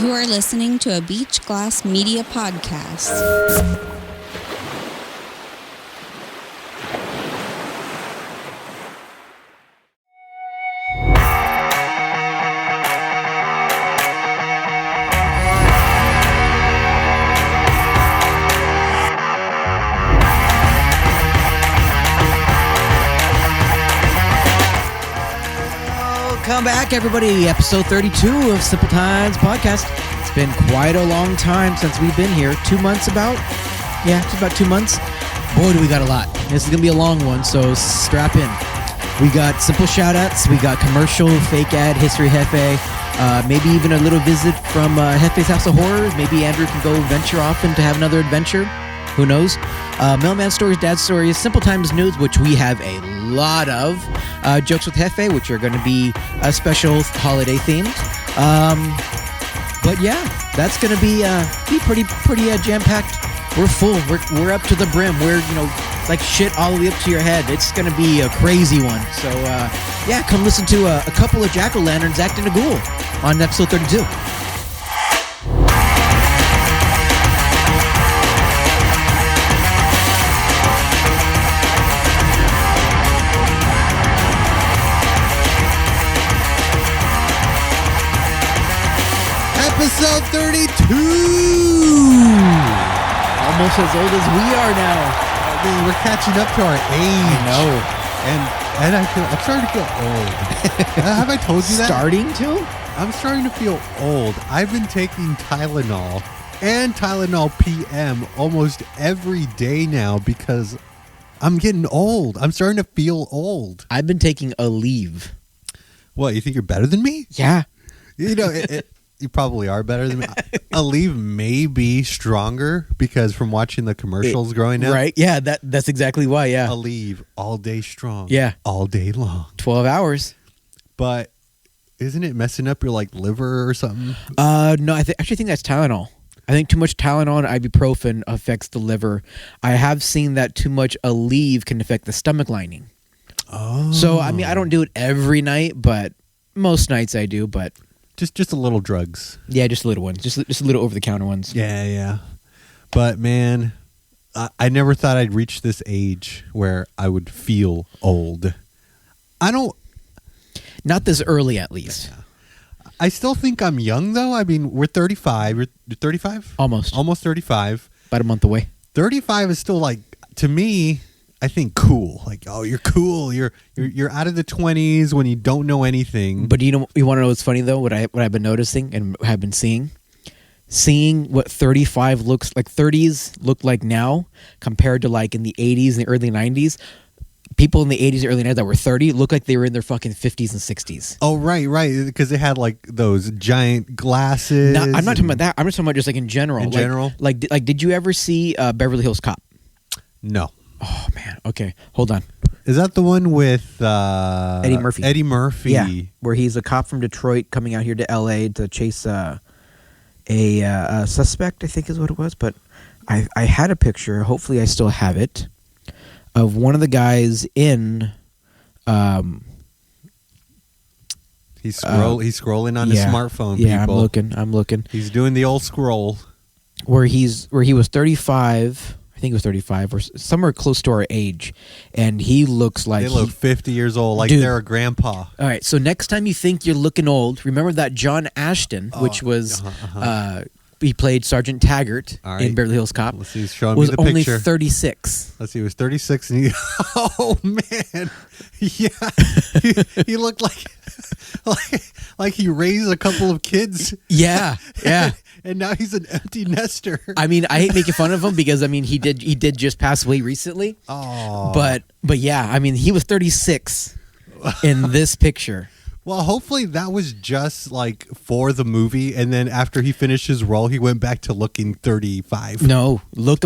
You are listening to a BeachGlass Media podcast. Welcome back, everybody. Episode 32 of Simple Times Podcast. It's been quite a long time since we've been here. 2 months about? Yeah, it's about 2 months. Boy, do we got a lot. This is going to be a long one, so strap in. We got simple shout-outs. We got commercial, fake ad, history Jefe. Maybe even a little visit from Jefe's House of Horrors. Maybe Andrew can go venture off and to have another adventure. Who knows? Mailman Stories, Dad Stories, Simple Times News, which we have a lot of. Jokes with Jefe, which are going to be a special holiday themed. But yeah, that's going to be pretty jam-packed. We're full. We're up to the brim. We're, like shit all the way up to your head. It's going to be a crazy one. So yeah, come listen to a couple of jack-o'-lanterns acting a ghoul on episode 32. Episode 32! Almost as old as we are now. I mean, we're catching up to our age. I know. And I'm starting to feel old. Have I told you that? Starting to? I'm starting to feel old. I've been taking Tylenol and Tylenol PM almost every day now because I'm getting old. I'm starting to feel old. I've been taking a leave. What, you think you're better than me? Yeah. You probably are better than me. Aleve may be stronger because from watching the commercials growing up. Right. Yeah, that's exactly why, yeah. Aleve, all day strong. Yeah. All day long. 12 hours. But isn't it messing up your liver or something? No, I actually think that's Tylenol. I think too much Tylenol and ibuprofen affects the liver. I have seen that too much Aleve can affect the stomach lining. Oh. So, I mean, I don't do it every night, but most nights I do, but... Just a little drugs. Yeah, just a little ones. Just a little over-the-counter ones. Yeah. But, man, I never thought I'd reach this age where I would feel old. Not this early, at least. Yeah. I still think I'm young, though. I mean, we're 35. You're 35? Almost 35. About a month away. 35 is still, to me... I think cool. You're cool. You're out of the 20s when you don't know anything. But you want to know what's funny though? What I've been noticing and have been seeing what 35 looks like, 30s look like now compared to in the 80s and the early 90s. People in the 80s and early 90s that were 30 look like they were in their fucking 50s and 60s. Oh right, because they had those giant glasses. No, I'm not talking about that. I'm just talking about just in general. In general, did you ever see Beverly Hills Cop? No. Oh man. Okay, hold on. Is that the one with Eddie Murphy? Eddie Murphy. Yeah, where he's a cop from Detroit coming out here to L.A. to chase a suspect, I think is what it was. But I had a picture. Hopefully, I still have it of one of the guys in. He's scrolling on his smartphone. Yeah, people. I'm looking. He's doing the old scroll. Where he was 35. I think he was 35 or somewhere close to our age, and he looks like they look 50 years old, dude, they're a grandpa. All right, so next time you think you're looking old, remember that John Ashton, which was he played Sergeant Taggart in Beverly Hills Cop. Let's see, he's showing was me the only picture. 36. Let's see, he was 36, and oh man, yeah, he looked like he raised a couple of kids. Yeah. And now he's an empty nester. I mean, I hate making fun of him because he did just pass away recently. Oh, but yeah, I mean, he was 36 in this picture. Well, hopefully that was just for the movie, and then after he finished his role, he went back to looking 35. No, look.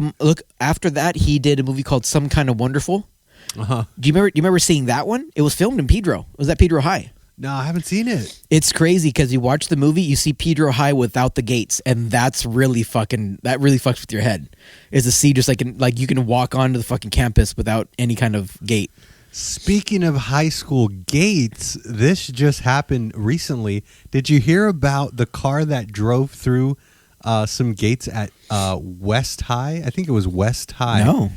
After that, he did a movie called Some Kind of Wonderful. Do you remember seeing that one? It was filmed in Pedro. It was at Pedro High. No, I haven't seen it. It's crazy because you watch the movie, you see Pedro High without the gates, and that really fucks with your head. Is to see just you can walk onto the fucking campus without any kind of gate. Speaking of high school gates, this just happened recently. Did you hear about the car that drove through some gates at West High? I think it was West High. No.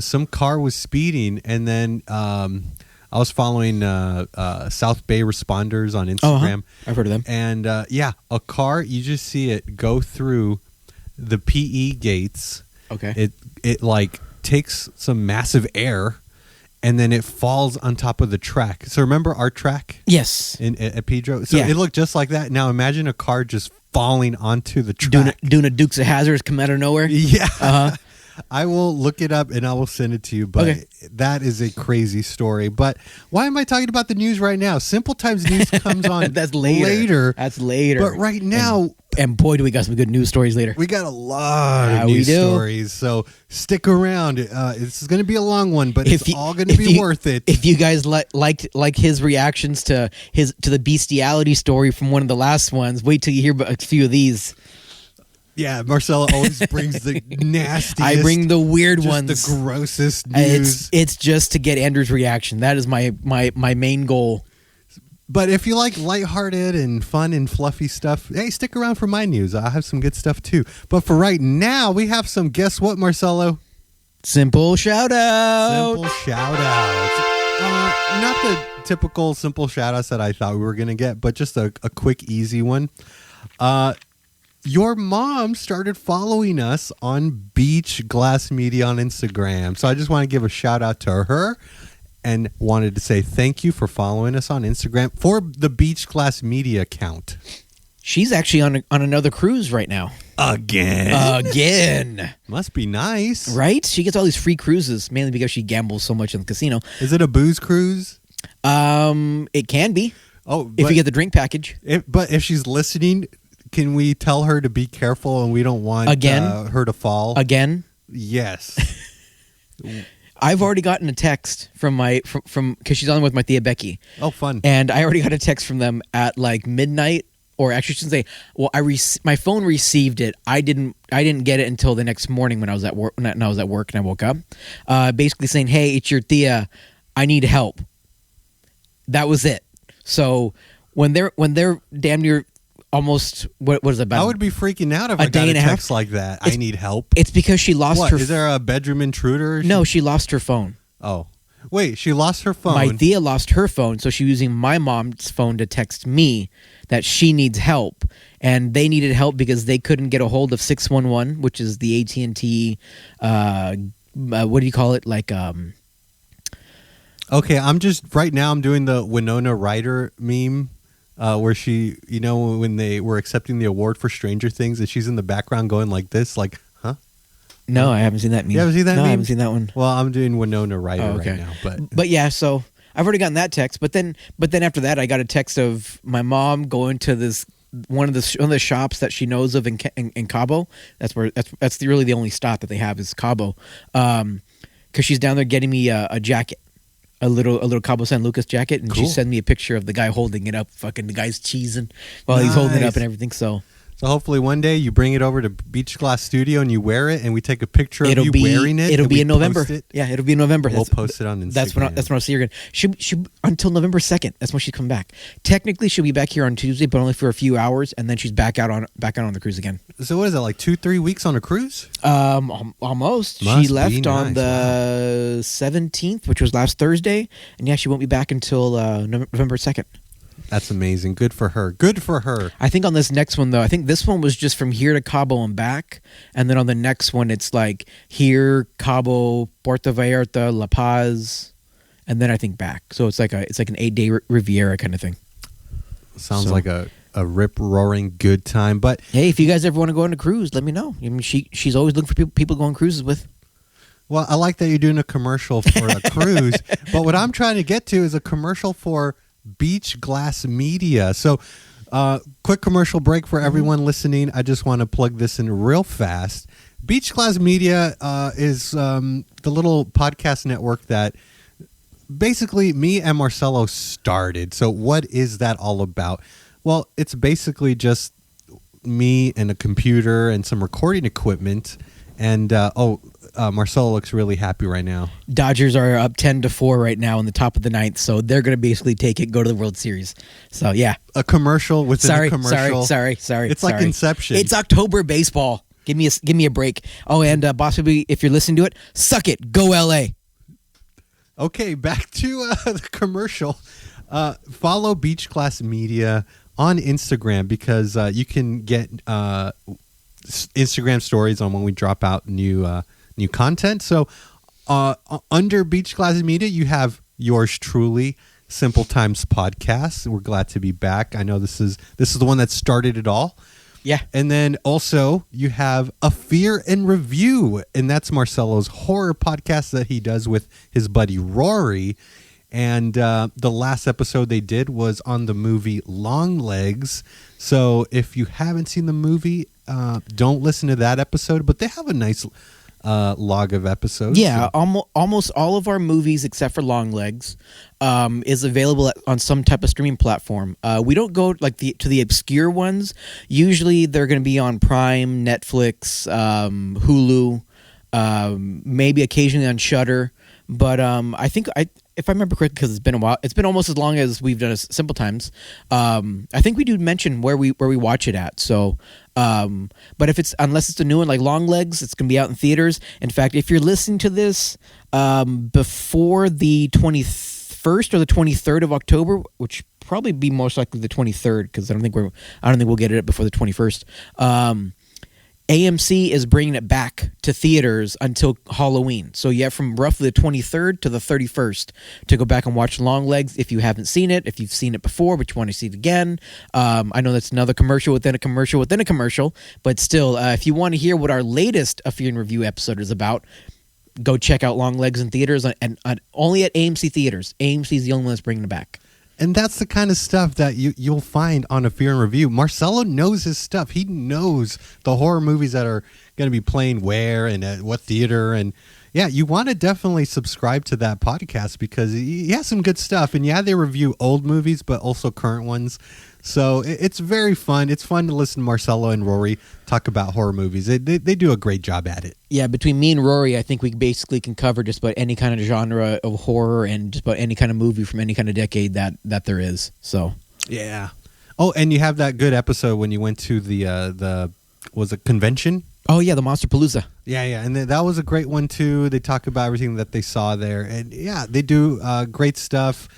Some car was speeding, and then I was following South Bay responders on Instagram. I've heard of them. And a car, you just see it go through the PE gates. Okay. It like takes some massive air, and then it falls on top of the track. So remember our track? Yes. At Pedro? So it looked just like that. Now imagine a car just falling onto the track. Doing a Dukes of Hazzard come out of nowhere? Yeah. Uh-huh. I will look it up and I will send it to you. But that is a crazy story. But why am I talking about the news right now? Simple Times News comes on That's later. That's later. But right now... And boy, do we got some good news stories later. We got a lot of news stories, so stick around. This is going to be a long one, but it's all going to be worth it. If you guys like his reactions to the bestiality story from one of the last ones, wait till you hear a few of these. Yeah, Marcella always brings the nastiest. I bring the weird ones, the grossest news. It's just to get Andrew's reaction. That is my main goal. But if you like lighthearted and fun and fluffy stuff, hey, stick around for my news. I have some good stuff too. But for right now, we have some, guess what, Marcelo? Simple shout-out. Simple shout-outs. Not the typical simple shout-outs that I thought we were going to get, but just a quick, easy one. Your mom started following us on BeachGlass Media on Instagram. So I just want to give a shout-out to her. And wanted to say thank you for following us on Instagram for the BeachGlass Media account. She's actually on another cruise right now. Again. Must be nice. Right? She gets all these free cruises, mainly because she gambles so much in the casino. Is it a booze cruise? It can be. Oh, if you get the drink package. But if she's listening, can we tell her to be careful and we don't want her to fall? Again? Yes. I've already gotten a text from because she's on with my Thea Becky. Oh, fun! And I already got a text from them at like midnight, or actually, I shouldn't say. Well, my phone received it. I didn't get it until the next morning when I was at work. When I was at work and I woke up, basically saying, "Hey, it's your Thea. I need help." That was it. So when they're damn near almost what is it about? I would be freaking out if I got a text like that. I need help. It's because she lost her. Is there a bedroom intruder? No, she lost her phone. Oh, wait, she lost her phone. My Thea lost her phone, so she was using my mom's phone to text me that she needs help, and they needed help because they couldn't get a hold of 611, which is the AT&T. What do you call it? Like. Okay, I'm doing the Winona Ryder meme. Where she, when they were accepting the award for Stranger Things, and she's in the background going like this, like, huh? No, I haven't seen that meme. You haven't seen that meme? No, I haven't seen that one. Well, I'm doing Winona Ryder right now. But yeah, so I've already gotten that text. But then after that, I got a text of my mom going to this one of the shops that she knows of in Cabo. That's really the only stop that they have is Cabo, because she's down there getting me a jacket. A little Cabo San Lucas jacket, and cool. She sent me a picture of the guy holding it up. Fucking the guy's cheesing while he's holding it up and everything. So hopefully one day you bring it over to BeachGlass Studio and you wear it, and we take a picture of you wearing it. It'll be in November. Yeah, it'll be in November. We'll post it on Instagram. That's when I'll see her again. She until November 2nd. That's when she's coming back. Technically, she'll be back here on Tuesday, but only for a few hours, and then she's back out on the cruise again. So what is that, like 2-3 weeks on a cruise? Almost. She left on the 17th, which was last Thursday, and yeah, she won't be back until November 2nd. That's amazing. Good for her. Good for her. I think on this next one, though, I think this one was just from here to Cabo and back. And then on the next one, it's like here, Cabo, Puerto Vallarta, La Paz, and then I think back. So it's like an 8-day Riviera kind of thing. Sounds like a rip-roaring good time. But hey, if you guys ever want to go on a cruise, let me know. I mean, she's always looking for people to go on cruises with. Well, I like that you're doing a commercial for a cruise. But what I'm trying to get to is a commercial for BeachGlass Media. So quick commercial break for everyone listening. I just want to plug this in real fast. BeachGlass Media is the little podcast network that basically me and Marcelo started. So what is that all about? Well, it's basically just me and a computer and some recording equipment, And Marcelo looks really happy right now. Dodgers are up 10-4 right now in the top of the ninth, so they're going to basically take it, go to the World Series. So yeah, A commercial within a commercial. Sorry. It's like Inception. It's October baseball. Give me a break. Oh, and Boss Baby, if you're listening to it, suck it. Go LA. Okay, back to the commercial. Follow BeachGlass Media on Instagram because you can get Instagram stories on when we drop out new content. So under BeachGlass Media, you have yours truly, Simple Times Podcast. We're glad to be back. I know this is the one that started it all. Yeah. And then also you have A Fear and Review, and that's Marcelo's horror podcast that he does with his buddy Rory. And the last episode they did was on the movie Long Legs. So if you haven't seen the movie, don't listen to that episode, but they have a nice log of episodes. Yeah, almost all of our movies except for Long Legs is available on some type of streaming platform. We don't go to the obscure ones. Usually they're going to be on Prime, Netflix, Hulu, maybe occasionally on Shudder. But I think if I remember correctly, because it's been a while, it's been almost as long as we've done a Simple Times. I think we do mention where we watch it at. So, but unless it's a new one like Long Legs, it's gonna be out in theaters. In fact, if you're listening to this before the 21st or the 23rd of October, which probably be most likely the 23rd, because I don't think we'll get it before the 21st. AMC is bringing it back to theaters until Halloween. So you have from roughly the 23rd to the 31st to go back and watch Long Legs if you haven't seen it, if you've seen it before but you want to see it again. I know that's another commercial within a commercial within a commercial, but still, if you want to hear what our latest A Fear and Review episode is about, go check out Long Legs in theaters and only at AMC theaters. AMC is the only one that's bringing it back. And that's the kind of stuff that you'll find on A Fear and Review. Marcelo knows his stuff. He knows the horror movies that are going to be playing where and at what theater. And yeah, you want to definitely subscribe to that podcast because he has some good stuff. And yeah, they review old movies, but also current ones. So it's very fun. It's fun to listen to Marcelo and Rory talk about horror movies. They do a great job at it. Yeah, between me and Rory, I think we basically can cover just about any kind of genre of horror and just about any kind of movie from any kind of decade that there is. So yeah. Oh, and you have that good episode when you went to the was it convention? Oh yeah, the Monster Palooza. Yeah, and that was a great one too. They talk about everything that they saw there, and yeah, they do great stuff.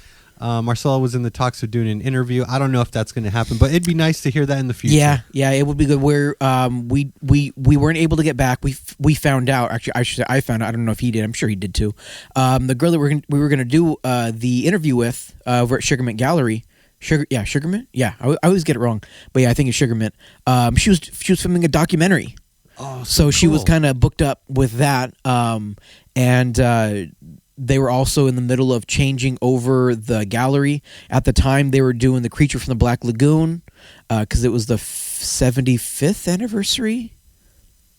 Marcelo was in the talks of doing an interview. I don't know if that's going to happen, but it'd be nice to hear that in the future. Yeah, it would be good. We weren't able to get back. We found out. Actually, I should say I found out. I don't know if he did. I'm sure he did too. The girl that we were going to do the interview with over at Sugarmint Gallery. Sugarmint. Yeah, I always get it wrong, but yeah, I think it's Sugarmint. She was filming a documentary. Oh, so she was kind of booked up with that, and they were also in the middle of changing over the gallery. At the time, they were doing The Creature from the Black Lagoon because it was the 75th anniversary.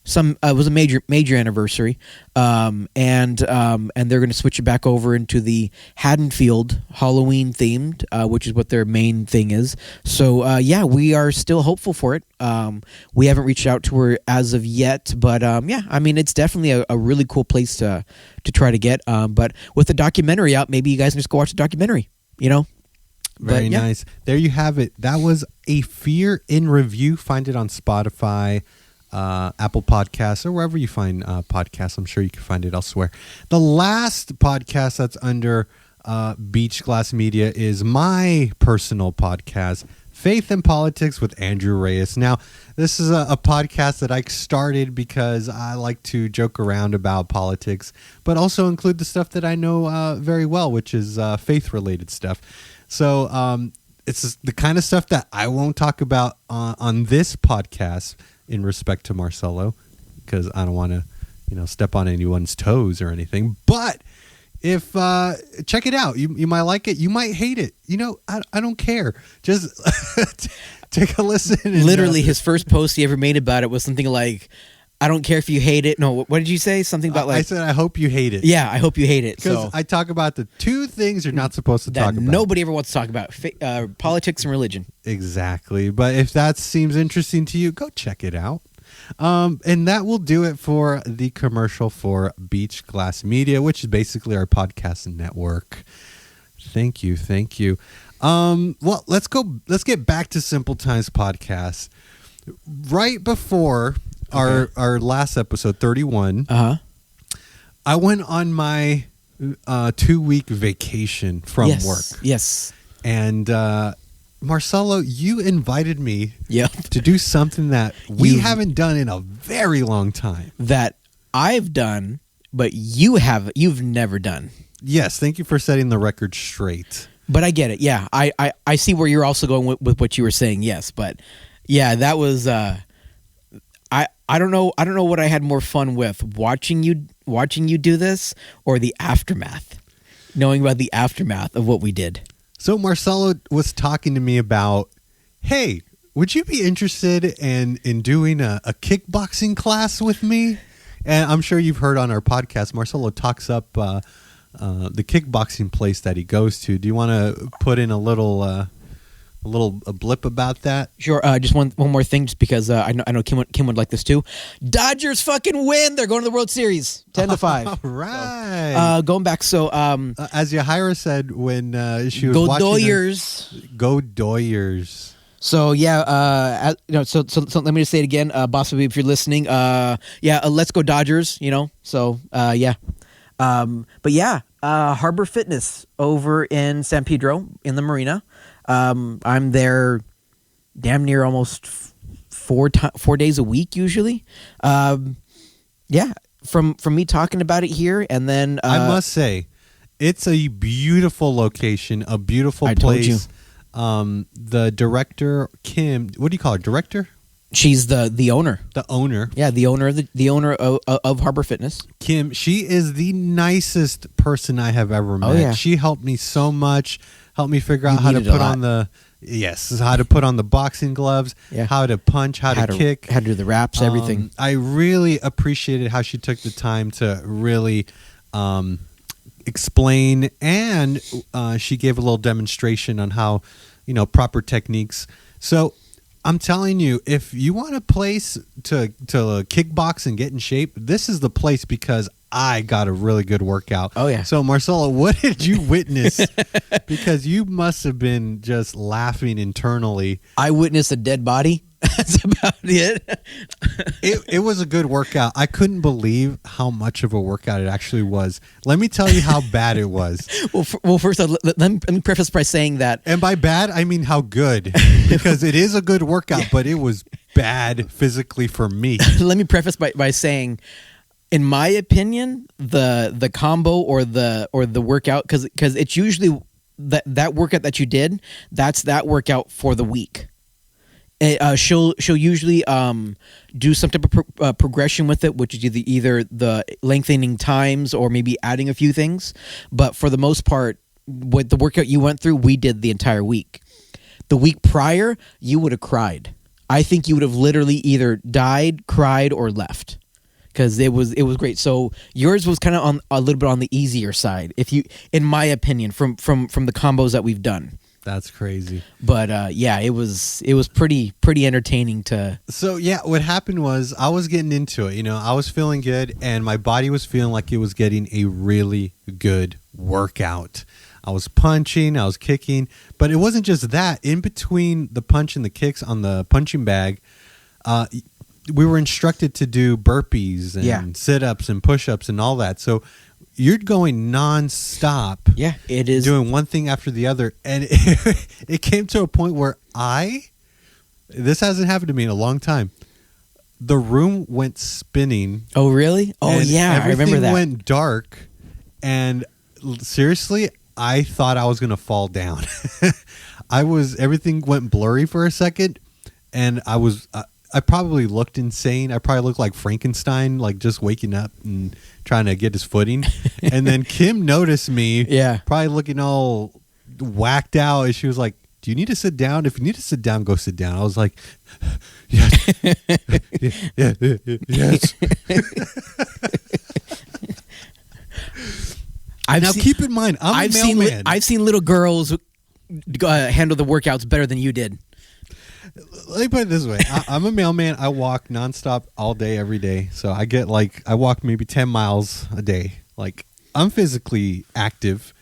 It was a major anniversary, and they're going to switch it back over into the Haddonfield Halloween themed, which is what their main thing is. So yeah, we are still hopeful for it. We haven't reached out to her as of yet, but yeah, I mean it's definitely a really cool place to try to get. But with the documentary out, maybe you guys can just go watch the documentary. You know. Very nice. There you have it. That was A Fear in Review. Find it on Spotify. Apple Podcasts, or wherever you find podcasts. I'm sure you can find it elsewhere. The last podcast that's under BeachGlass Media is my personal podcast, Faith and Politics with Andrew Reyes. Now, this is a podcast that I started because I like to joke around about politics, but also include the stuff that I know very well, which is faith-related stuff. So it's the kind of stuff that I won't talk about on this podcast in respect to Marcelo, because I don't want to, step on anyone's toes or anything. But if check it out, you might like it, you might hate it. I don't care. Just take a listen. And, literally, his first post he ever made about it was something like, "I don't care if you hate it." No, what did you say? Something about like I said, "I hope you hate it." Yeah, I hope you hate it. Because I talk about the two things you're not supposed to talk about. Nobody ever wants to talk about politics and religion. Exactly. But if that seems interesting to you, go check it out. And that will do it for the commercial for BeachGlass Media, which is basically our podcast network. Thank you. Well, let's get back to Simple Times Podcast. Right before our last episode, 31, I went on my 2-week vacation from work. Yes. And Marcelo, you invited me Yep. to do something that we haven't done in a very long time. That I've done, but you've never done. Yes, thank you for setting the record straight. But I get it. Yeah, I see where you're also going with what you were saying. Yes, but yeah, that was I don't know what I had more fun with, watching you do this or the aftermath, knowing about the aftermath of what we did. So Marcelo was talking to me about, hey, would you be interested in doing a kickboxing class with me? And I'm sure you've heard on our podcast, Marcelo talks up the kickboxing place that he goes to. Do you want to put in a little blip about that? Sure. Just one more thing, just because I know Kim would like this too. Dodgers fucking win. They're going to the World Series, 10-5. All right. So, going back, so as Yahira said when she was go watching Doyers. Go Doyers. So yeah, so let me just say it again, Boss Baby, if you're listening. Let's go Dodgers. So yeah. But yeah, Harbor Fitness over in San Pedro in the marina. I'm there damn near almost 4 days a week usually. Yeah, from me talking about it here, and then I must say, it's a beautiful location, a beautiful place. Told you. The director, Kim, what do you call her? Director? She's the owner. The owner. Yeah, the owner of Harbor Fitness. Kim, she is the nicest person I have ever met. Oh, yeah. She helped me so much. Helped me figure out You how to needed a put lot. how to put on the boxing gloves, Yeah. how to punch, how to kick, how to do the wraps, everything. I really appreciated how she took the time to really explain, and she gave a little demonstration on how, proper techniques. So I'm telling you, if you want a place to kickbox and get in shape, this is the place, because I got a really good workout. Oh, yeah. So Marcelo, what did you witness? Because you must have been just laughing internally. I witnessed a dead body. That's about it. It was a good workout. I couldn't believe how much of a workout it actually was. Let me tell you how bad it was. Well, first, let me preface by saying that. And by bad, I mean how good. Because it is a good workout, but it was bad physically for me. Let me preface by saying, in my opinion, the combo or the workout, because it's usually that workout that you did, that's that workout for the week. She'll usually do some type of progression with it, which is either the lengthening times or maybe adding a few things. But for the most part, with the workout you went through, we did the entire week. The week prior, you would have cried. I think you would have literally either died, cried, or left, because it was great. So yours was kind of on a little bit on the easier side, in my opinion, from the combos that we've done. That's crazy. But yeah, it was pretty entertaining to. So yeah, what happened was I was getting into it. I was feeling good, and my body was feeling like it was getting a really good workout. I was punching, I was kicking, but it wasn't just that. In between the punch and the kicks on the punching bag, we were instructed to do burpees and sit-ups and push-ups and all that. So you're going non-stop. Yeah, it is. Doing one thing after the other. And it came to a point where this hasn't happened to me in a long time. The room went spinning. Oh, really? Oh, yeah, I remember that. Everything went dark. And seriously, I thought I was going to fall down. Everything went blurry for a second. And I probably looked insane. I probably looked like Frankenstein, like just waking up and trying to get his footing. And then Kim noticed me, probably looking all whacked out. And she was like, "Do you need to sit down? If you need to sit down, go sit down." I was like, "Yes, yes." Keep in mind, I'm a mailman. I've seen little girls handle the workouts better than you did. let me put it this way. I'm a mailman. I walk nonstop all day, every day. So I walk maybe 10 miles a day. Like, I'm physically active.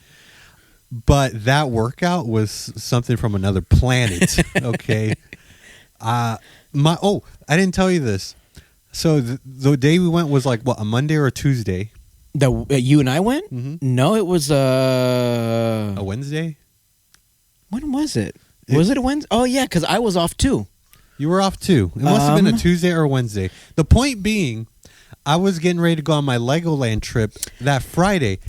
But that workout was something from another planet. Okay. I didn't tell you this. So the day we went was like, what, a Monday or a Tuesday? You and I went? Mm-hmm. No, it was a Wednesday. When was it? Was it a Wednesday? Oh, yeah, because I was off too. You were off too. It must have been a Tuesday or a Wednesday. The point being, I was getting ready to go on my Legoland trip that Friday.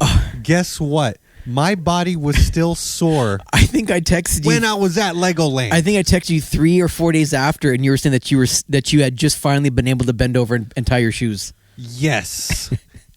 Guess what? My body was still sore. I think I texted you when I was at Legoland. I think I texted you 3 or 4 days after, and you were saying that you had just finally been able to bend over and tie your shoes. Yes.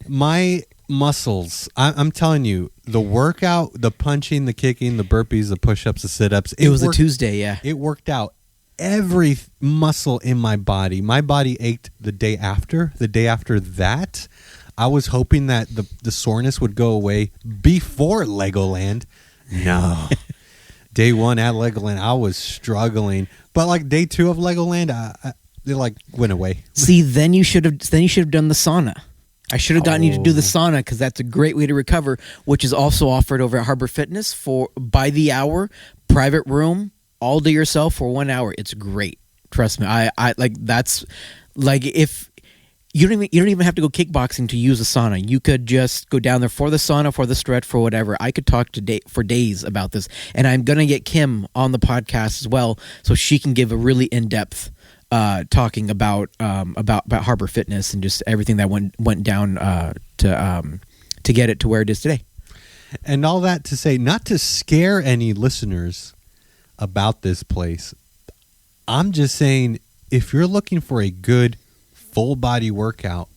My muscles, I'm telling you, the workout, the punching, the kicking, the burpees, the push-ups, the sit-ups. It was a Tuesday, yeah. It worked out every muscle in my body. My body ached the day after. The day after that, I was hoping that the soreness would go away before Legoland. No. Day 1 at Legoland, I was struggling. But like day 2 of Legoland, they like went away. See, then you should have done the sauna. I should have gotten you to do the sauna because that's a great way to recover, which is also offered over at Harbor Fitness for by the hour, private room, all to yourself for 1 hour. It's great. Trust me. I like that's like if you don't even have to go kickboxing to use a sauna. You could just go down there for the sauna, for the stretch, for whatever. I could talk for days about this, and I'm gonna get Kim on the podcast as well, so she can give a really in-depth talking about Harbor Fitness and just everything that went down to get it to where it is today. And all that to say, not to scare any listeners about this place. I'm just saying, if you're looking for a good full body workout,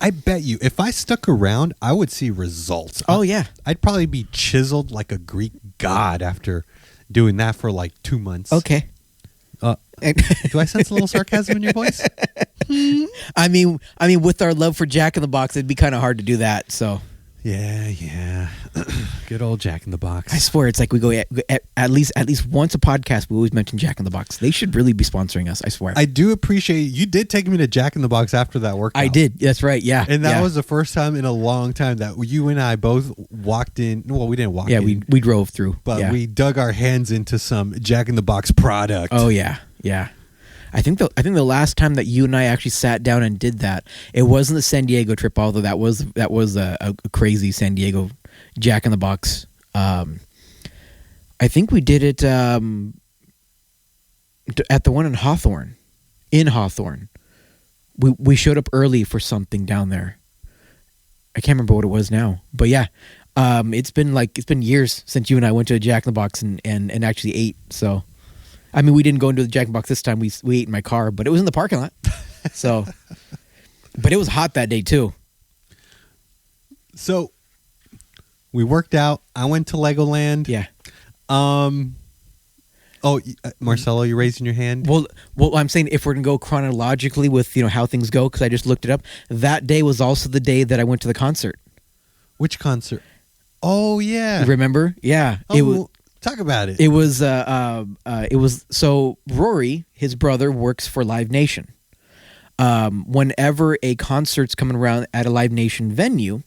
I bet you if I stuck around, I would see results. Oh yeah, I'd probably be chiseled like a Greek god after doing that for like 2 months. Okay. Do I sense a little sarcasm in your voice? I mean, with our love for Jack in the Box, it'd be kind of hard to do that. So, yeah, good old Jack in the Box. I swear, it's like we go at least once a podcast. We always mention Jack in the Box. They should really be sponsoring us. I swear. I do appreciate you did take me to Jack in the Box after that workout. I did. That's right. Yeah, and that was the first time in a long time that you and I both walked in. Well, we didn't walk in. Yeah, we drove through, but we dug our hands into some Jack in the Box product. Oh yeah. Yeah, I think the last time that you and I actually sat down and did that, it wasn't the San Diego trip, although that was a crazy San Diego Jack in the Box. I think we did it at the one in Hawthorne. In Hawthorne, we showed up early for something down there. I can't remember what it was now, but yeah, it's been years since you and I went to a Jack in the Box and actually ate. So. I mean, we didn't go into the Jack in the Box this time. We ate in my car, but it was in the parking lot. So, but it was hot that day too. So, we worked out. I went to Legoland. Yeah. Marcelo, you raising your hand? Well, I'm saying if we're gonna go chronologically with how things go, because I just looked it up. That day was also the day that I went to the concert. Which concert? Oh yeah. Remember? Yeah. Oh, it was. Talk about it. It was so Rory, his brother, works for Live Nation. Whenever a concert's coming around at a Live Nation venue,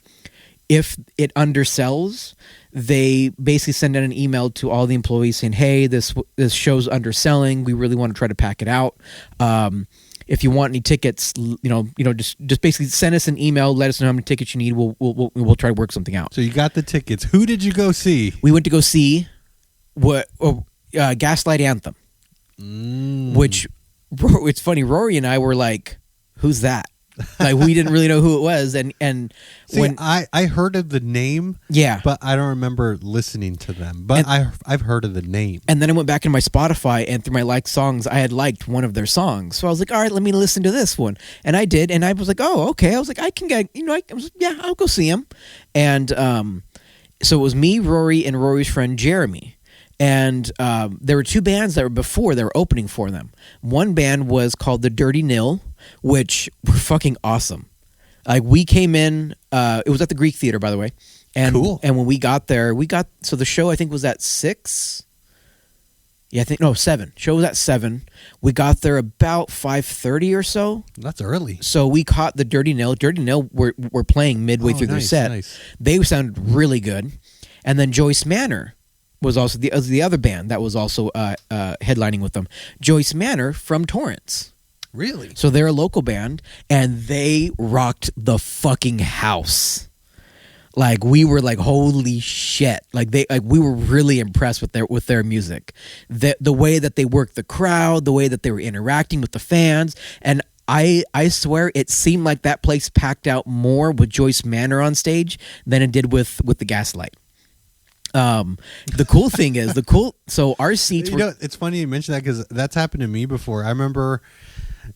if it undersells, they basically send out an email to all the employees saying, "Hey, this show's underselling. We really want to try to pack it out. If you want any tickets, just basically send us an email. Let us know how many tickets you need. We'll try to work something out." So you got the tickets. Who did you go see? We went to go see Gaslight Anthem, which it's funny. Rory and I were like, "Who's that?" Like we didn't really know who it was, and see, when I heard of the name, yeah, but I don't remember listening to them. But I've heard of the name. And then I went back into my Spotify, and through my liked songs, I had liked one of their songs. So I was like, all right, let me listen to this one, and I did, and I was like, oh, okay. I was like, I can get, I was like, yeah, I'll go see him, and so it was me, Rory, and Rory's friend Jeremy. And there were two bands that were opening for them. One band was called The Dirty Nil, which were fucking awesome. Like we came in, it was at the Greek Theater, by the way. And, cool. And when we got there, so the show I think was at 6. Yeah, I think no 7. Show was at 7. We got there about 5:30 or so. That's early. So we caught the Dirty Nil. Dirty Nil were playing midway through their set. Nice. They sounded really good. And then Joyce Manor was also the other band that was also headlining with them. Joyce Manor from Torrance. Really? So they're a local band, and they rocked the fucking house. Like we were like, holy shit! Like we were really impressed with their music, the way that they worked the crowd, the way that they were interacting with the fans, and I swear it seemed like that place packed out more with Joyce Manor on stage than it did with the Gaslight. The cool thing is so our seats were, it's funny you mention that because that's happened to me before. I remember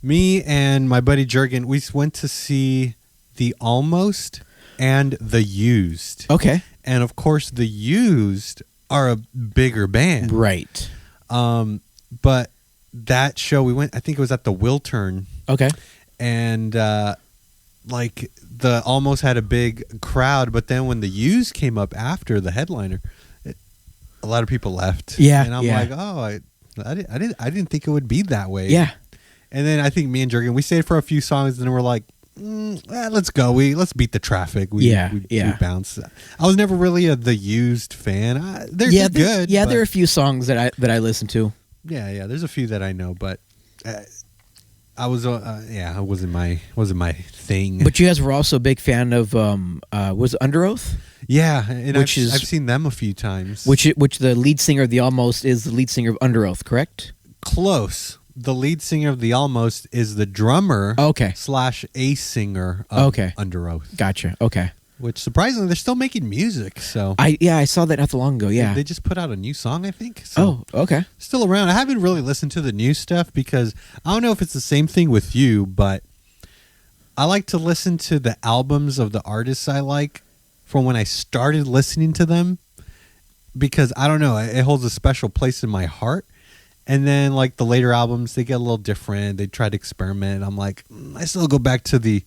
me and my buddy Jurgen, we went to see the Almost and the Used. okay, And of course the Used are a bigger band. right? But that show we went, I think it was at the Wiltern, Okay, and like the Almost had a big crowd, but then when the Used came up after the headliner, a lot of people left. Yeah, and I'm yeah. like, oh, I didn't think it would be that way. yeah. And then I think me and Jurgen, we stayed for a few songs, and then we're like, let's go. Let's beat the traffic. We bounce. I was never really the Used fan. They're good. Yeah, but there are a few songs that I listen to. Yeah. There's a few that I know, but I was it wasn't my thing. But you guys were also a big fan of was it Under Oath? Yeah, and I've Which seen them a few times. Which the lead singer of the Almost is the lead singer of Under Oath, correct? Close. The lead singer of the Almost is the drummer. Okay. / a singer of Okay. Under Oath. Gotcha. Okay. Which surprisingly they're still making music. So I saw that not too long ago. Yeah. they just put out a new song, I think. So Oh, okay. still around. I haven't really listened to the new stuff because I don't know if it's the same thing with you, but I like to listen to the albums of the artists I like from when I started listening to them, because I don't know, it holds a special place in my heart. And then like the later albums, they get a little different. They try to experiment. I'm like, I still go back to the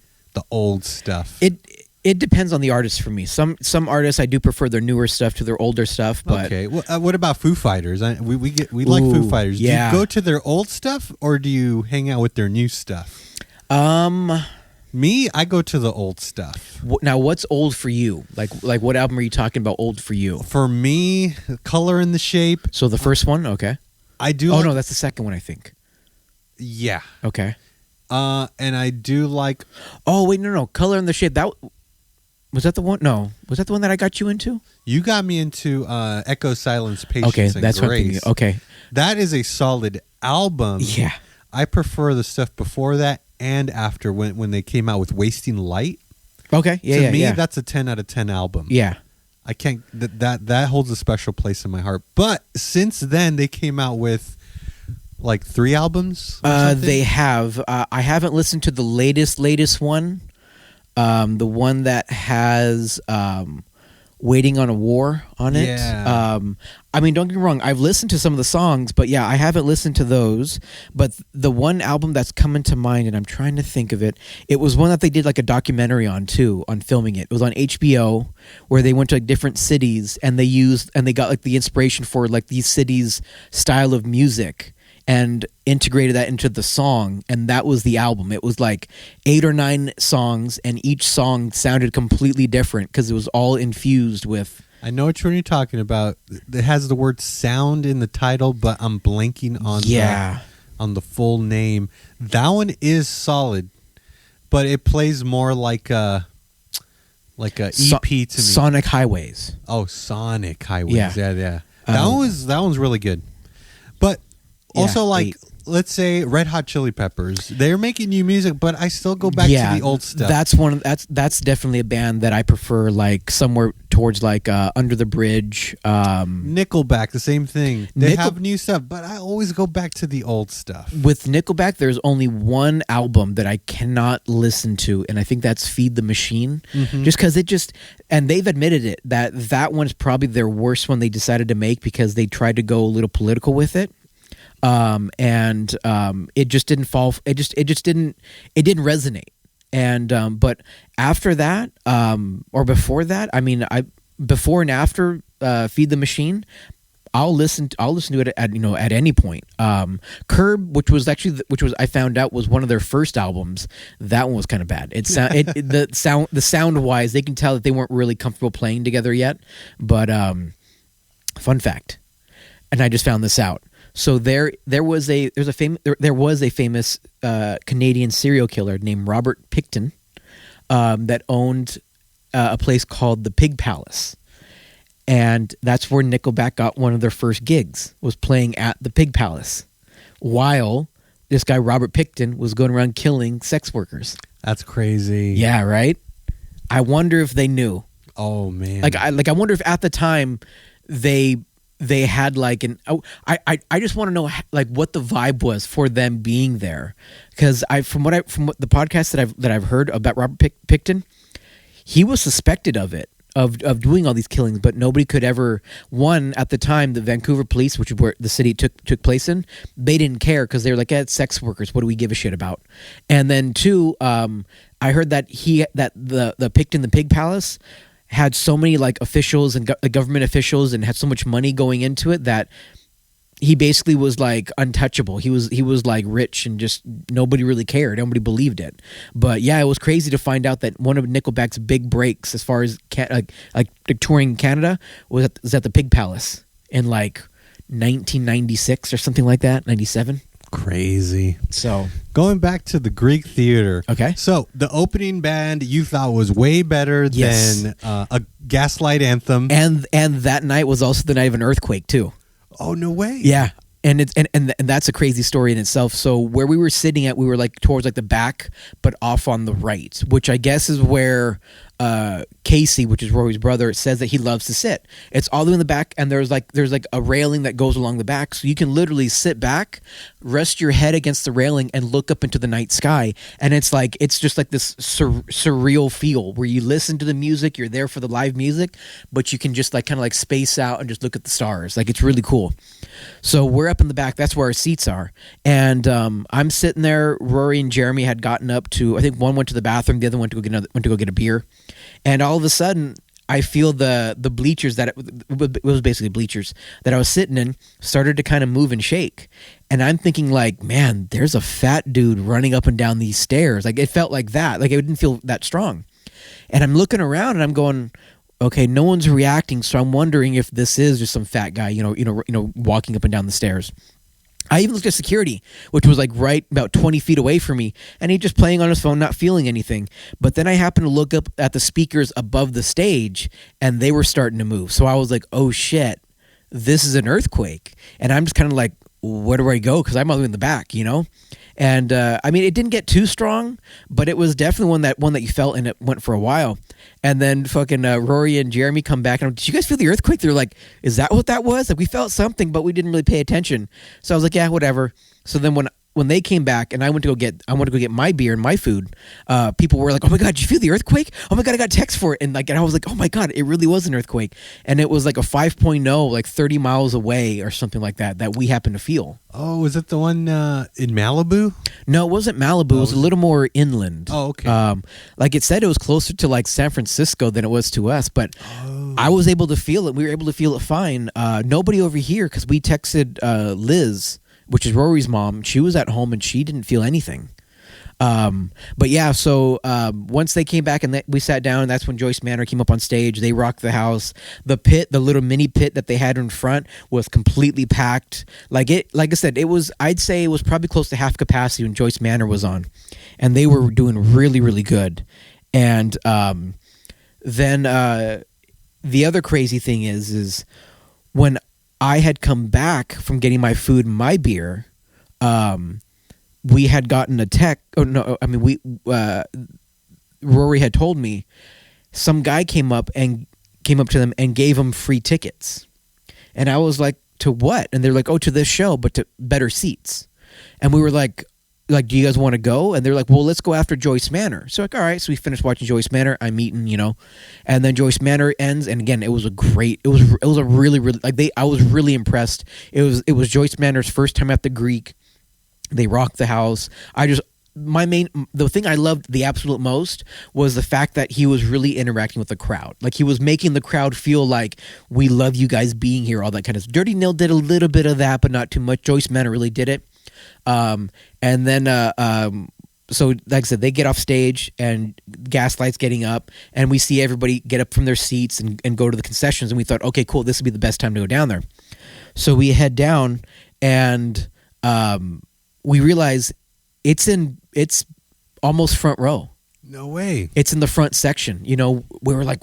old stuff. It depends on the artist for me. Some artists I do prefer their newer stuff to their older stuff. But okay. Well, what about Foo Fighters? We like Foo Fighters. Yeah. Do you go to their old stuff or do you hang out with their new stuff? Me, I go to the old stuff. Now what's old for you? Like what album are you talking about? Old for you? For me, Color in the Shape. So the first one, okay. I do. Oh no, that's the second one, I think. Yeah. Okay. And I do like. Oh wait, no, Color in the Shape. That was that the one? No, was that the one that I got you into? You got me into Echo, Silence, Patience, Okay, and that's what I'm Grace. thinking. Okay. That is a solid album. Yeah. I prefer the stuff before that and after when they came out with Wasting Light. Okay. Yeah. To me, yeah. that's a 10 out of 10 album. Yeah. I can't. That holds a special place in my heart. But since then, they came out with like 3 albums. They have. I haven't listened to the latest one. The one that has Waiting on a War on it. Yeah. I mean, don't get me wrong. I've listened to some of the songs, but yeah, I haven't listened to those. But the one album that's coming to mind, and I'm trying to think of it, it was one that they did like a documentary on too, on filming it. It was on HBO, where they went to like different cities and they got like the inspiration for like these cities' style of music and integrated that into the song, and that was the album. It was like 8 or 9 songs, and each song sounded completely different because it was all infused with. I know which one you're talking about. It has the word "sound" in the title, but I'm blanking on the full name. That one is solid, but it plays more like a EP to me. Sonic Highways. Oh, Sonic Highways. Yeah. Yeah. That one's really good. But also, like, 8. let's say Red Hot Chili Peppers. They're making new music, but I still go back to the old stuff. That's definitely a band that I prefer, like somewhere towards like Under the Bridge. Nickelback, the same thing. They have new stuff, but I always go back to the old stuff. With Nickelback, there's only one album that I cannot listen to, and I think that's Feed the Machine. Mm-hmm. Just because and they've admitted it, that one's probably their worst one they decided to make because they tried to go a little political with it. It just didn't fall. It didn't resonate. And but after that, or before that, I mean, before and after Feed the Machine, I'll listen to it at any point. Curb, which was I found out was one of their first albums. That one was kind of bad. The sound wise, they can tell that they weren't really comfortable playing together yet. But fun fact, and I just found this out. So there was a famous Canadian serial killer named Robert Picton that owned a place called the Pig Palace. And that's where Nickelback got one of their first gigs, was playing at the Pig Palace, while this guy Robert Picton was going around killing sex workers. That's crazy. Yeah, right? I wonder if they knew. Oh, man. I wonder if at the time they had I just want to know what the vibe was for them being there, because from what the podcast that I've heard about Robert Picton, he was suspected of it. Of doing all these killings, but nobody could ever. One, at the time, the Vancouver police, which is where the city took place in, they didn't care because they were like, it's sex workers. What do we give a shit about? And then two, I heard that the Picton, the Pig Palace, had so many officials and government officials and had so much money going into it that he basically was untouchable. He was rich and just nobody really cared. Nobody believed it. But yeah, it was crazy to find out that one of Nickelback's big breaks as far as touring in Canada was at the Pig Palace in 1996 or something like that, 97. Crazy. So going back to the Greek theater. Okay. So the opening band you thought was way better than a Gaslight Anthem, and that night was also the night of an earthquake too. Oh, no way. Yeah. And it's and that's a crazy story in itself. So where we were sitting at, we were towards the back, but off on the right, which I guess is where Casey, which is Rory's brother, says that he loves to sit. It's all the way in the back, and there's a railing that goes along the back, so you can literally sit back, rest your head against the railing, and look up into the night sky. And it's just this surreal feel where you listen to the music, you're there for the live music, but you can just kind of space out and just look at the stars. It's really cool. So we're up in the back. That's where our seats are. And I'm sitting there. Rory and Jeremy had gotten up to, I think one went to the bathroom, the other went to go get a beer. And all of a sudden, I feel the bleachers it was basically bleachers that I was sitting in started to kind of move and shake. And I'm thinking man, there's a fat dude running up and down these stairs. It felt like that. It didn't feel that strong. And I'm looking around and I'm going, okay, no one's reacting, so I'm wondering if this is just some fat guy, walking up and down the stairs. I even looked at security, which was right about 20 feet away from me, and he just playing on his phone, not feeling anything. But then I happened to look up at the speakers above the stage, and they were starting to move. So I was like, oh shit, this is an earthquake. And I'm just kind of where do I go? Because I'm all the way in the back, And it didn't get too strong, but it was definitely one that you felt, and it went for a while. And then fucking Rory and Jeremy come back, and I'm, did you guys feel the earthquake? They're like, is that what that was? We felt something, but we didn't really pay attention. So I was like, yeah, whatever. So then when they came back and I went to go get my beer and my food, people were like, oh my God, did you feel the earthquake? Oh my God, I got a text for it. And I was like, oh my God, it really was an earthquake. And it was a 5.0, 30 miles away or something like that we happened to feel. Oh, was it the one in Malibu? No, it wasn't Malibu. It was a little more inland. Oh, okay. It said it was closer to San Francisco than it was to us, but I was able to feel it. We were able to feel it fine. Nobody over here, because we texted Liz, which is Rory's mom. She was at home and she didn't feel anything. But yeah, so once they came back and we sat down, and that's when Joyce Manor came up on stage. They rocked the house. The pit, the little mini pit that they had in front, was completely packed. Like I said, I'd say it was probably close to half capacity when Joyce Manor was on, and they were doing really, really good. And then the other crazy thing is when I had come back from getting my food and my beer, we had gotten a text. Oh no! I mean, Rory had told me some guy came up to them and gave them free tickets, and I was like, "To what?" And they're like, "Oh, to this show, but to better seats." And we were like, do you guys want to go? And they're like, well, let's go after Joyce Manor. So all right. So we finished watching Joyce Manor. I'm eating, and then Joyce Manor ends. And again, it was a really, really, I was really impressed. It was Joyce Manor's first time at the Greek. They rocked the house. the thing I loved the absolute most was the fact that he was really interacting with the crowd. Like he was making the crowd feel like we love you guys being here, all that kind of stuff. Dirty Neil did a little bit of that, but not too much. Joyce Manor really did it. And then so like I said, they get off stage and Gaslight's getting up and we see everybody get up from their seats and go to the concessions, and we thought, okay, cool, this would be the best time to go down there. So we head down and we realize it's almost front row. No way. It's in the front section. You know, we were like,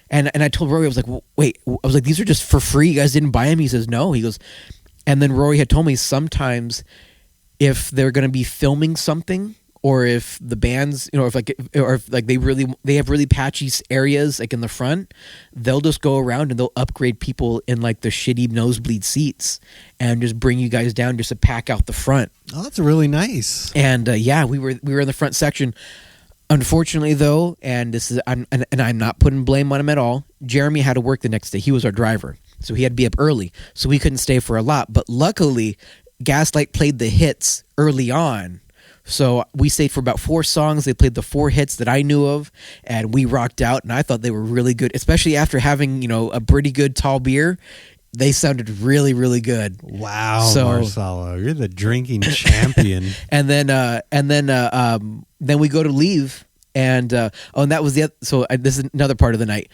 and I told Rory, I was like, wait, I was like, these are just for free. You guys didn't buy them? He says, no. He goes, and then Rory had told me sometimes if they're going to be filming something, or if the bands, you know, if they have really patchy areas like in the front, they'll just go around and they'll upgrade people in like the shitty nosebleed seats and just bring you guys down just to pack out the front. Oh, that's really nice. And yeah, we were in the front section. Unfortunately, though, and I'm not putting blame on him at all. Jeremy had to work the next day. He was our driver, so he had to be up early, so we couldn't stay for a lot. But luckily, Gaslight played the hits early on. So we stayed for about 4 songs. They played the 4 hits that I knew of, and we rocked out. And I thought they were really good, especially after having, you know, a pretty good tall beer. They sounded really, really good. Wow, so, Marcelo, you're the drinking champion. And then we go to leave, and that was the other, so this is another part of the night.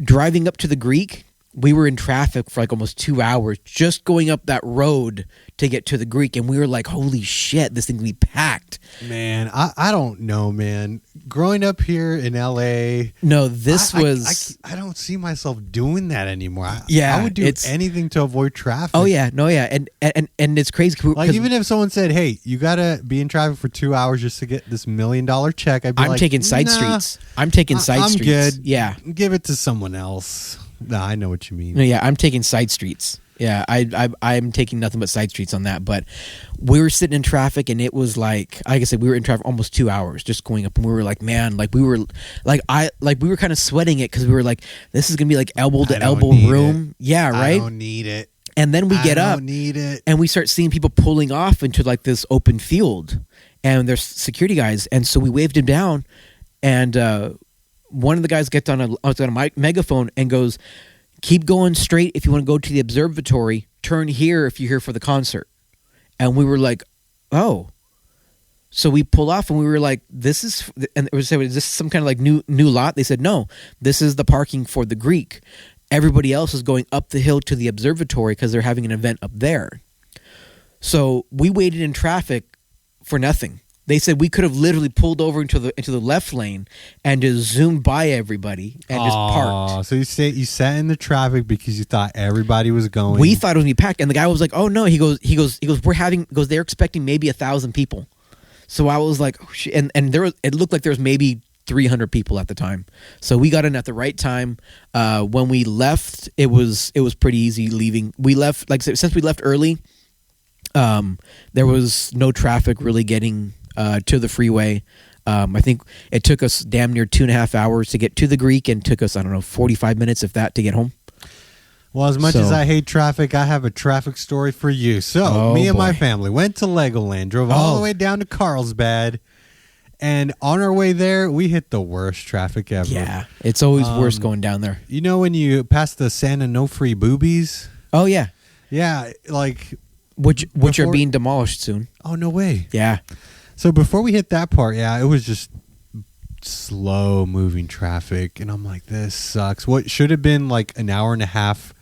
Driving up to the Greek, we were in traffic for like almost 2 hours just going up that road to get to the Greek, and we were like, holy shit, this thing can be packed. Man, I don't know, man. Growing up here in LA, no, this was I don't see myself doing that anymore. I would do anything to avoid traffic. Oh yeah, no, yeah, and it's crazy. Like even if someone said, "Hey, you gotta be in traffic for 2 hours just to get this $1 million check," I'd be like, taking side streets. I'm taking side streets. I'm good. Yeah, give it to someone else. No, I know what you mean. No, yeah, I'm taking side streets. Yeah, I'm taking nothing but side streets on that. But we were sitting in traffic, and it was like I said, we were in traffic almost 2 hours just going up, and we were like, man, like we were kind of sweating it because we were like, this is gonna be like elbow to elbow room. Yeah, right. I don't need it. And then we get up, and we start seeing people pulling off into like this open field, and there's security guys, and so we waved him down, and one of the guys gets on a megaphone and goes, keep going straight if you want to go to the observatory. Turn here if you're here for the concert. And we were like, oh. So we pulled off, and we were like, this is, and it was, is this some kind of like new lot? They said, no, this is the parking for the Greek. Everybody else is going up the hill to the observatory because they're having an event up there. So we waited in traffic for nothing. They said we could have literally pulled over into the left lane and just zoomed by everybody and just parked. So you sat in the traffic because you thought everybody was going. We thought it was gonna be packed, and the guy was like, "Oh no!" He goes, they're expecting maybe 1,000 people. So I was like, oh, shit. And it looked like there was maybe 300 people at the time. So we got in at the right time. When we left, it was pretty easy leaving. We left, like since we left early, there was no traffic really getting to the freeway. I think it took us damn near 2.5 hours to get to the Greek, and took us, 45 minutes, if that, to get home. Well, as much as I hate traffic, I have a traffic story for you. So, me and my family went to Legoland, drove all the way down to Carlsbad, and on our way there, we hit the worst traffic ever. Yeah, it's always worse going down there. You know when you pass the Santa No Free Boobies? Oh, yeah. Yeah, like... Which are being demolished soon. Oh, no way. Yeah. So before we hit that part, it was just slow moving traffic, and I'm like, this sucks. What should have been like an hour and a half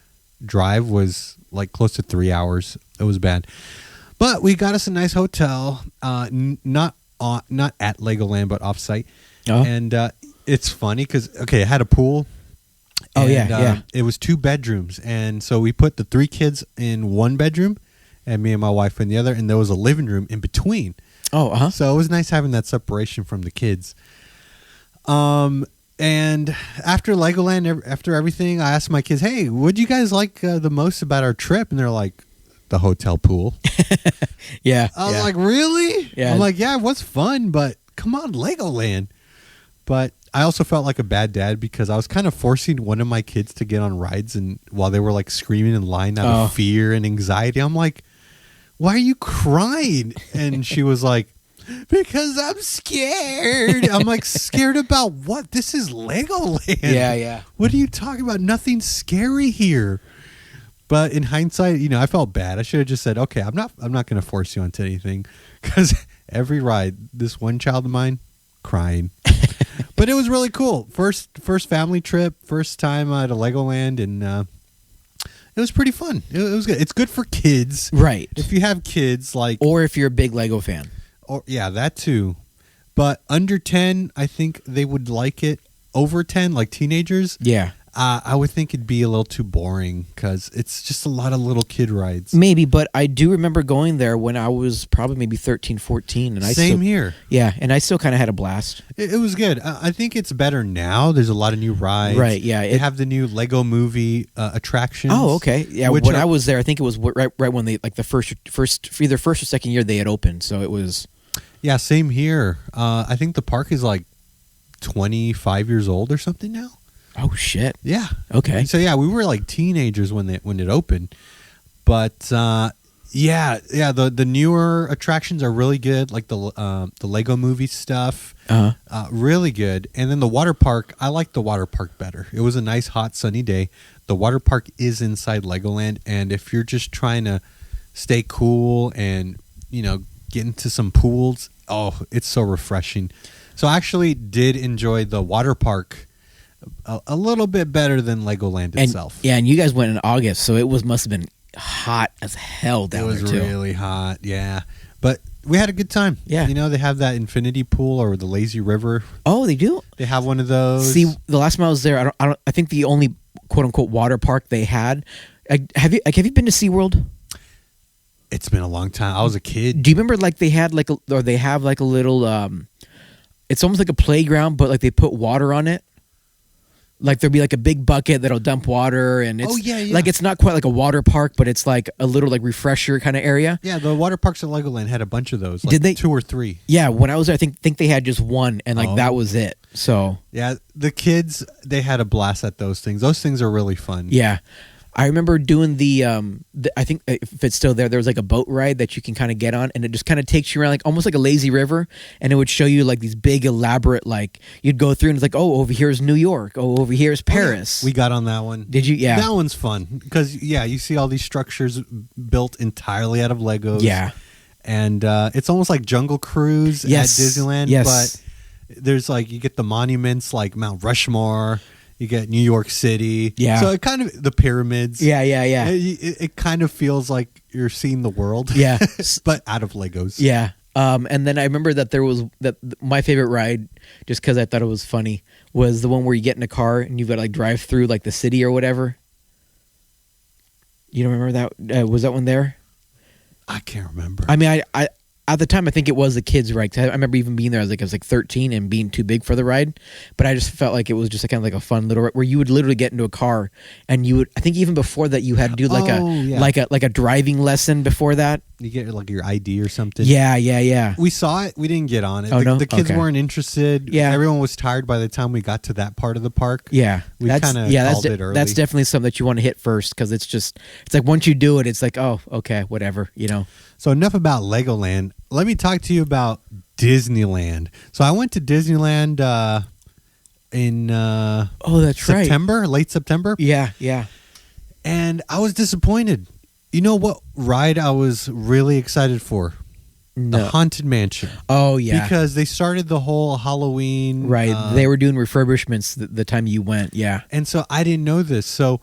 drive was like close to 3 hours. It was bad. But we got us a nice hotel, not at Legoland, but off-site. Oh. And it's funny because, it had a pool. Oh, and, yeah. It was 2 bedrooms, and so we put the 3 kids in one bedroom, and me and my wife in the other, and there was a living room in between. Oh, uh-huh. So it was nice having that separation from the kids. And after Legoland, after everything, I asked my kids, hey, what do you guys like the most about our trip? And they're like, the hotel pool. Yeah. I was like, really? Yeah. I'm like, yeah, it was fun, but come on, Legoland. But I also felt like a bad dad because I was kind of forcing one of my kids to get on rides, and while they were like screaming and lying out of fear and anxiety, I'm like, why are you crying? And she was like, because I'm scared. I'm like, scared about what? This is Legoland. Yeah. What are you talking about? Nothing scary here. But in hindsight, I felt bad. I should have just said, okay, I'm not going to force you onto anything, because every ride, this one child of mine crying. But it was really cool. First family trip, first time at a Legoland, and it was pretty fun. It was good. It's good for kids, Right. If you have kids, Or if you're a big Lego fan. or yeah, that too. But under 10, I think they would like it. Over 10, like teenagers, Yeah. I would think it'd be a little too boring, because it's just a lot of little kid rides. Maybe, but I do remember going there when I was probably maybe 13, 14. And Same here. Yeah, and I still kind of had a blast. It was good. I think it's better now. There's a lot of new rides. Right, yeah. They have the new Lego Movie attractions. Oh, okay. Yeah, when I was there, I think it was right when they, like the first either first or second year they had opened. So it was... Yeah, same here. I think the park is like 25 years old or something now. Oh, shit. Yeah. Okay. So yeah, we were like teenagers when it opened. But yeah, the newer attractions are really good, like the Lego Movie stuff. Really good. And then the water park, I like the water park better. It was a nice hot sunny day. The water park is inside Legoland, and if you're just trying to stay cool and get into some pools, oh, it's so refreshing. So I actually did enjoy the water park a little bit better than Legoland itself. Yeah, and you guys went in August, so it must have been hot as hell down there too. It was really hot, yeah. But we had a good time. Yeah. They have that infinity pool or the lazy river. Oh, they do? They have one of those. See, the last time I was there, I think the only quote unquote water park they had. Have you been to SeaWorld? It's been a long time. I was a kid. Do you remember they have like a little it's almost like a playground, but like they put water on it? Like there'll be like a big bucket that'll dump water, and it's like it's not quite like a water park, but it's like a little like refresher kind of area. Yeah, the water parks at Legoland had a bunch of those. Like Did they? 2 or 3? Yeah, when I was there, I think they had just one, and that was it. So yeah, the kids, they had a blast at those things. Those things are really fun. yeah. I remember doing the I think if it's still there was like a boat ride that you can kind of get on, and it just kind of takes you around like almost like a lazy river, and it would show you like these big elaborate, like you'd go through and it's like, oh, over here is New York, oh, over here is Paris. We got on that one. Did you? Yeah. That one's fun because you see all these structures built entirely out of Legos. Yeah. And it's almost like Jungle Cruise at Disneyland. Yes. But there's like, you get the monuments like Mount Rushmore. You get New York City. Yeah. So it kind of, the pyramids. Yeah. It kind of feels like you're seeing the world. Yeah. But out of Legos. Yeah. And then I remember that there was my favorite ride, just because I thought it was funny, was the one where you get in a car and you've got to like drive through like the city or whatever. You don't remember that? Was that one there? I can't remember. I mean, I at the time, I think it was the kids' ride. 'Cause I remember even being there. I was like 13 and being too big for the ride. But I just felt like it was just kind of like a fun little ride where you would literally get into a car and you would. I think even before that, you had to do like a driving lesson before that. You get like your ID or something. Yeah. We saw it. We didn't get on it. Oh, no? The kids Okay. weren't interested. Yeah. Everyone was tired by the time we got to that part of the park. Yeah. We kind of called it early. That's definitely something that you want to hit first, because it's like once you do it, it's like, oh, okay, whatever, So enough about Legoland. Let me talk to you about Disneyland. So I went to Disneyland in that's September, late September. Yeah. And I was disappointed. You know what ride I was really excited for? No. The Haunted Mansion. Oh, yeah. Because they started the whole Halloween. Right. They were doing refurbishments the time you went. Yeah. And so I didn't know this. So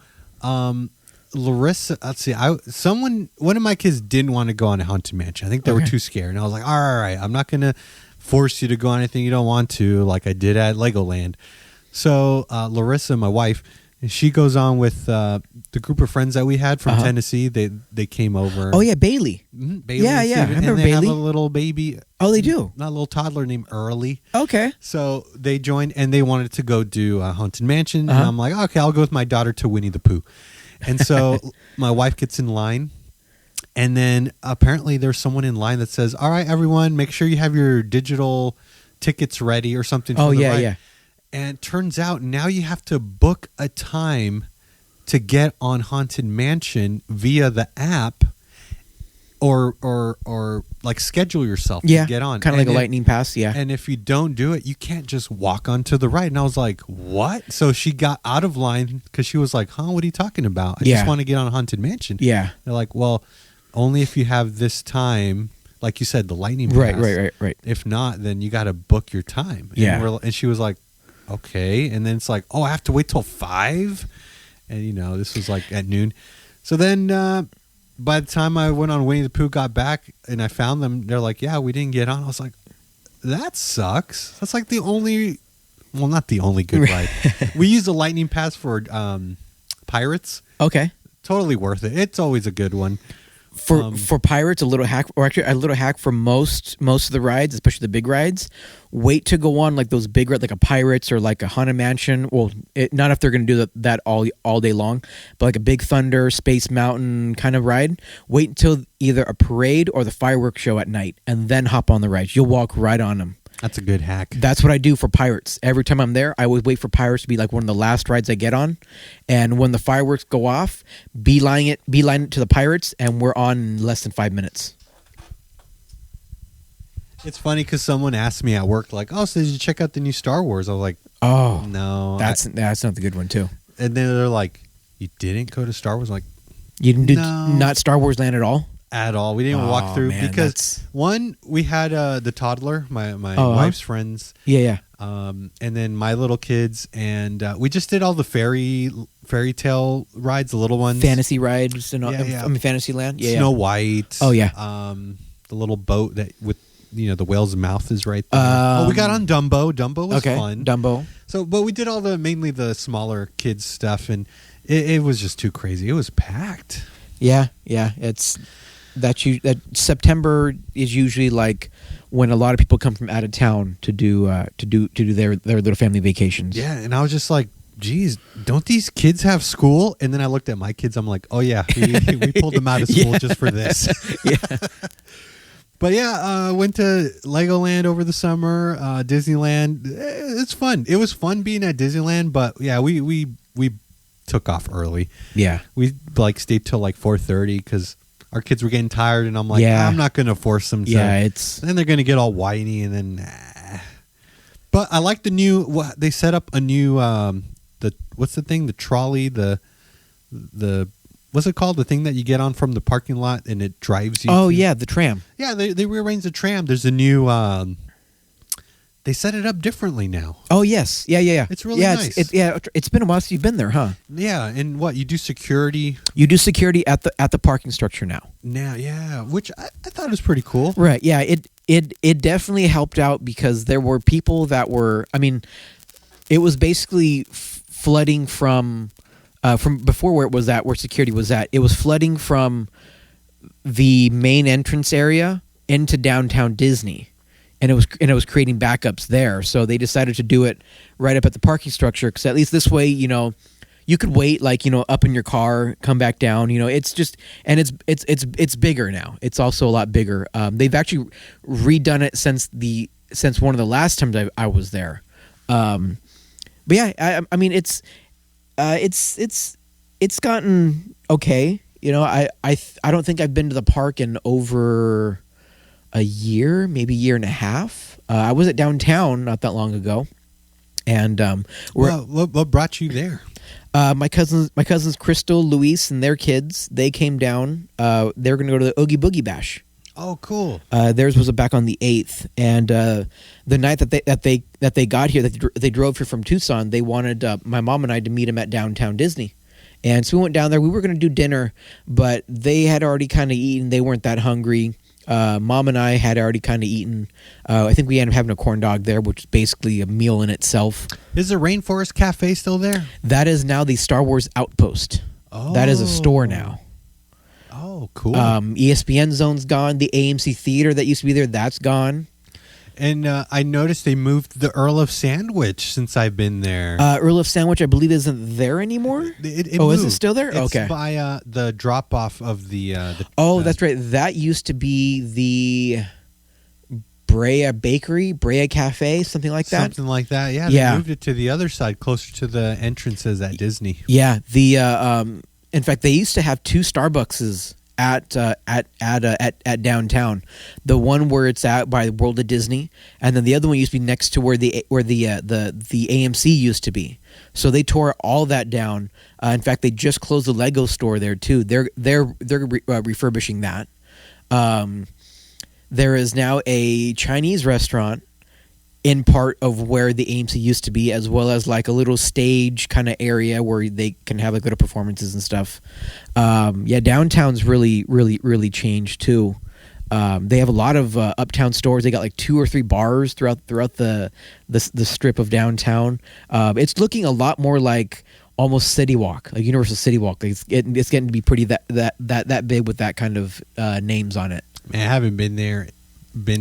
Larissa, let's see, one of my kids didn't want to go on a Haunted Mansion. I think they were too scared. And I was like, all right, I'm not going to force you to go on anything you don't want to, like I did at Legoland. So Larissa, my wife, she goes on with the group of friends that we had from Tennessee. They came over. Oh, yeah, Bailey. Mm-hmm. Bailey. Yeah. I remember and they Bailey. have a little baby. Oh, they do? Not a little toddler named Early. Okay. So they joined, and they wanted to go do a Haunted Mansion. And I'm like, okay, I'll go with my daughter to Winnie the Pooh. And so my wife gets in line, and then apparently there's someone in line that says, all right, everyone, make sure you have your digital tickets ready or something. Oh, for the yeah, ride. yeah. And it turns out now you have to book a time to get on Haunted Mansion via the app, or like schedule yourself to get on. Kind of like a lightning pass, yeah. And if you don't do it, you can't just walk onto the ride. And I was like, what? So she got out of line because she was like, huh, what are you talking about? I just want to get on Haunted Mansion. Yeah. They're like, well, only if you have this time, like you said, the lightning pass. Right. If not, then you got to book your time. And she was like, okay. And then it's like, oh, I have to wait till 5? And, this was like at noon. So then by the time I went on Winnie the Pooh, got back, and I found them, they're like, yeah, we didn't get on. I was like, that sucks. That's like the only, well, not the only good ride. We used a lightning pass for Pirates. Okay. Totally worth it. It's always a good one. For Pirates, a little hack, or actually a little hack for most of the rides, especially the big rides. Wait to go on like those big rides, like a Pirates or like a Haunted Mansion. Well, not if they're going to do that all day long, but like a Big Thunder, Space Mountain kind of ride. Wait until either a parade or the fireworks show at night, and then hop on the rides. You'll walk right on them. That's a good hack. That's what I do for Pirates. Every time I'm there, I always wait for Pirates to be like one of the last rides I get on. And when the fireworks go off, beeline it to the Pirates, and we're on in less than 5 minutes. It's funny because someone asked me at work, like, oh, so did you check out the new Star Wars? I was like, oh, no. That's not the good one, too. And then they're like, you didn't go to Star Wars? I'm like, you didn't do no. Not Star Wars Land at all? At all. We didn't walk through because one, we had the toddler, my wife's friends. Yeah. And then my little kids, and we just did all the fairy tale rides, the little ones. Fantasy rides and Yeah. I mean Fantasyland. Yeah. Snow White. Oh yeah. The little boat that with the whale's mouth is right there. We got on Dumbo. Dumbo was fun. Dumbo. So, but we did all mainly the smaller kids stuff, and it was just too crazy. It was packed. Yeah. It's that September is usually like when a lot of people come from out of town to do their little family vacations. Yeah, and I was just like, geez, don't these kids have school? And then I looked at my kids. I'm like, oh yeah, we pulled them out of school just for this. Yeah. But yeah, went to Legoland over the summer, Disneyland. It's fun. It was fun being at Disneyland, but yeah, we took off early. Yeah. We stayed till 4:30 because our kids were getting tired, and I'm like, I'm not going to force them to. Yeah, then they're going to get all whiny, and then. But I like the new. They set up a new. What's the thing? The trolley. The what's it called? The thing that you get on from the parking lot and it drives you. Oh yeah, the tram. Yeah, they rearranged the tram. There's a new. They set it up differently now. Oh yes, yeah. It's really nice. It's been a while since you've been there, huh? Yeah, and what you do security? You do security at the parking structure now. Now, yeah, which I thought was pretty cool. Right? Yeah, it definitely helped out because there were people that were. I mean, it was basically flooding from before where security was at. It was flooding from the main entrance area into downtown Disney. And it was creating backups there, so they decided to do it right up at the parking structure because at least this way, you could wait up in your car, come back down. It's just and it's bigger now. It's also a lot bigger. They've actually redone it since one of the last times I was there. But yeah, I mean it's gotten okay. I don't think I've been to the park in over a year, maybe a year and a half. I was at downtown not that long ago, and what brought you there? My cousins Crystal, Luis, and their kids. They came down. They're going to go to the Oogie Boogie Bash. Oh, cool. Theirs was back on the 8th, and the night that they got here, they drove here from Tucson. They wanted my mom and I to meet them at downtown Disney. And so we went down there. We were going to do dinner, but they had already kind of eaten. They weren't that hungry. Mom and I had already kind of eaten. I think we ended up having a corn dog there, which is basically a meal in itself. Is the Rainforest Cafe still there? That is now the Star Wars Outpost. Oh. That is a store now. Oh, cool. ESPN Zone's gone. The AMC Theater that used to be there, that's gone. And I noticed they moved the Earl of Sandwich since I've been there. Earl of Sandwich, I believe, isn't there anymore. It moved. Is it moved. still there? It's okay. by the drop-off of the that's right. That used to be the Brea Bakery, Brea Cafe, something like that. Something like that, yeah. They moved it to the other side, closer to the entrances at Disney. Yeah. In fact, they used to have two Starbuckses at downtown. The one where it's at by World of Disney, and then the other one used to be next to where the AMC used to be. So they tore all that down. In fact, they just closed the Lego store there too. They're refurbishing that. There is now a Chinese restaurant in part of where the AMC used to be, as well as like a little stage kind of area where they can have like little performances and stuff. Downtown's really changed too. They have a lot of uptown stores. They got like 2 or 3 bars throughout the strip of downtown. It's looking a lot more like almost City Walk, like Universal City Walk. It's getting to be pretty that big with that kind of names on it. Man, I haven't been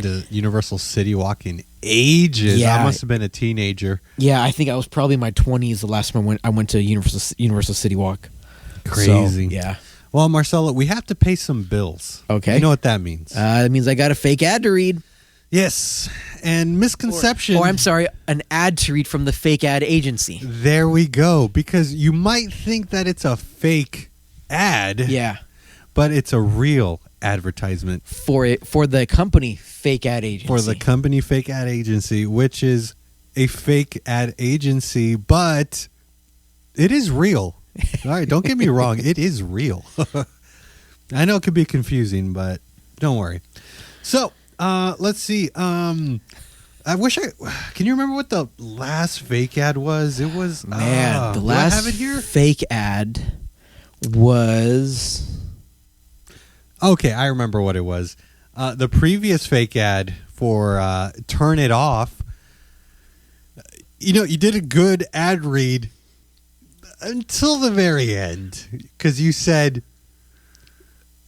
to Universal City Walk in ages. Yeah. I must have been a teenager. Yeah, I think I was probably in my 20s the last time I went to Universal City Walk. Crazy. So, yeah. Well, Marcelo, we have to pay some bills. Okay. You know what that means? It means I got a fake ad to read. Yes. And misconception. Or I'm sorry, an ad to read from the fake ad agency. There we go. Because you might think that it's a fake ad. Yeah. But it's a real advertisement. For the company fake ad agency. For the company fake ad agency, which is a fake ad agency, but it is real. All right, don't get me wrong. It is real. I know it could be confusing, but don't worry. So, let's see. Can you remember what the last fake ad was? It was, the last do I have it here? fake ad was... Okay, I remember what it was. The previous fake ad for Turn It Off, you did a good ad read until the very end, because you said,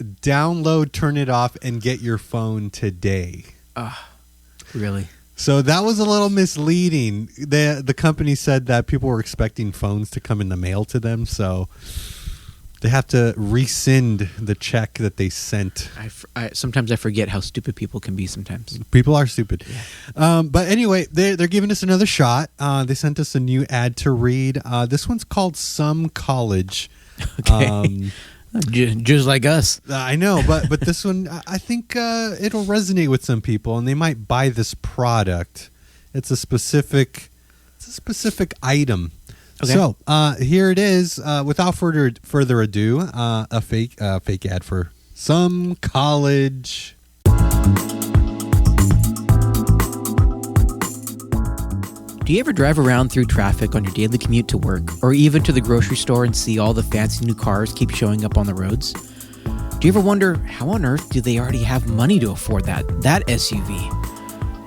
download Turn It Off and get your phone today. Really? So that was a little misleading. The company said that people were expecting phones to come in the mail to them, so they have to rescind the check that they sent. Sometimes I forget how stupid people can be sometimes. People are stupid. Yeah. But anyway, they're giving us another shot. They sent us a new ad to read. This one's called Some College. Okay. Just like us. I know, but this one, I think it'll resonate with some people, and they might buy this product. It's a specific item. Okay. So here it is. Without further ado, a fake ad for Some College. Do you ever drive around through traffic on your daily commute to work, or even to the grocery store and see all the fancy new cars keep showing up on the roads? Do you ever wonder, how on earth do they already have money to afford that SUV?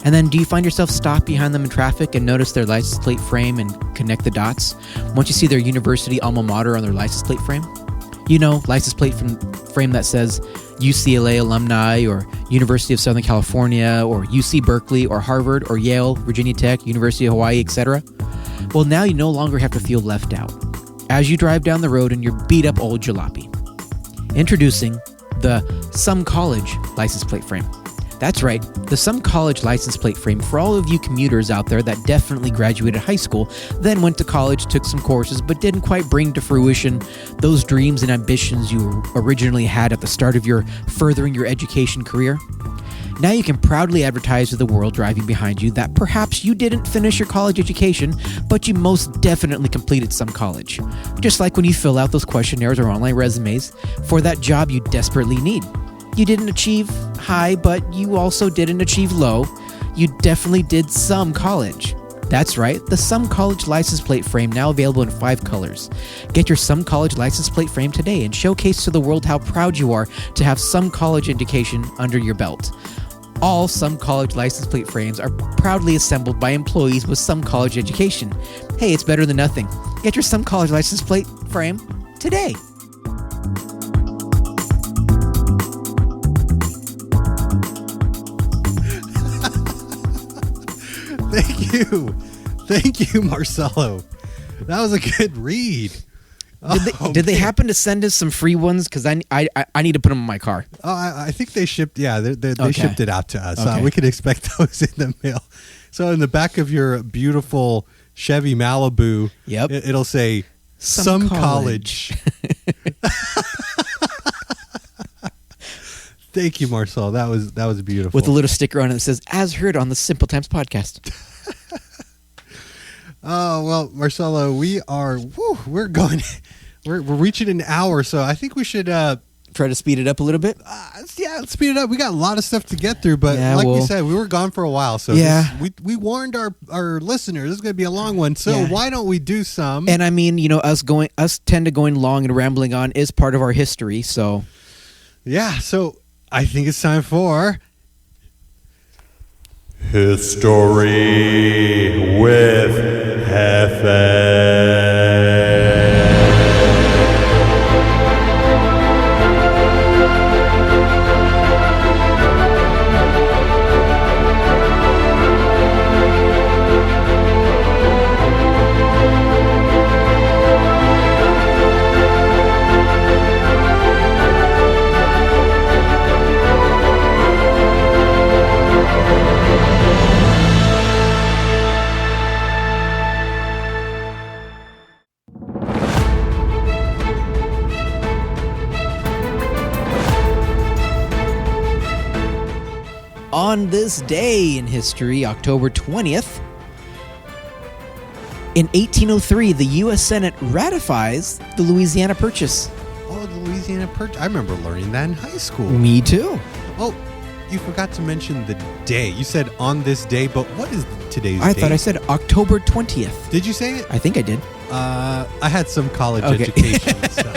And then do you find yourself stopped behind them in traffic and notice their license plate frame and connect the dots once you see their university alma mater on their license plate frame? License plate frame that says UCLA alumni, or University of Southern California, or UC Berkeley, or Harvard, or Yale, Virginia Tech, University of Hawaii, etc. Well, now you no longer have to feel left out as you drive down the road in your beat-up old jalopy. Introducing the Some College license plate frame. That's right, the Some College license plate frame for all of you commuters out there that definitely graduated high school, then went to college, took some courses, but didn't quite bring to fruition those dreams and ambitions you originally had at the start of your furthering your education career. Now you can proudly advertise to the world driving behind you that perhaps you didn't finish your college education, but you most definitely completed some college. Just like when you fill out those questionnaires or online resumes for that job you desperately need. You didn't achieve high, but you also didn't achieve low. You definitely did some college. That's right, the Some College license plate frame, now available in 5 colors. Get your Some College license plate frame today and showcase to the world how proud you are to have some college education under your belt. All Some College license plate frames are proudly assembled by employees with some college education. Hey, it's better than nothing. Get your Some College license plate frame today. Thank you, Marcelo. That was a good read. Did they happen to send us some free ones? Because I need to put them in my car. I think they shipped. Yeah, they Okay. shipped it out to us. Okay. We could expect those in the mail. So in the back of your beautiful Chevy Malibu, Yep. it'll say Some College. Thank you, Marcel. That was beautiful. With a little sticker on it that says, as heard on the Simple Times podcast. Oh, well, Marcelo, we're going, we're reaching an hour, so I think we should try to speed it up a little bit. Let's speed it up. We got a lot of stuff to get through, but we said, we were gone for a while, so we warned our listeners this is going to be a long one. So why don't we do some? And I mean, us tend to going long and rambling on is part of our history. So so I think it's time for History with Jefe. on this day in history, October 20th, in 1803, the U.S. Senate ratifies the Louisiana Purchase. Oh, the Louisiana Purchase. I remember learning that in high school. Me too. Oh, you forgot to mention the day. You said on this day, but what is today's I date? thought I said October 20th. Did you say it? I think I did. I had some college education. So.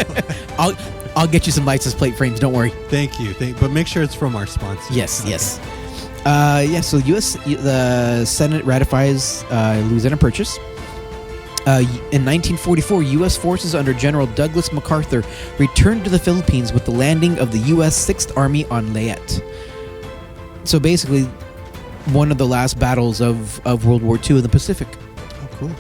I'll get you some license plate frames. Don't worry. Thank you. But make sure it's from our sponsor. Yes, okay. yes. So the Senate ratifies Louisiana Purchase. In 1944, U.S. forces under General Douglas MacArthur returned to the Philippines with the landing of the U.S. 6th Army on Leyte. So basically, one of the last battles of World War II in the Pacific. Oh, cool.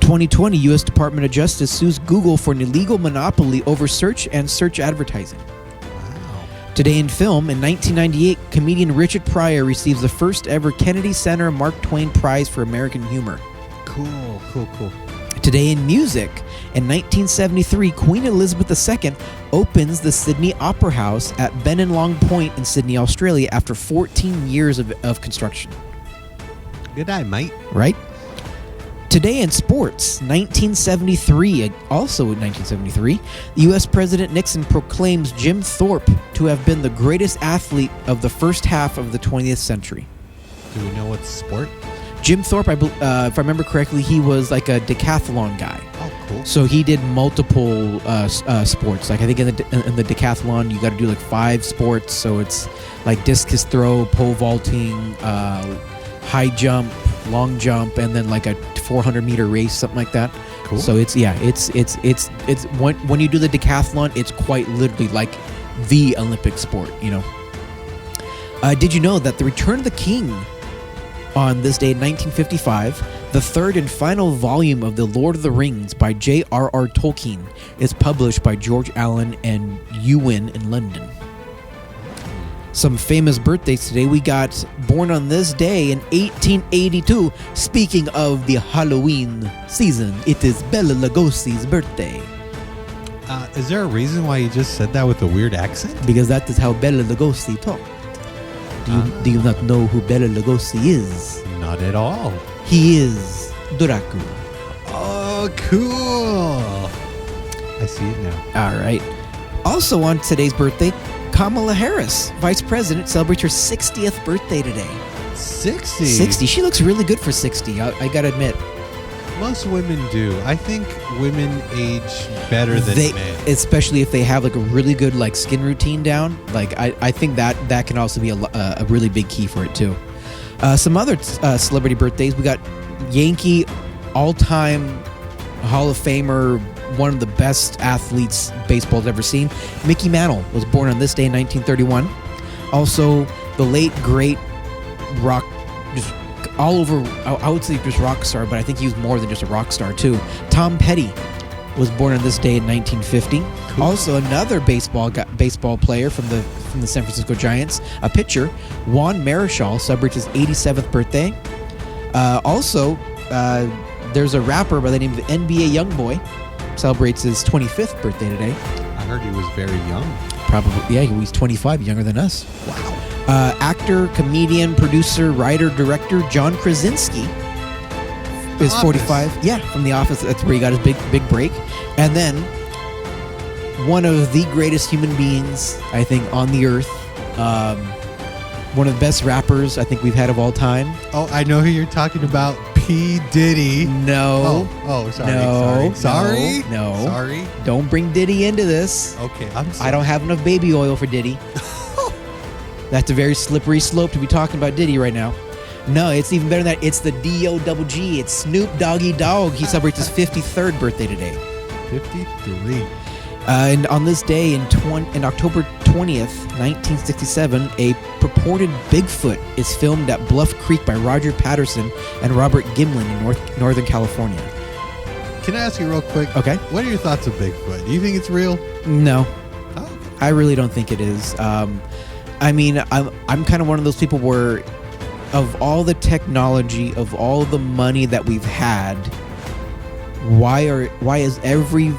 2020, U.S. Department of Justice sues Google for an illegal monopoly over search and search advertising. Wow. Today in film, in 1998, comedian Richard Pryor receives the first ever Kennedy Center Mark Twain Prize for American Humor. Cool. Today in music, in 1973, Queen Elizabeth II opens the Sydney Opera House at Bennelong Point in Sydney, Australia, after 14 years of construction. Good day, mate. Right? Today in sports, 1973, also in 1973, U.S. President Nixon proclaims Jim Thorpe to have been the greatest athlete of the first half of the 20th century. Do we know what sport? Jim Thorpe, if I remember correctly, he was like a decathlon guy. Oh, cool. So he did multiple sports. Like I think in the decathlon, you got to do like 5 sports. So it's like discus throw, pole vaulting, high jump, long jump, and then like a 400-meter race, something like that. Cool. So it's when you do the decathlon, it's quite literally like the Olympic sport. You know. Did you know that the Return of the King? On this day in 1955, the third and final volume of The Lord of the Rings by J.R.R. Tolkien is published by George Allen and Ewan in London. Some famous birthdays today. We got born on this day in 1882. Speaking of the Halloween season, it is Bela Lugosi's birthday. Is there a reason why you just said that with a weird accent? Because that is how Bela Lugosi talked. Do you not know who Bela Lugosi is? Not at all. He is Dracula. Oh, cool. I see it now. All right. Also on today's birthday, Kamala Harris, Vice President, celebrates her 60th birthday today. 60? 60. She looks really good for 60, I gotta admit. Most women do. I think women age better than men. Especially if they have like a really good like skin routine down. Like I think that can also be a really big key for it too. Some other celebrity birthdays. We got Yankee all-time Hall of Famer, one of the best athletes baseball's ever seen. Mickey Mantle was born on this day in 1931. Also, the late great rock, just all over, I would say just rock star, but I think he was more than just a rock star too. Tom Petty was born on this day in 1950. Cool. Also, another baseball player from the San Francisco Giants, a pitcher, Juan Marichal, celebrates his 87th birthday. There's a rapper by the name of NBA YoungBoy, celebrates his 25th birthday today. I heard he was very young. Probably, yeah, he's 25, younger than us. Wow. Actor, comedian, producer, writer, director John Krasinski is 45. Yeah, from The Office. That's where he got his big break. And then one of the greatest human beings, I think, on the earth. One of the best rappers I think we've had of all time. Oh, I know who you're talking about. P. Diddy. No. Oh, sorry. No. Sorry. No. Sorry. Don't bring Diddy into this. Okay, I'm sorry. I don't have enough baby oil for Diddy. That's a very slippery slope to be talking about Diddy right now. No, it's even better than that. It's the D-O-double-G. It's Snoop Doggy Dogg. He celebrates his 53rd birthday today. 53. And on this day, in October 20th, 1967, a purported Bigfoot is filmed at Bluff Creek by Roger Patterson and Robert Gimlin in Northern California. Can I ask you real quick? Okay. What are your thoughts of Bigfoot? Do you think it's real? No. Oh, okay. I really don't think it is. I mean, I'm kind of one of those people where, of all the technology, of all the money that we've had, why is every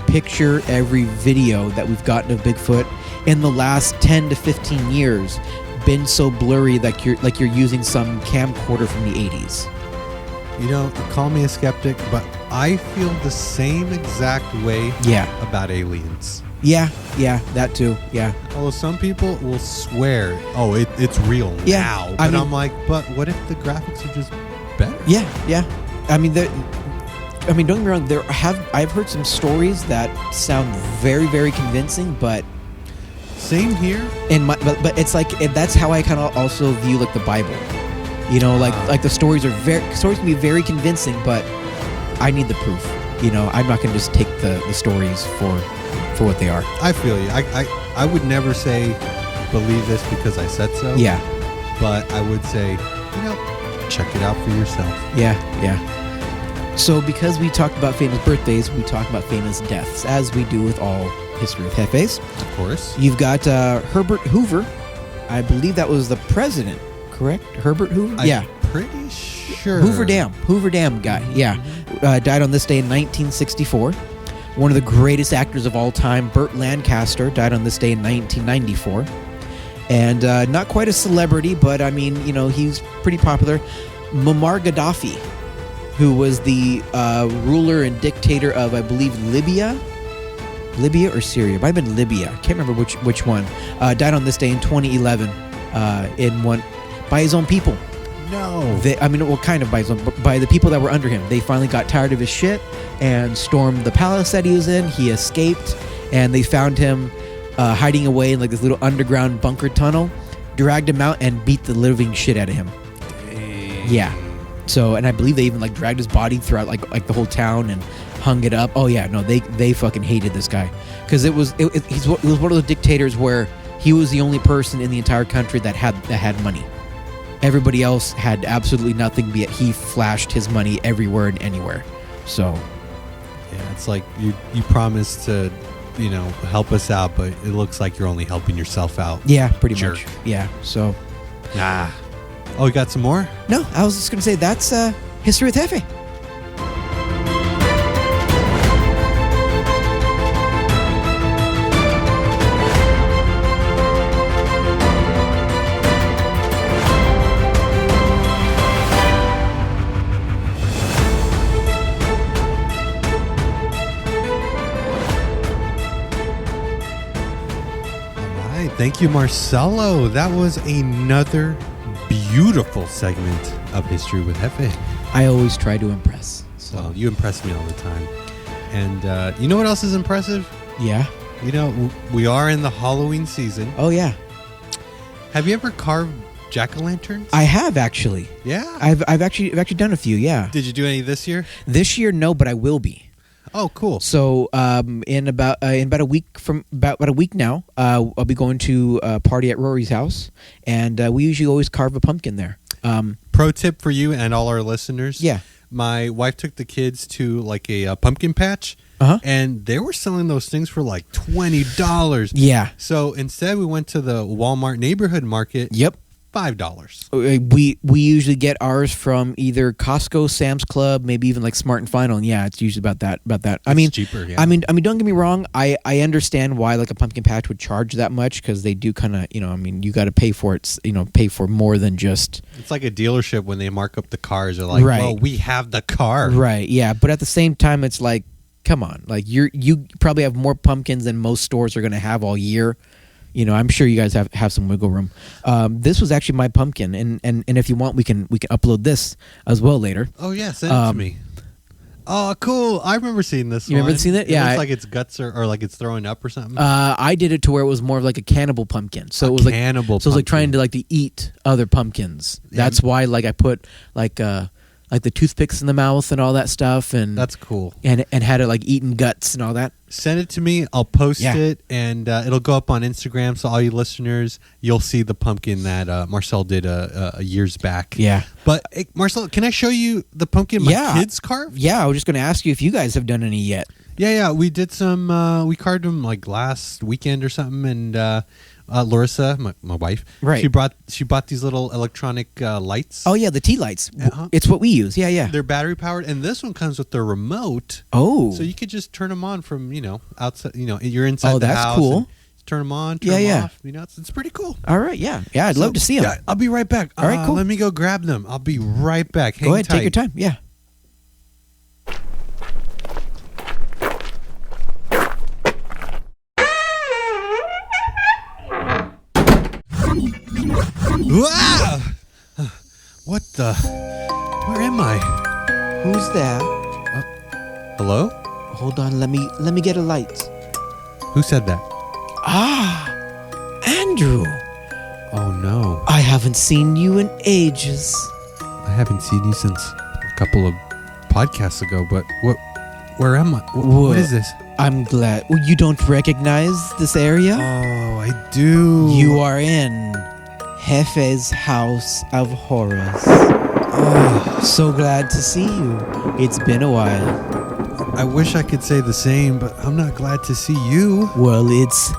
picture, every video that we've gotten of Bigfoot in the last 10 to 15 years been so blurry that you're using some camcorder from the 80s? You know, call me a skeptic, but I feel the same exact way about aliens. Yeah, that too. Yeah. Although some people will swear, it's real now. But I'm like, but what if the graphics are just better? Yeah. I mean, don't get me wrong. I've heard some stories that sound very, very convincing, but same here. But it's like that's how I kind of also view like the Bible. You know, like the stories can be very convincing, but I need the proof. You know, I'm not going to just take the stories for what they are. I feel you. I would never say believe this because I said so. Yeah. But I would say, check it out for yourself. Yeah. So because we talked about famous birthdays, we talk about famous deaths, as we do with all History with Jefes. Of course. You've got Herbert Hoover. I believe that was the president, correct? Herbert Hoover? I'm pretty sure. Hoover Dam guy, yeah. Died on this day in 1964. One of the greatest actors of all time, Burt Lancaster, died on this day in 1994. And not quite a celebrity, but I mean, he's pretty popular. Muammar Gaddafi, who was the ruler and dictator of, I believe, Libya or Syria. It might have been Libya. I can't remember which one. Died on this day in 2011 by his own people. No. Kind of by his own, but by the people that were under him. They finally got tired of his shit and stormed the palace that he was in. He escaped, and they found him hiding away in like this little underground bunker tunnel, dragged him out, and beat the living shit out of him. Dang. Yeah. So, and I believe they even like dragged his body throughout like the whole town and hung it up. Oh yeah, no, they fucking hated this guy because it was one of those dictators where he was the only person in the entire country that had money. Everybody else had absolutely nothing, yet he flashed his money everywhere and anywhere. So, yeah, it's like you promised to, help us out, but it looks like you're only helping yourself out. Yeah, pretty Jerk. much. Yeah. So, Oh, you got some more? No, I was just gonna say that's History with Jefe. Thank you, Marcelo. That was another beautiful segment of History with Jefe. I always try to impress. So. Well, you impress me all the time. And you know what else is impressive? Yeah. We are in the Halloween season. Oh, yeah. Have you ever carved jack-o'-lanterns? I have, actually. Yeah? I've actually done a few, yeah. Did you do any this year? This year, no, but I will be. Oh, cool. So, in about a week now, I'll be going to a party at Rory's house, and we usually always carve a pumpkin there. Pro tip for you and all our listeners. Yeah. My wife took the kids to like a pumpkin patch, and they were selling those things for like $20. Yeah. So instead, we went to the Walmart neighborhood market. Yep. $5. We usually get ours from either Costco, Sam's Club, maybe even like Smart and Final. And yeah, it's usually about that. It's cheaper. Yeah. I mean, don't get me wrong. I understand why like a pumpkin patch would charge that much because they do kind of, you got to pay for it. Pay for more than just. It's like a dealership when they mark up the cars. They're like, right. Well, we have the car. Right. Yeah. But at the same time, it's like, come on, like you probably have more pumpkins than most stores are going to have all year. I'm sure you guys have some wiggle room. This was actually my pumpkin, and if you want, we can upload this as well later. Oh yeah, send it to me. Oh, cool! I remember seeing this. You remember seeing it? Yeah, it looks like it's guts or like it's throwing up or something. I did it to where it was more of like a cannibal pumpkin. So it was cannibal. So it was like trying to eat other pumpkins. Yeah. That's why I put like the toothpicks in the mouth and all that stuff, and that's cool. And had it like eating guts and all that. Send it to me. I'll post it, and it'll go up on Instagram. So all you listeners, you'll see the pumpkin that Marcel did years back. Yeah. But Marcel, can I show you the pumpkin my kids carved? Yeah, I was just going to ask you if you guys have done any yet. Yeah. We did some. We carved them like last weekend or something, and. Larissa, my wife, right? She bought these little electronic lights. Oh yeah, the tea lights. It's what we use. Yeah. They're battery powered, and this one comes with the remote. Oh, so you could just turn them on from outside. You're inside the house. Oh, that's cool. Turn them on. Turn them off. It's pretty cool. All right. Yeah. I'd love to see them. Yeah, I'll be right back. All right. Cool. Let me go grab them. I'll be right back. Hang Go ahead. tight. Take your time. Yeah. Wow! What the? Where am I? Who's there? Hello? Hold on. Let me get a light. Who said that? Andrew. Oh no! I haven't seen you in ages. I haven't seen you since a couple of podcasts ago. But where am I? What is this? I'm glad. You don't recognize this area? Oh, I do. You are in Jefe's House of Horrors. Oh, so glad to see you. It's been a while. I wish I could say the same, but I'm not glad to see you. Well, it's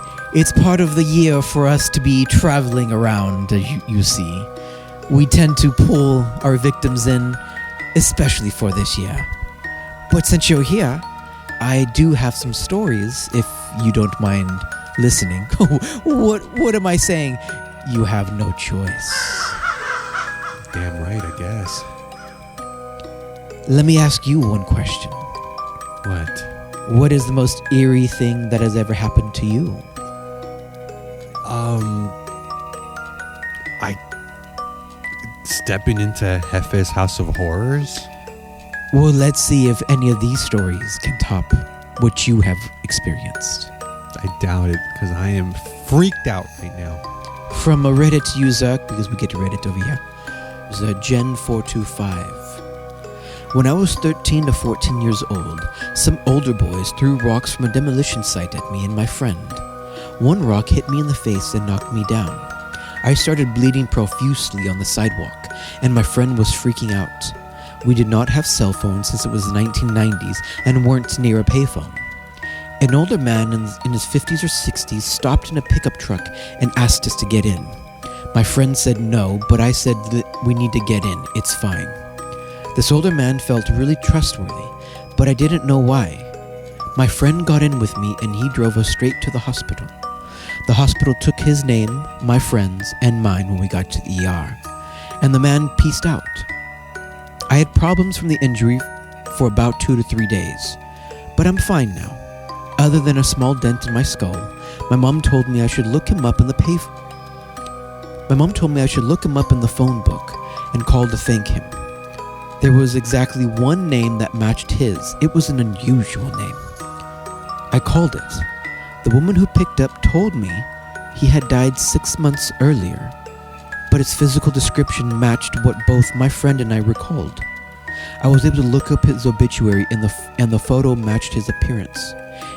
part of the year for us to be traveling around, you see. We tend to pull our victims in, especially for this year. But since you're here, I do have some stories, if you don't mind listening. What am I saying? You have no choice. Damn right, I guess. Let me ask you one question. What? What is the most eerie thing that has ever happened to you? Stepping into Jefe's House of Horrors? Well, let's see if any of these stories can top what you have experienced. I doubt it, because I am freaked out right now. From a Reddit user, because we get Reddit over here, it was Gen425. When I was 13 to 14 years old, some older boys threw rocks from a demolition site at me and my friend. One rock hit me in the face and knocked me down. I started bleeding profusely on the sidewalk, and my friend was freaking out. We did not have cell phones since it was the 1990s and weren't near a payphone. An older man in his 50s or 60s stopped in a pickup truck and asked us to get in. My friend said no, but I said that we need to get in, it's fine. This older man felt really trustworthy, but I didn't know why. My friend got in with me and he drove us straight to the hospital. The hospital took his name, my friend's, and mine when we got to the ER, and the man peaced out. I had problems from the injury for about 2 to 3 days, but I'm fine now. Other than a small dent in my skull, my mom told me I should look him up in the phone book and call to thank him. There was exactly one name that matched his. It was an unusual name. I called it. The woman who picked up told me he had died 6 months earlier, but its physical description matched what both my friend and I recalled. I was able to look up his obituary and the photo matched his appearance.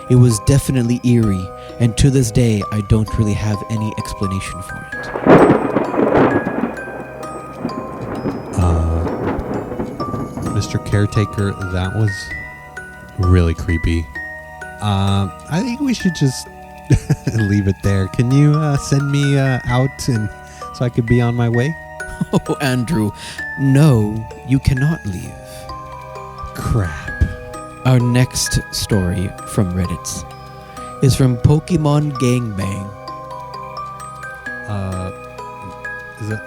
It was definitely eerie, and to this day, I don't really have any explanation for it. Mr. Caretaker, that was really creepy. I think we should just leave it there. Can you send me out and so I could be on my way? Oh, Andrew, no, you cannot leave. Crap. Our next story from Reddit is from Pokemon Gangbang. Is it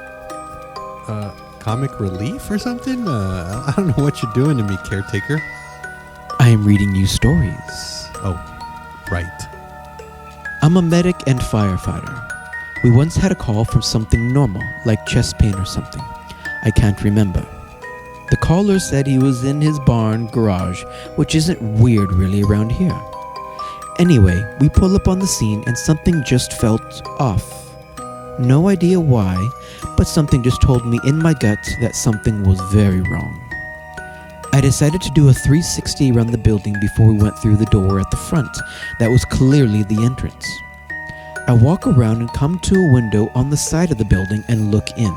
comic relief or something? I don't know what you're doing to me, caretaker. I am reading you stories. Oh, right. I'm a medic and firefighter. We once had a call from something normal, like chest pain or something. I can't remember. The caller said he was in his barn garage, which isn't weird really around here. Anyway, we pull up on the scene and something just felt off. No idea why, but something just told me in my gut that something was very wrong. I decided to do a 360 around the building before we went through the door at the front. That was clearly the entrance. I walk around and come to a window on the side of the building and look in.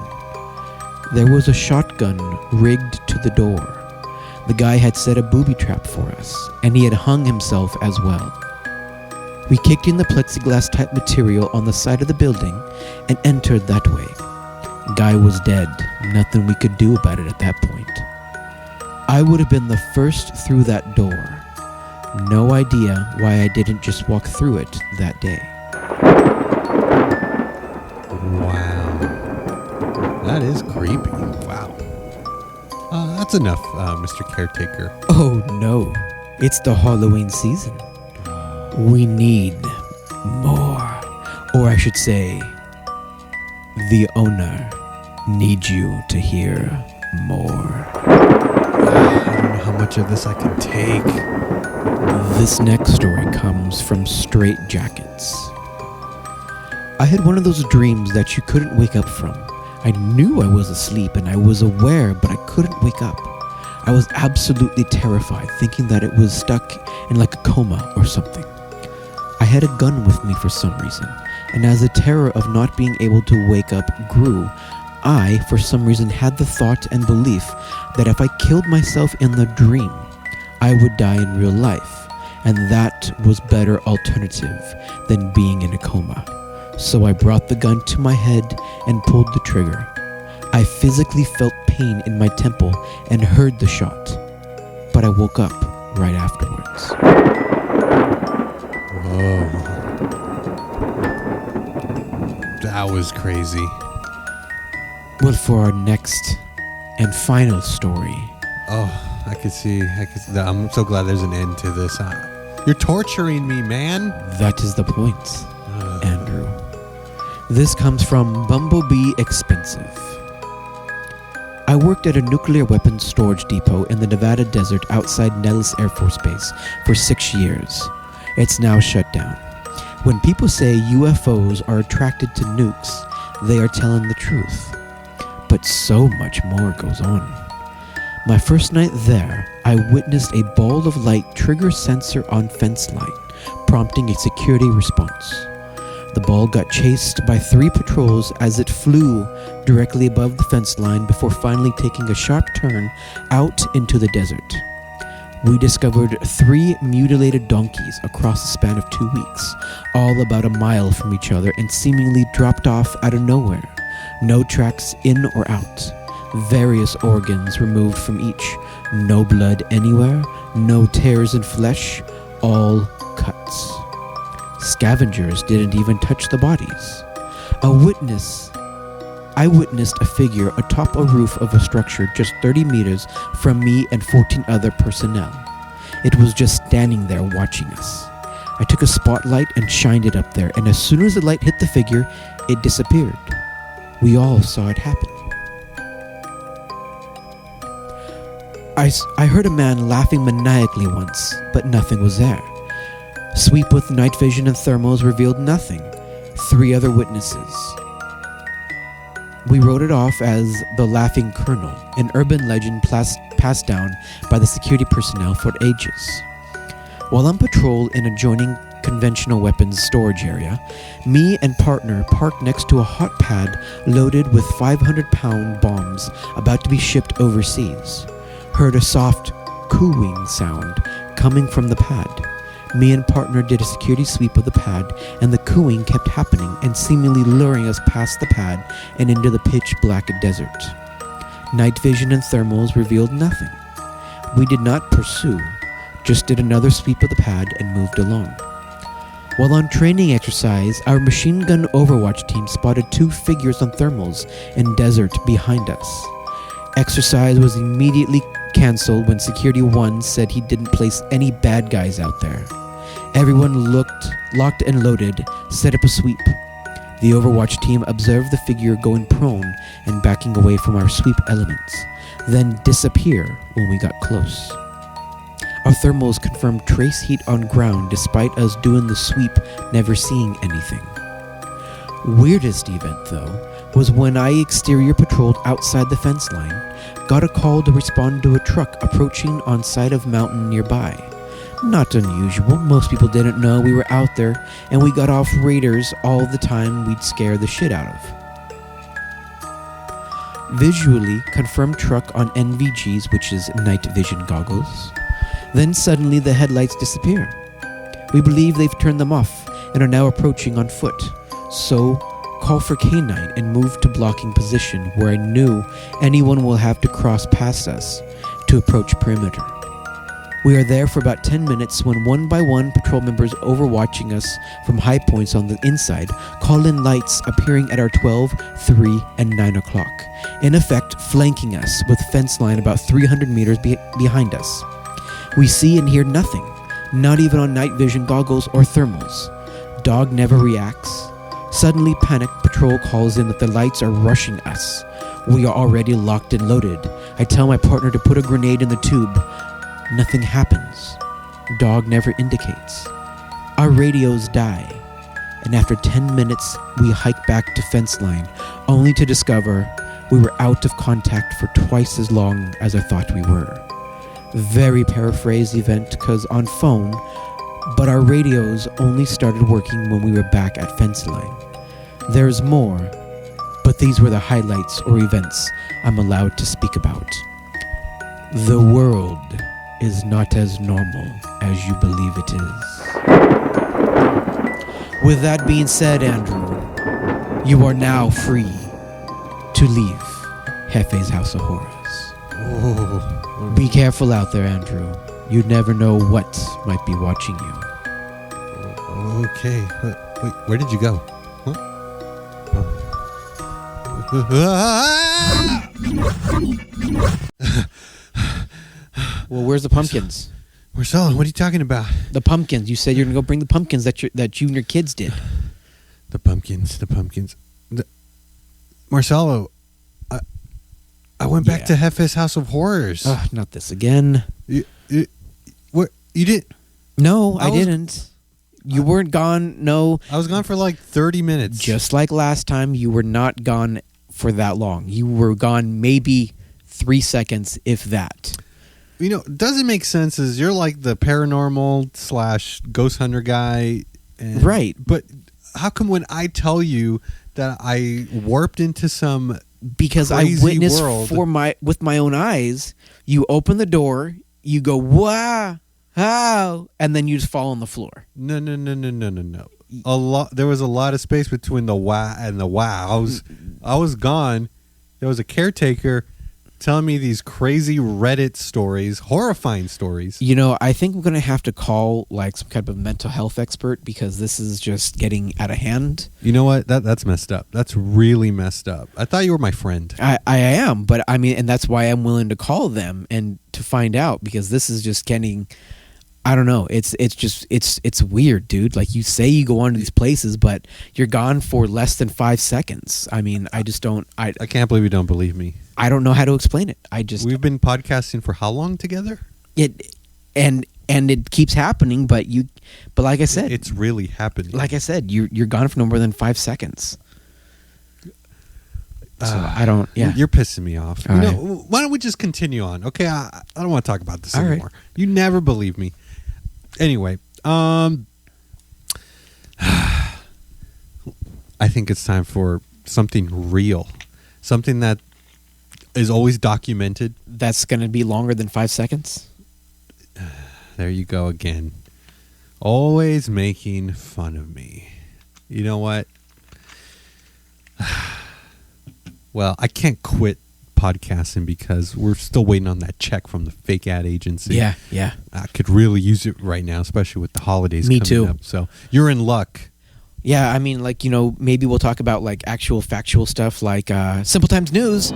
There was a shotgun rigged to the door. The guy had set a booby trap for us, and he had hung himself as well. We kicked in the plexiglass type material on the side of the building and entered that way. Guy was dead. Nothing we could do about it at that point. I would have been the first through that door. No idea why I didn't just walk through it that day. Wow. That is creepy. Wow. That's enough, Mr. Caretaker. Oh no, it's the Halloween season. We need more. Or I should say, the owner needs you to hear more. I don't know how much of this I can take. This next story comes from Straight Jackets. I had one of those dreams that you couldn't wake up from. I knew I was asleep and I was aware, but I couldn't wake up. I was absolutely terrified, thinking that it was stuck in like a coma or something. I had a gun with me for some reason, and as the terror of not being able to wake up grew, I, for some reason, had the thought and belief that if I killed myself in the dream, I would die in real life, and that was better alternative than being in a coma. So I brought the gun to my head and pulled the trigger. I physically felt pain in my temple and heard the shot, but I woke up right afterwards. Whoa. That was crazy. Well, for our next and final story. Oh, I could see. I'm so glad there's an end to this. You're torturing me, man. That is the point, Andrew. This comes from Bumblebee Expensive. I worked at a nuclear weapons storage depot in the Nevada desert outside Nellis Air Force Base for 6 years. It's now shut down. When people say UFOs are attracted to nukes, they are telling the truth. But so much more goes on. My first night there, I witnessed a ball of light trigger sensor on fence line, prompting a security response. The ball got chased by 3 patrols as it flew directly above the fence line before finally taking a sharp turn out into the desert. We discovered 3 mutilated donkeys across the span of 2 weeks, all about a mile from each other and seemingly dropped off out of nowhere. No tracks in or out. Various organs removed from each. No blood anywhere. No tears in flesh. All cuts. Scavengers didn't even touch the bodies. I witnessed a figure atop a roof of a structure just 30 meters from me and 14 other personnel. It was just standing there watching us. I took a spotlight and shined it up there, and as soon as the light hit the figure, it disappeared. We all saw it happen. I heard a man laughing maniacally once, but nothing was there. Sweep with night vision and thermals revealed nothing. 3 other witnesses. We wrote it off as the Laughing Colonel, an urban legend passed down by the security personnel for ages. While on patrol in adjoining conventional weapons storage area, me and partner parked next to a hot pad loaded with 500-pound bombs about to be shipped overseas. Heard a soft cooing sound coming from the pad. Me and partner did a security sweep of the pad, and the cooing kept happening and seemingly luring us past the pad and into the pitch black desert. Night vision and thermals revealed nothing. We did not pursue, just did another sweep of the pad and moved along. While on training exercise, our machine gun overwatch team spotted 2 figures on thermals in desert behind us. Exercise was immediately cancelled when Security 1 said he didn't place any bad guys out there. Everyone locked and loaded, set up a sweep. The overwatch team observed the figure going prone and backing away from our sweep elements, then disappear when we got close. Our thermals confirmed trace heat on ground despite us doing the sweep, never seeing anything. Weirdest event, though, was when I exterior patrolled outside the fence line, got a call to respond to a truck approaching on side of mountain nearby. Not unusual, most people didn't know we were out there, and we got off radars all the time we'd scare the shit out of. Visually, confirmed truck on NVGs, which is night vision goggles. Then suddenly the headlights disappear. We believe they've turned them off and are now approaching on foot. So, call for K9 and move to blocking position where I knew anyone will have to cross past us to approach perimeter. We are there for about 10 minutes when one by one patrol members overwatching us from high points on the inside call in lights appearing at our 12, 3, and 9 o'clock, in effect flanking us with fence line about 300 meters behind us. We see and hear nothing, not even on night vision goggles or thermals. Dog never reacts. Suddenly panicked patrol calls in that the lights are rushing us. We are already locked and loaded. I tell my partner to put a grenade in the tube. Nothing happens. Dog never indicates. Our radios die, and after 10 minutes we hike back to fence line, only to discover we were out of contact for twice as long as I thought we were. Very paraphrased event cause on phone, but our radios only started working when we were back at fence line. There's more, but these were the highlights or events I'm allowed to speak about. The world is not as normal as you believe it is. With that being said, Andrew, you are now free to leave Jefe's House of Horrors. Oh. Be careful out there, Andrew. You never know what might be watching you. Okay. Wait, where did you go? What? Well, where's the pumpkins? Marcelo, what are you talking about? The pumpkins. You said you're going to go bring the pumpkins that you and your kids did. The pumpkins. Marcelo, I went back to Jefe's House of Horrors. Not this again. What? You did? No, I didn't. You weren't gone. No. I was gone for like 30 minutes. Just like last time, you were not gone for that long. You were gone maybe 3 seconds, if that. You know, doesn't make sense as you're like the paranormal / ghost hunter guy. Right. But how come when I tell you that I warped into some because I crazy witnessed world with my own eyes, you open the door, you go, wow, how, and then you just fall on the floor. No. There was a lot of space between the wah and the wow. I was gone. There was a caretaker telling me these crazy Reddit stories, horrifying stories. You know, I think we're going to have to call like some kind of mental health expert because this is just getting out of hand. You know what? That's messed up. That's really messed up. I thought you were my friend. I am, but I mean, and that's why I'm willing to call them and to find out because this is just getting, I don't know. It's weird, dude. Like you say you go on to these places, but you're gone for less than 5 seconds. I mean, I just don't. I can't believe you don't believe me. I don't know how to explain it. We've been podcasting for how long together? And it keeps happening, but like I said, it's really happening. Like I said, you're gone for no more than 5 seconds. So I don't. Yeah, you're pissing me off. All right. Why don't we just continue on? Okay, I don't want to talk about this All anymore. right. You never believe me. Anyway, I think it's time for something real, something that is always documented. That's going to be longer than 5 seconds. There you go again. Always making fun of me. You know what? Well, I can't quit podcasting because we're still waiting on that check from the FakeAd agency. Yeah. I could really use it right now, especially with the holidays Me coming too. up. So you're in luck. Yeah, I mean, like, maybe we'll talk about, like, actual factual stuff like Simple Times News.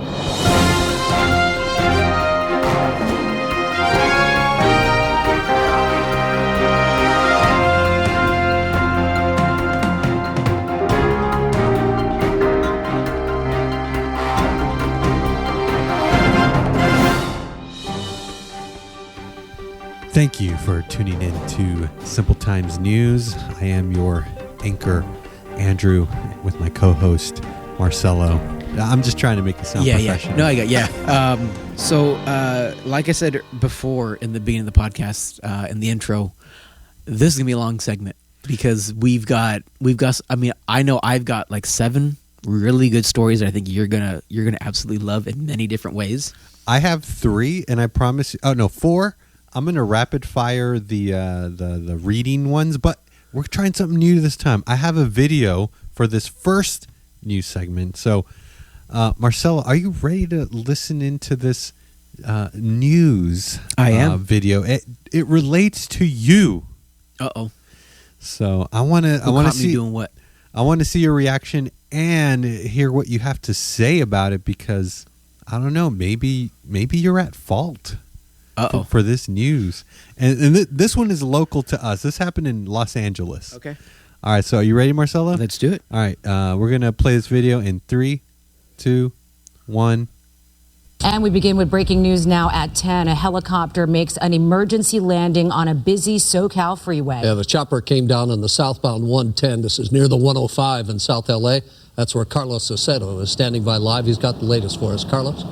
Thank you for tuning in to Simple Times News. I am your anchor, Andrew, with my co-host, Marcelo. I'm just trying to make it sound professional. No, So, like I said before in the beginning of the podcast, in the intro, this is gonna be a long segment because we've got. I mean, I know I've got like 7 really good stories that I think you're gonna absolutely love in many different ways. I have 3, and I promise you. Oh no, 4. I'm gonna rapid fire the reading ones, but we're trying something new this time. I have a video for this first news segment. So, Marcelo, are you ready to listen into this news? I am. Video. It relates to you. Uh-oh. So I want to see me doing what? I want to see your reaction and hear what you have to say about it because I don't know. Maybe you're at fault. For this news. And this one is local to us. This happened in Los Angeles. Okay. All right, so are you ready, Marcelo? Let's do it. All right, we're going to play this video in 3, 2, 1. And we begin with breaking news now at 10. A helicopter makes an emergency landing on a busy SoCal freeway. Yeah, the chopper came down on the southbound 110. This is near the 105 in South L.A. That's where Carlos Aceto is standing by live. He's got the latest for us. Carlos?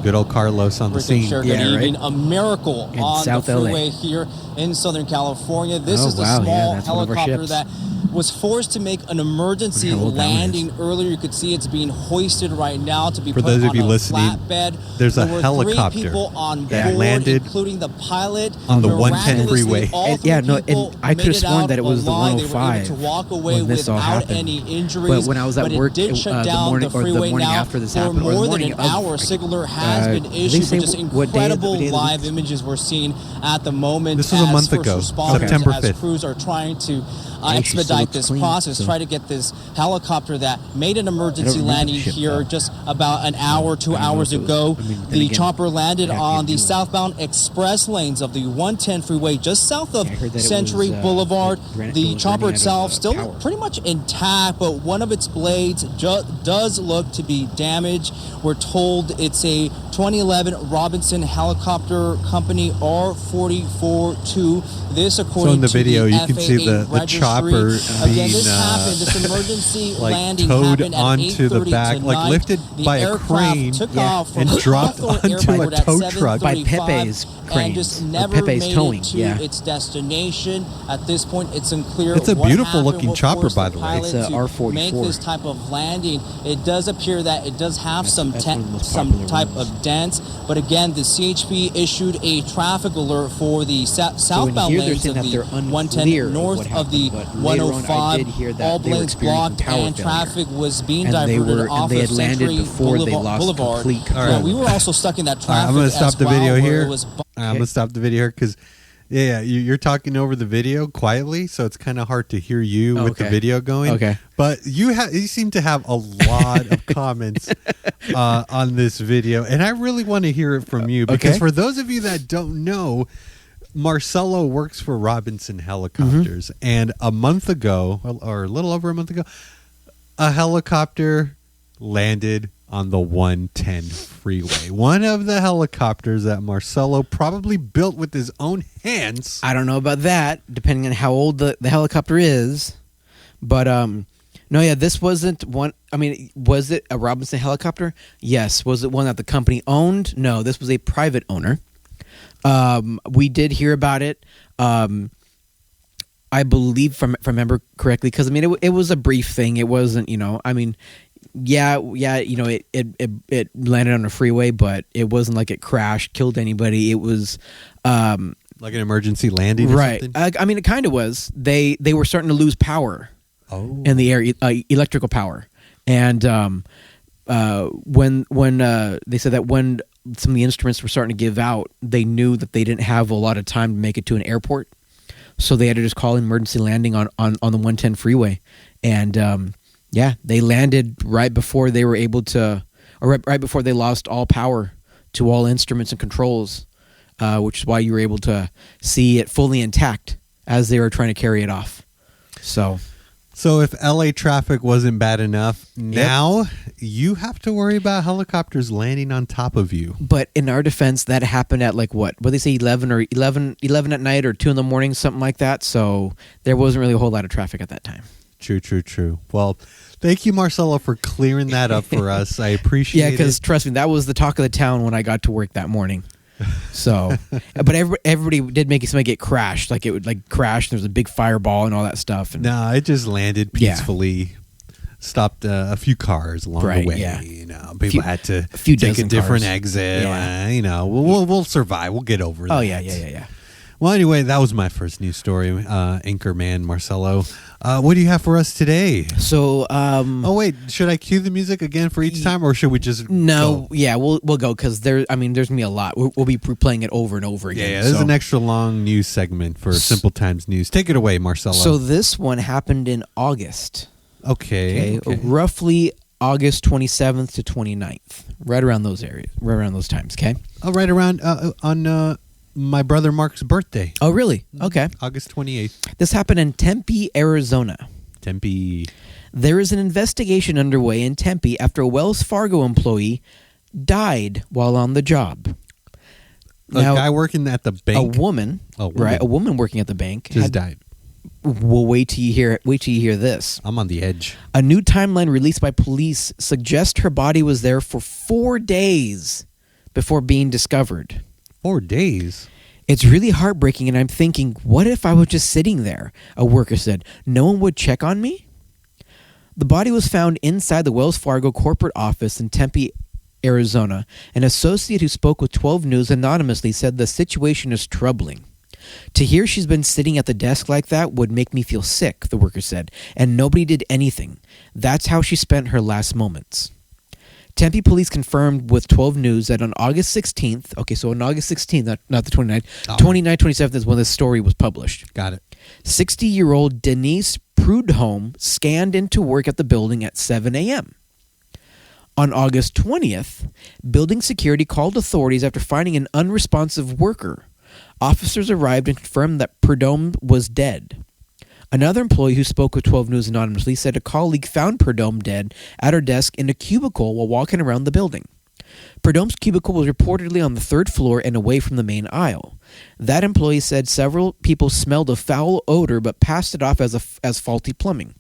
Good old Carlos on the scene. Sure, good evening. A miracle in on South the freeway LA. here in Southern California. This is the wow, small that's one of our helicopter ships. that was forced to make an emergency How old that one landing earlier. You could see it's being hoisted right now to be For put those on of you a listening, flatbed. there's a There were helicopter 3 people on that board, landed including the pilot. on the 110 Miraculously, freeway. all And, 3 and people I could have made it sworn out that it was the alive. They were able 105 to walk away when this all without happened. any injuries. But when I was at but work, it did it, shut the down morning- the or the freeway morning now after this for happened, or the more than morning an of, hour. Signal has been did they issued, say but just what day of the- incredible day of the live week? images we're seeing at the moment. This was a as month first ago, responders, September as 5th. crews are trying to Hey, she still expedite looks this clean, process, so- try to get this helicopter that made an emergency remember landing the ship, here though. just about an hour, 2 I don't know hours if it was- ago. I mean, then The again, chopper landed yeah, on the you- southbound express lanes of the 110 freeway just south of Yeah, I heard that it Century was, Boulevard. it ran- it The was chopper running out of, itself still power. pretty much intact, but one of its blades does look to be damaged. We're told it's a 2011 Robinson Helicopter Company R44-2. This, according So in the to video, the you can see FAA the registry. chopper Again, this being, happened. This emergency like landing towed happened at onto the 8:30 back, like tonight. lifted The by a aircraft crane took Yeah. off from and dropped Hawthorne onto a Airport at tow truck. By 7:35 Pepe's and just cranes, or never Pepe's made towing, it to yeah. its destination. At this point, it's unclear. It's a what beautiful happened, looking what chopper, forced by the way. pilot It's a to R44. Make this type of landing. It does appear that it does have That's some one of the most some popular type ones. of dents. But again, the CHP issued a traffic alert for the southbound here they're lanes saying of that the they're 110 unclear of north what of the happened, but later on, I 105. did hear that All they were lanes experiencing blocked power and failure. traffic was being And they diverted were- and off they of had landed Century before they lost Boulevard. complete Yeah, control. we were also stuck in that All right, traffic. I'm going to stop as the well, video where here. it was I'm going to stop the video here because, yeah, you're talking over the video quietly, so it's kind of hard to hear you with the Okay. video going. Okay. But you seem to have a lot of comments on this video, and I really want to hear it from you because Okay. for those of you that don't know, Marcelo works for Robinson Helicopters, and a month ago, or a little over a month ago, a helicopter landed on the 110 freeway. One of the helicopters that Marcelo probably built with his own hands. I don't know about that, depending on how old the helicopter is. But no, yeah, this wasn't one. I mean, was it a Robinson helicopter? Yes. Was it one that the company owned? No, this was a private owner. We did hear about it. I believe, if I remember correctly, because I mean, it was a brief thing. It wasn't, I mean, yeah, it landed on a freeway, but it wasn't like it crashed, killed anybody. It was Like an emergency landing or Right. something? I mean, it kind of was. They were starting to lose power in the air, electrical power. And when they said that when some of the instruments were starting to give out, they knew that they didn't have a lot of time to make it to an airport. So they had to just call emergency landing on the 110 freeway. And they landed right before they were able to, or right before they lost all power to all instruments and controls. Which is why you were able to see it fully intact as they were trying to carry it off. So if LA traffic wasn't bad enough, now you have to worry about helicopters landing on top of you. But in our defense, that happened at like what they say 11 at night or 2 in the morning, something like that. So there wasn't really a whole lot of traffic at that time. True. Well, thank you, Marcelo, for clearing that up for us. I appreciate it. Yeah, because trust me, that was the talk of the town when I got to work that morning. So, but everybody did make it get crashed. Like it would like crash. There was a big fireball and all that stuff. And no, it just landed peacefully. Stopped a few cars along the way. Yeah. People had to take a different exit. Yeah. We'll survive. We'll get over that. Oh yeah. Well, anyway, that was my first news story. Anchorman Marcelo. What do you have for us today? So, oh wait, should I cue the music again for each time, or should we just no? go? Yeah, we'll go because there's gonna be a lot. We'll be replaying it over and over again. Yeah, there's an extra long news segment for Simple Times News. Take it away, Marcelo. So this one happened in August. Okay. Roughly August 27th to 29th, right around those areas, right around those times. Okay. Oh, right around on my brother Mark's birthday. Oh, really? Okay. August 28th. This happened in Tempe, Arizona. Tempe. There is an investigation underway in Tempe after a Wells Fargo employee died while on the job. A guy working at the bank? A woman. Right? A woman working at the bank just died. Well, wait till you hear this. I'm on the edge. A new timeline released by police suggests her body was there for 4 days before being discovered. 4 days? It's really heartbreaking, and I'm thinking, what if I was just sitting there? A worker said. No one would check on me? The body was found inside the Wells Fargo corporate office in Tempe, Arizona. An associate who spoke with 12 News anonymously said the situation is troubling. To hear she's been sitting at the desk like that would make me feel sick, the worker said, and nobody did anything. That's how she spent her last moments. Tempe police confirmed with 12 News that on August 16th, on August 16th, not the 29th, 29th, 27th is when this story was published. Got it. 60-year-old Denise Prudhomme scanned into work at the building at 7 a.m. On August 20th, building security called authorities after finding an unresponsive worker. Officers arrived and confirmed that Prudhomme was dead. Another employee who spoke with 12 News anonymously said a colleague found Prudhomme dead at her desk in a cubicle while walking around the building. Prudhomme's cubicle was reportedly on the 3rd floor and away from the main aisle. That employee said several people smelled a foul odor but passed it off as faulty plumbing.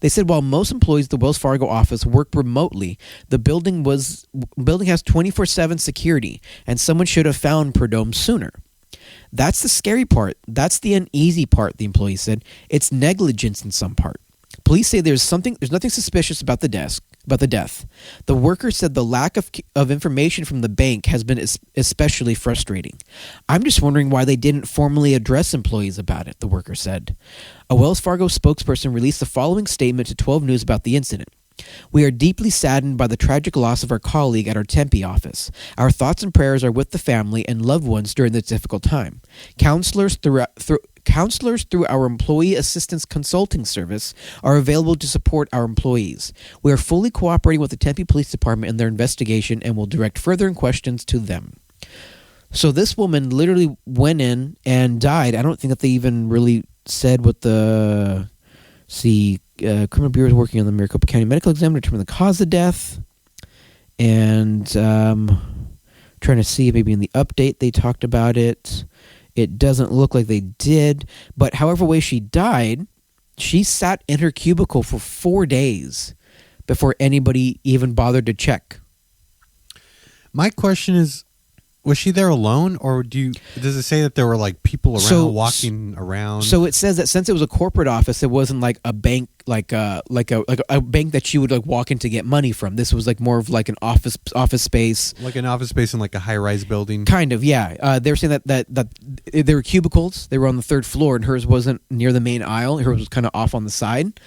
They said while most employees at the Wells Fargo office work remotely, the building has 24/7 security, and someone should have found Prudhomme sooner. That's the scary part. That's the uneasy part, the employee said. It's negligence in some part. Police say there's nothing suspicious about the death. The worker said the lack of information from the bank has been especially frustrating. I'm just wondering why they didn't formally address employees about it, the worker said. A Wells Fargo spokesperson released the following statement to 12 News about the incident. We are deeply saddened by the tragic loss of our colleague at our Tempe office. Our thoughts and prayers are with the family and loved ones during this difficult time. Counselors through our Employee Assistance Consulting Service are available to support our employees. We are fully cooperating with the Tempe Police Department in their investigation and will direct further questions to them. So this woman literally went in and died. I don't think that they even really said what the Criminal Bureau is working on the Maricopa County Medical Examiner to determine the cause of death. And trying to see maybe in the update they talked about it. It doesn't look like they did. But however way she died, she sat in her cubicle for 4 days before anybody even bothered to check. My question is, Was she there alone, or does it say that there were like people around walking around? So it says that since it was a corporate office, it wasn't like a bank, like a bank that you would like walk in to get money from. This was like more of like an office space, like an office space in like a high-rise building. Kind of, yeah. They were saying that there were cubicles. They were on the third floor, and hers wasn't near the main aisle. Hers was kind of off on the side.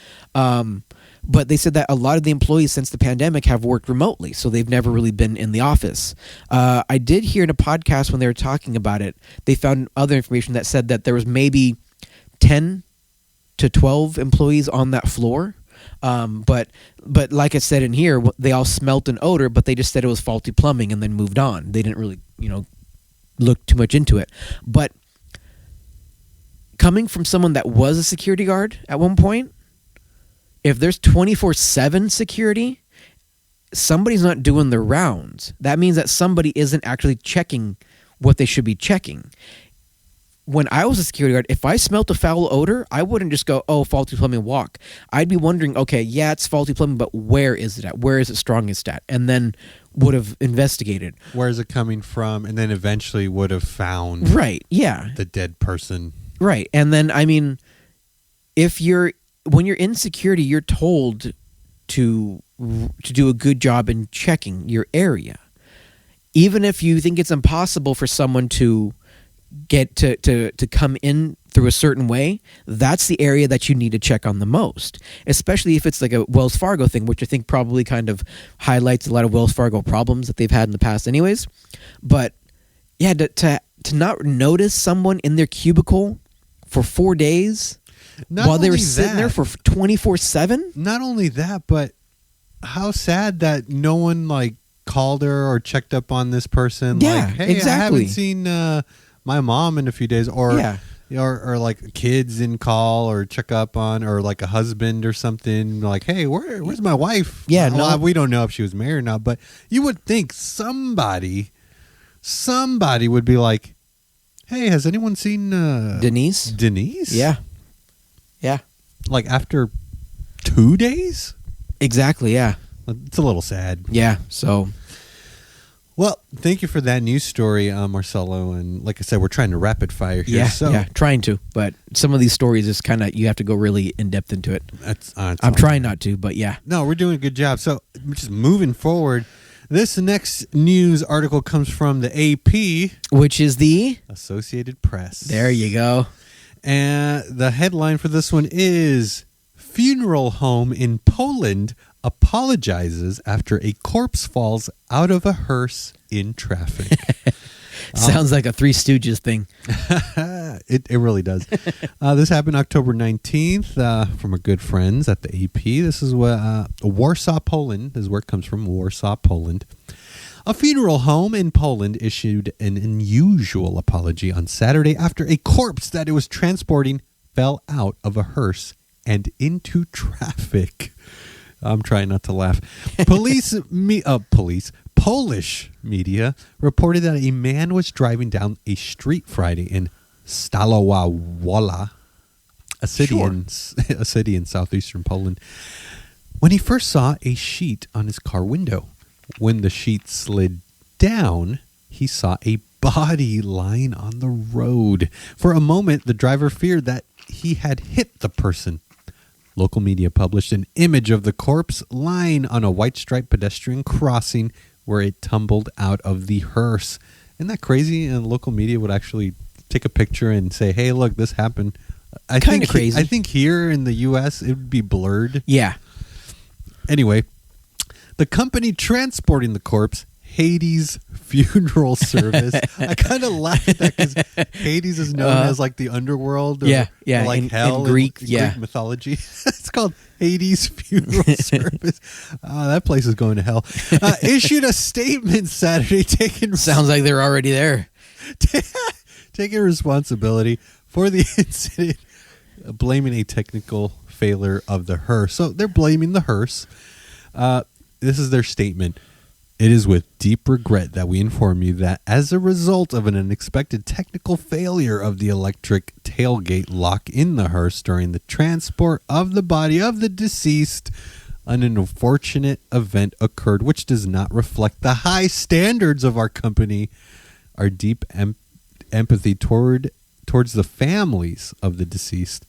But they said that a lot of the employees since the pandemic have worked remotely, so they've never really been in the office. I did hear in a podcast when they were talking about it, they found other information that said that there was maybe 10 to 12 employees on that floor. But like I said in here, they all smelt an odor, but they just said it was faulty plumbing and then moved on. They didn't really, look too much into it. But coming from someone that was a security guard at one point, if there's 24/7 security, somebody's not doing their rounds. That means that somebody isn't actually checking what they should be checking. When I was a security guard, if I smelt a foul odor, I wouldn't just go, oh, faulty plumbing, walk. I'd be wondering, okay, yeah, it's faulty plumbing, but where is it at? Where is it strongest at? And then would have investigated. Where is it coming from? And then eventually would have found the dead person. Right. And then, I mean, when you're in security, you're told to do a good job in checking your area. Even if you think it's impossible for someone to get to come in through a certain way, that's the area that you need to check on the most, especially if it's like a Wells Fargo thing, which I think probably kind of highlights a lot of Wells Fargo problems that they've had in the past anyways. But yeah, to not notice someone in their cubicle for 4 days while they were sitting there for 24/7. Not only that, but how sad that no one like called her or checked up on this person. Yeah, like, hey, exactly. I haven't seen my mom in a few days, or like kids in call or check up on, or like a husband or something. Like, hey, where's my wife? Yeah, well, we don't know if she was married or not, but you would think somebody would be like, hey, has anyone seen Denise? Denise? Yeah. Like after 2 days? Exactly, yeah. It's a little sad. Yeah, so. Well, thank you for that news story, Marcelo. And like I said, we're trying to rapid fire here. Yeah, trying to. But some of these stories is kind of, you have to go really in depth into it. I'm trying not to, but yeah. No, we're doing a good job. So just moving forward, this next news article comes from the AP, which is the Associated Press. There you go. And the headline for this one is Funeral Home in Poland apologizes after a corpse falls out of a hearse in traffic. Sounds like a Three Stooges thing. It really does. This happened October 19th from our good friends at the AP. This is Warsaw, Poland. This is where it comes from, Warsaw, Poland. A funeral home in Poland issued an unusual apology on Saturday after a corpse that it was transporting fell out of a hearse and into traffic. I'm trying not to laugh. Polish media reported that a man was driving down a street Friday in Stalowa Wola, a city in southeastern Poland, when he first saw a sheet on his car window. When the sheet slid down, he saw a body lying on the road. For a moment, the driver feared that he had hit the person. Local media published an image of the corpse lying on a white striped pedestrian crossing where it tumbled out of the hearse. Isn't that crazy? And local media would actually take a picture and say, hey, look, this happened. Kind of crazy. I think here in the U.S. it would be blurred. Yeah. Anyway, the company transporting the corpse, Hades Funeral Service. I kind of laugh at that because Hades is known as like the underworld. Or like hell in Greek mythology. It's called Hades Funeral Service. That place is going to hell. Issued a statement Saturday Sounds like they're already there. Taking responsibility for the incident, blaming a technical failure of the hearse. So they're blaming the hearse. This is their statement. It is with deep regret that we inform you that as a result of an unexpected technical failure of the electric tailgate lock in the hearse during the transport of the body of the deceased, an unfortunate event occurred which does not reflect the high standards of our company. our deep empathy towards the families of the deceased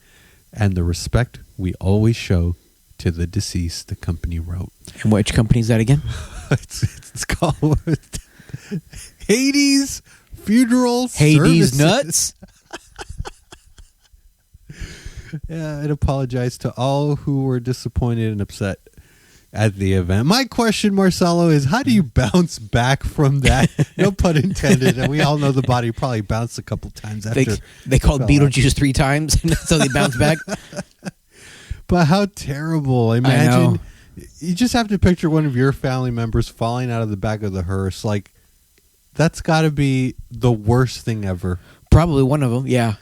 and the respect we always show to the deceased, the company wrote. And which company is that again? It's called Hades Funeral Hades Services. Nuts? Yeah, I'd apologize to all who were disappointed and upset at the event. My question, Marcelo, is how do you bounce back from that? No pun intended. And we all know the body probably bounced a couple times after. They called Beetlejuice 3 times, and that's how they bounced back. But how terrible. Imagine, you just have to picture one of your family members falling out of the back of the hearse. Like, that's got to be the worst thing ever. Probably one of them, yeah.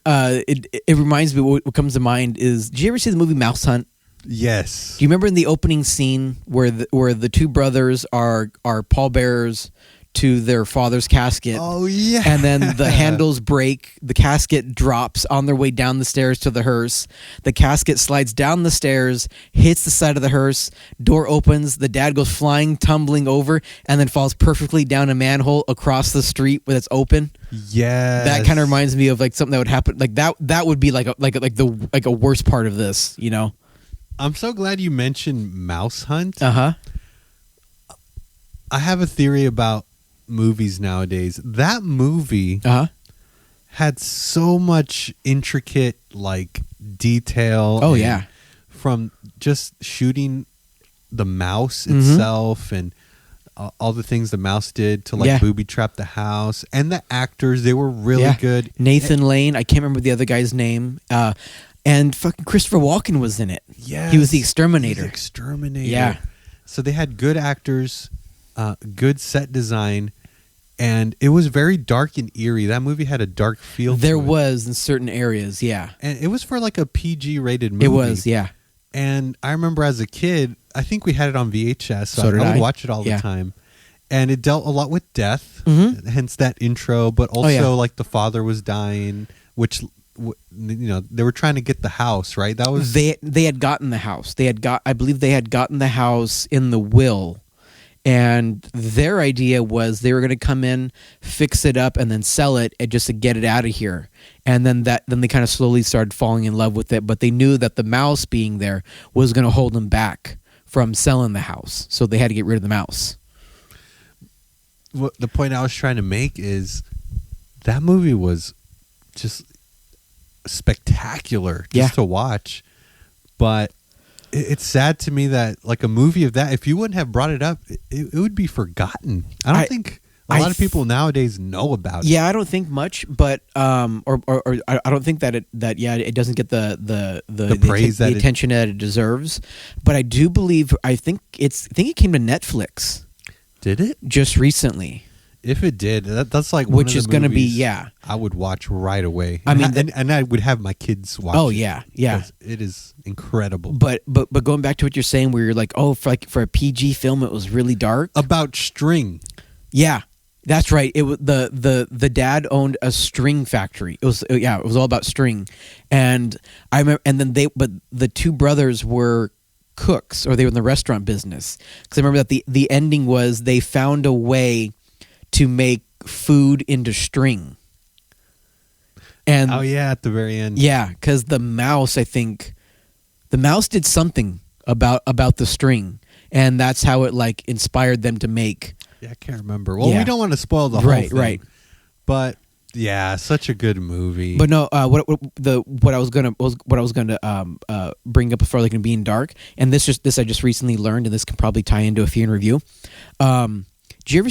It reminds me, what comes to mind is, did you ever see the movie Mouse Hunt? Yes. Do you remember in the opening scene where the two brothers are pallbearers to their father's casket? Oh, yeah. And then the handles break, the casket drops on their way down the stairs to the hearse. The casket slides down the stairs, hits the side of the hearse, door opens, the dad goes flying, tumbling over, and then falls perfectly down a manhole across the street where it's open. Yeah. That kind of reminds me of like something that would happen. Like that would be like a worst part of this, you know? I'm so glad you mentioned Mouse Hunt. Uh-huh. I have a theory about movies nowadays. That movie had so much intricate like detail. Oh, yeah. From just shooting the mouse itself and all the things the mouse did to like booby trap the house, and the actors, they were really good. Nathan Lane, I can't remember the other guy's name. And fucking Christopher Walken was in it. Yeah, he was the exterminator. Yeah. So they had good actors, good set design, and it was very dark and eerie. That movie had a dark feel. There to it. was in certain areas, yeah. And it was for like a PG rated movie. It was, yeah. And I remember as a kid, I think we had it on VHS, so did I I. would watch it all the time. And it dealt a lot with death, hence that intro, but also like the father was dying, which, you know, they were trying to get the house, right? That was they had gotten the house. I believe they had gotten the house in the will. And their idea was they were going to come in, fix it up, and then sell it, and just to get it out of here. And then they kind of slowly started falling in love with it. But they knew that the mouse being there was going to hold them back from selling the house, so they had to get rid of the mouse. What the point I was trying to make is that movie was just spectacular just to watch. But it's sad to me that like a movie of that, if you wouldn't have brought it up, it would be forgotten. I don't think a lot of people nowadays know about it. Yeah, I don't think much, but or I don't think that it doesn't get the praise the attention that it deserves. But I do believe I think it came to Netflix. Did it? Just recently. If it did, that's like one which of the is going to be movies I would watch right away. I mean, and I would have my kids watch. Oh it yeah. It is incredible. But going back to what you're saying, where you're like, oh, for a PG film, it was really dark about string. Yeah, that's right. It was the dad owned a string factory. It was all about string, and I remember. And then the two brothers were cooks, or they were in the restaurant business. Because I remember that the ending was they found a way to make food into string. And at the very end. Yeah, because the mouse did something about the string, and that's how it like inspired them to make. Yeah, I can't remember. Well, we don't want to spoil the whole thing. Right. But yeah, such a good movie. But no, what I was gonna bring up before like in being dark, and this I just recently learned, and this can probably tie into a few in review. Did you ever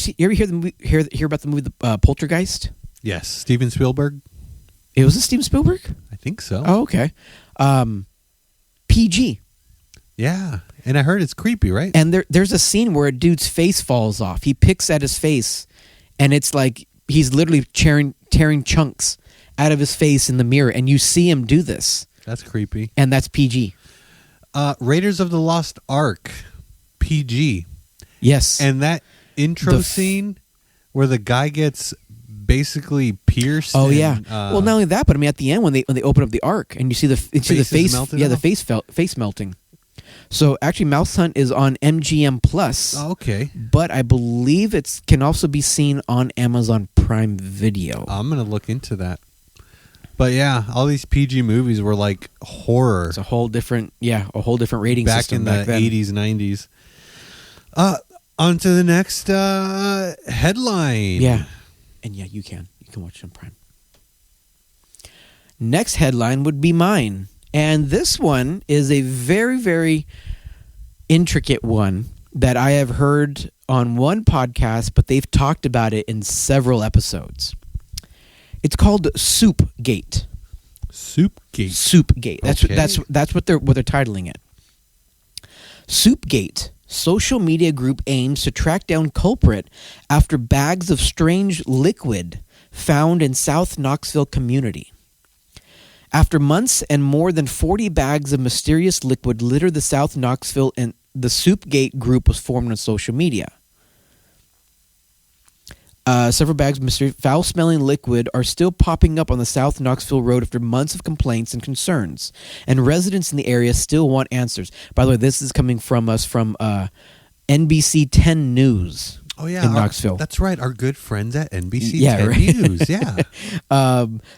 hear about the movie Poltergeist? Yes, Steven Spielberg. It was a Steven Spielberg? I think so. Oh, okay. PG. Yeah, and I heard it's creepy, right? And there's a scene where a dude's face falls off. He picks at his face, and it's like he's literally tearing chunks out of his face in the mirror, and you see him do this. That's creepy. And that's PG. Raiders of the Lost Ark, PG. Yes. And that intro scene where the guy gets basically pierced. Oh yeah. Well, not only that, but I mean, at the end when they open up the ark and you see the face, melting the off? face melting. So actually, Mouse Hunt is on MGM Plus. Oh, okay. But I believe it can also be seen on Amazon Prime Video. I'm going to look into that. But yeah, all these PG movies were like horror. It's a whole different rating back system in back the then. 80s, 90s. On to the next headline. Yeah. And yeah, you can watch it on Prime. Next headline would be mine. And this one is a very, very intricate one that I have heard on one podcast, but they've talked about it in several episodes. It's called Soupgate. Soupgate. Soupgate. Okay. That's what they're titling it. Soupgate. Social media group aims to track down culprit after bags of strange liquid found in South Knoxville community. After months and more than 40 bags of mysterious liquid littered the South Knoxville, and the Soupgate group was formed on social media. Several bags of mysterious foul-smelling liquid are still popping up on the South Knoxville Road after months of complaints and concerns, and residents in the area still want answers. By the way, this is coming from us from NBC 10 News. Oh, yeah. In Knoxville. That's right. Our good friends at NBC 10 right? News. Yeah.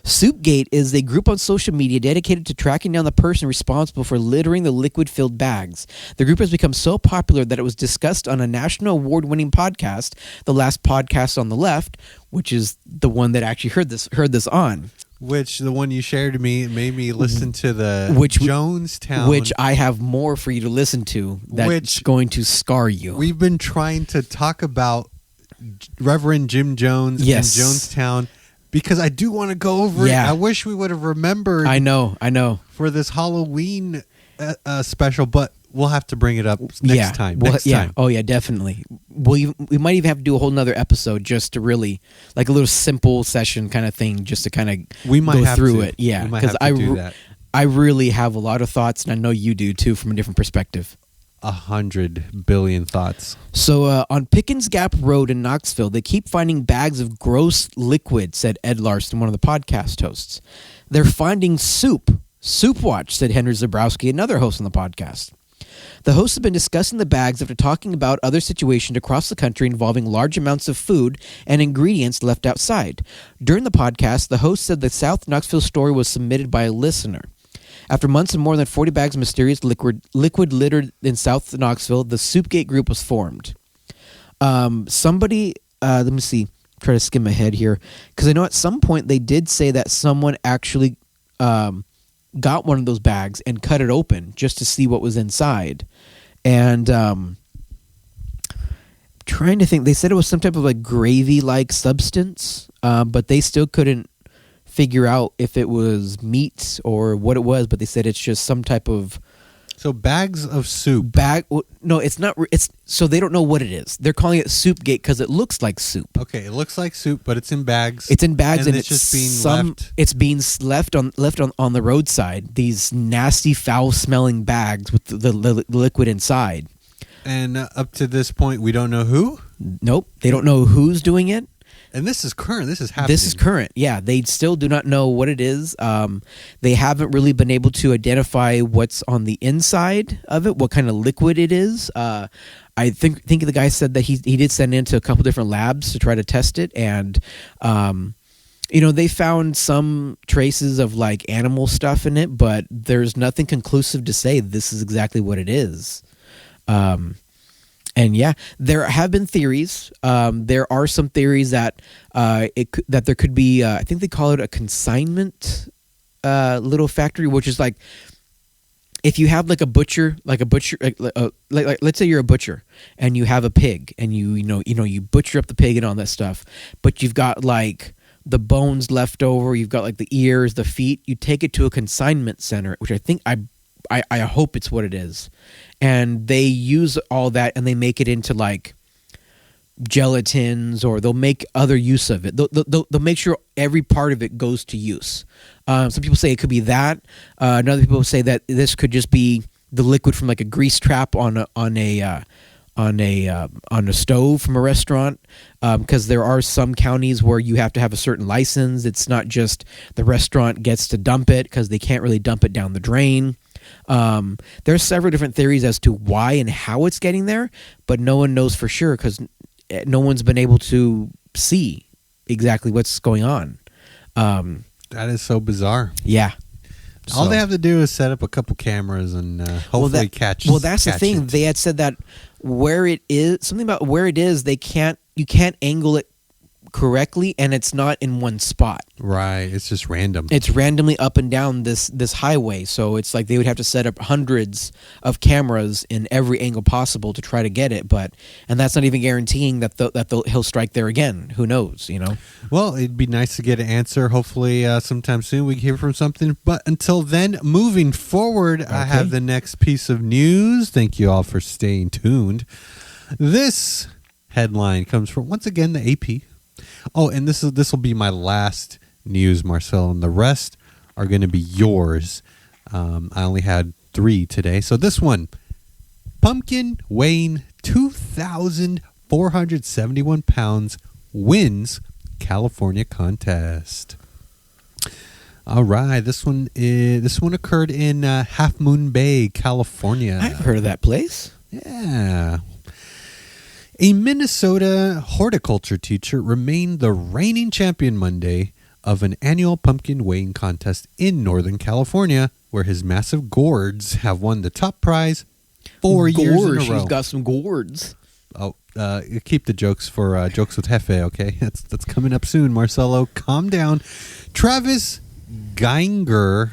Soupgate is a group on social media dedicated to tracking down the person responsible for littering the liquid-filled bags. The group has become so popular that it was discussed on a national award-winning podcast, The Last Podcast on the Left, which is the one that actually heard this on. Which, the one you shared to me, made me listen to the Jonestown. Which I have more for you to listen to that's going to scar you. We've been trying to talk about Reverend Jim Jones and Jonestown because I do want to go over it. I wish we would have remembered. I know. For this Halloween special, but we'll have to bring it up next time. Time. Oh, yeah, definitely. We might even have to do a whole nother episode just to really, like a little simple session kind of thing, just to kind of go through it. Yeah, because I really have a lot of thoughts, and I know you do too, from a different perspective. 100 billion thoughts. So on Pickens Gap Road in Knoxville, they keep finding bags of gross liquid, said Ed Larson, one of the podcast hosts. They're finding soup. Soup Watch, said Henry Zabrowski, another host on the podcast. The hosts have been discussing the bags after talking about other situations across the country involving large amounts of food and ingredients left outside. During the podcast, the host said the South Knoxville story was submitted by a listener. After months and more than 40 bags of mysterious liquid littered in South Knoxville, the Soupgate group was formed. Let me see, try to skim ahead here, because I know at some point they did say that someone actually got one of those bags and cut it open just to see what was inside. And trying to think, they said it was some type of like gravy-like substance, but they still couldn't figure out if it was meat or what it was, but they said it's just some type of... So bags of soup. No, it's not. So they don't know what it is. They're calling it Soupgate because it looks like soup. Okay, it looks like soup, but it's in bags. It's in bags, and it's just being left. It's being left on the roadside. These nasty, foul-smelling bags with the liquid inside. And up to this point, we don't know who. Nope, they don't know who's doing it. And this is current. This is happening. This is current. Yeah, they still do not know what it is. They haven't really been able to identify what's on the inside of it, what kind of liquid it is. I think the guy said that he did send it into a couple different labs to try to test it, and they found some traces of like animal stuff in it, but there's nothing conclusive to say this is exactly what it is. And yeah, there have been theories. There are some theories that that there could be. I think they call it a consignment little factory, which is like if you have like a butcher, like let's say you're a butcher and you have a pig, and you butcher up the pig and all that stuff, but you've got like the bones left over, you've got like the ears, the feet. You take it to a consignment center, which I think I hope it's what it is. And they use all that and they make it into like gelatins, or they'll make other use of it. They'll make sure every part of it goes to use. Some people say it could be that. Other people say that this could just be the liquid from like a grease trap on a stove from a restaurant, because there are some counties where you have to have a certain license. It's not just the restaurant gets to dump it, because they can't really dump it down the drain. There's several different theories as to why and how it's getting there, but no one knows for sure because no one's been able to see exactly what's going on. That is so bizarre. Yeah. All they have to do is set up a couple cameras and hopefully catch. Well, that's the catch thing. it. They had said that where it is, something about where it is, you can't angle it correctly, and it's not in one spot. Right. It's just random. It's randomly up and down this highway, so it's like they would have to set up hundreds of cameras in every angle possible to try to get it. And that's not even guaranteeing that he'll strike there again. Who knows? You know. Well, it'd be nice to get an answer. Hopefully, sometime soon we can hear from something. But until then, moving forward, I have the next piece of news. Thank you all for staying tuned. This headline comes from, once again, the AP. Oh, and this will be my last news, Marcel, and the rest are going to be yours. I only had 3 today. So this one, pumpkin weighing 2,471 pounds wins California contest. All right, this one occurred in Half Moon Bay, California. I've heard of that place. Yeah. A Minnesota horticulture teacher remained the reigning champion Monday of an annual pumpkin weighing contest in Northern California, where his massive gourds have won the top prize 4 years in a row. He's got some gourds. Oh, keep the jokes for Jokes with Jefe, okay? That's coming up soon, Marcelo. Calm down. Travis Geinger,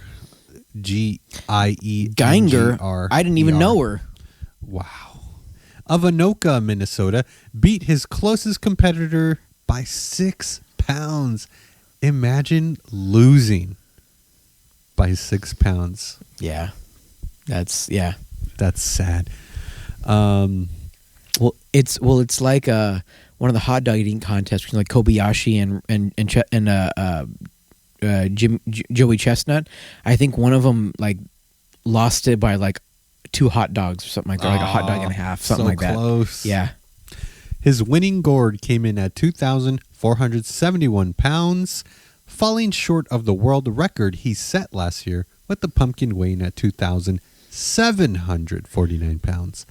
G-I-E-N-G-R. Geinger? I didn't even know her. Wow. Of Anoka, Minnesota, beat his closest competitor by 6 pounds. Imagine losing by 6 pounds. Yeah. That's sad. Well, it's like one of the hot dog eating contests between like Kobayashi and Joey Chestnut. I think one of them like lost it by like 2 hot dogs or something like that, like a hot dog and a half, something so like that. Close. Yeah. His winning gourd came in at 2,471 pounds, falling short of the world record he set last year with the pumpkin weighing at 2,749 pounds.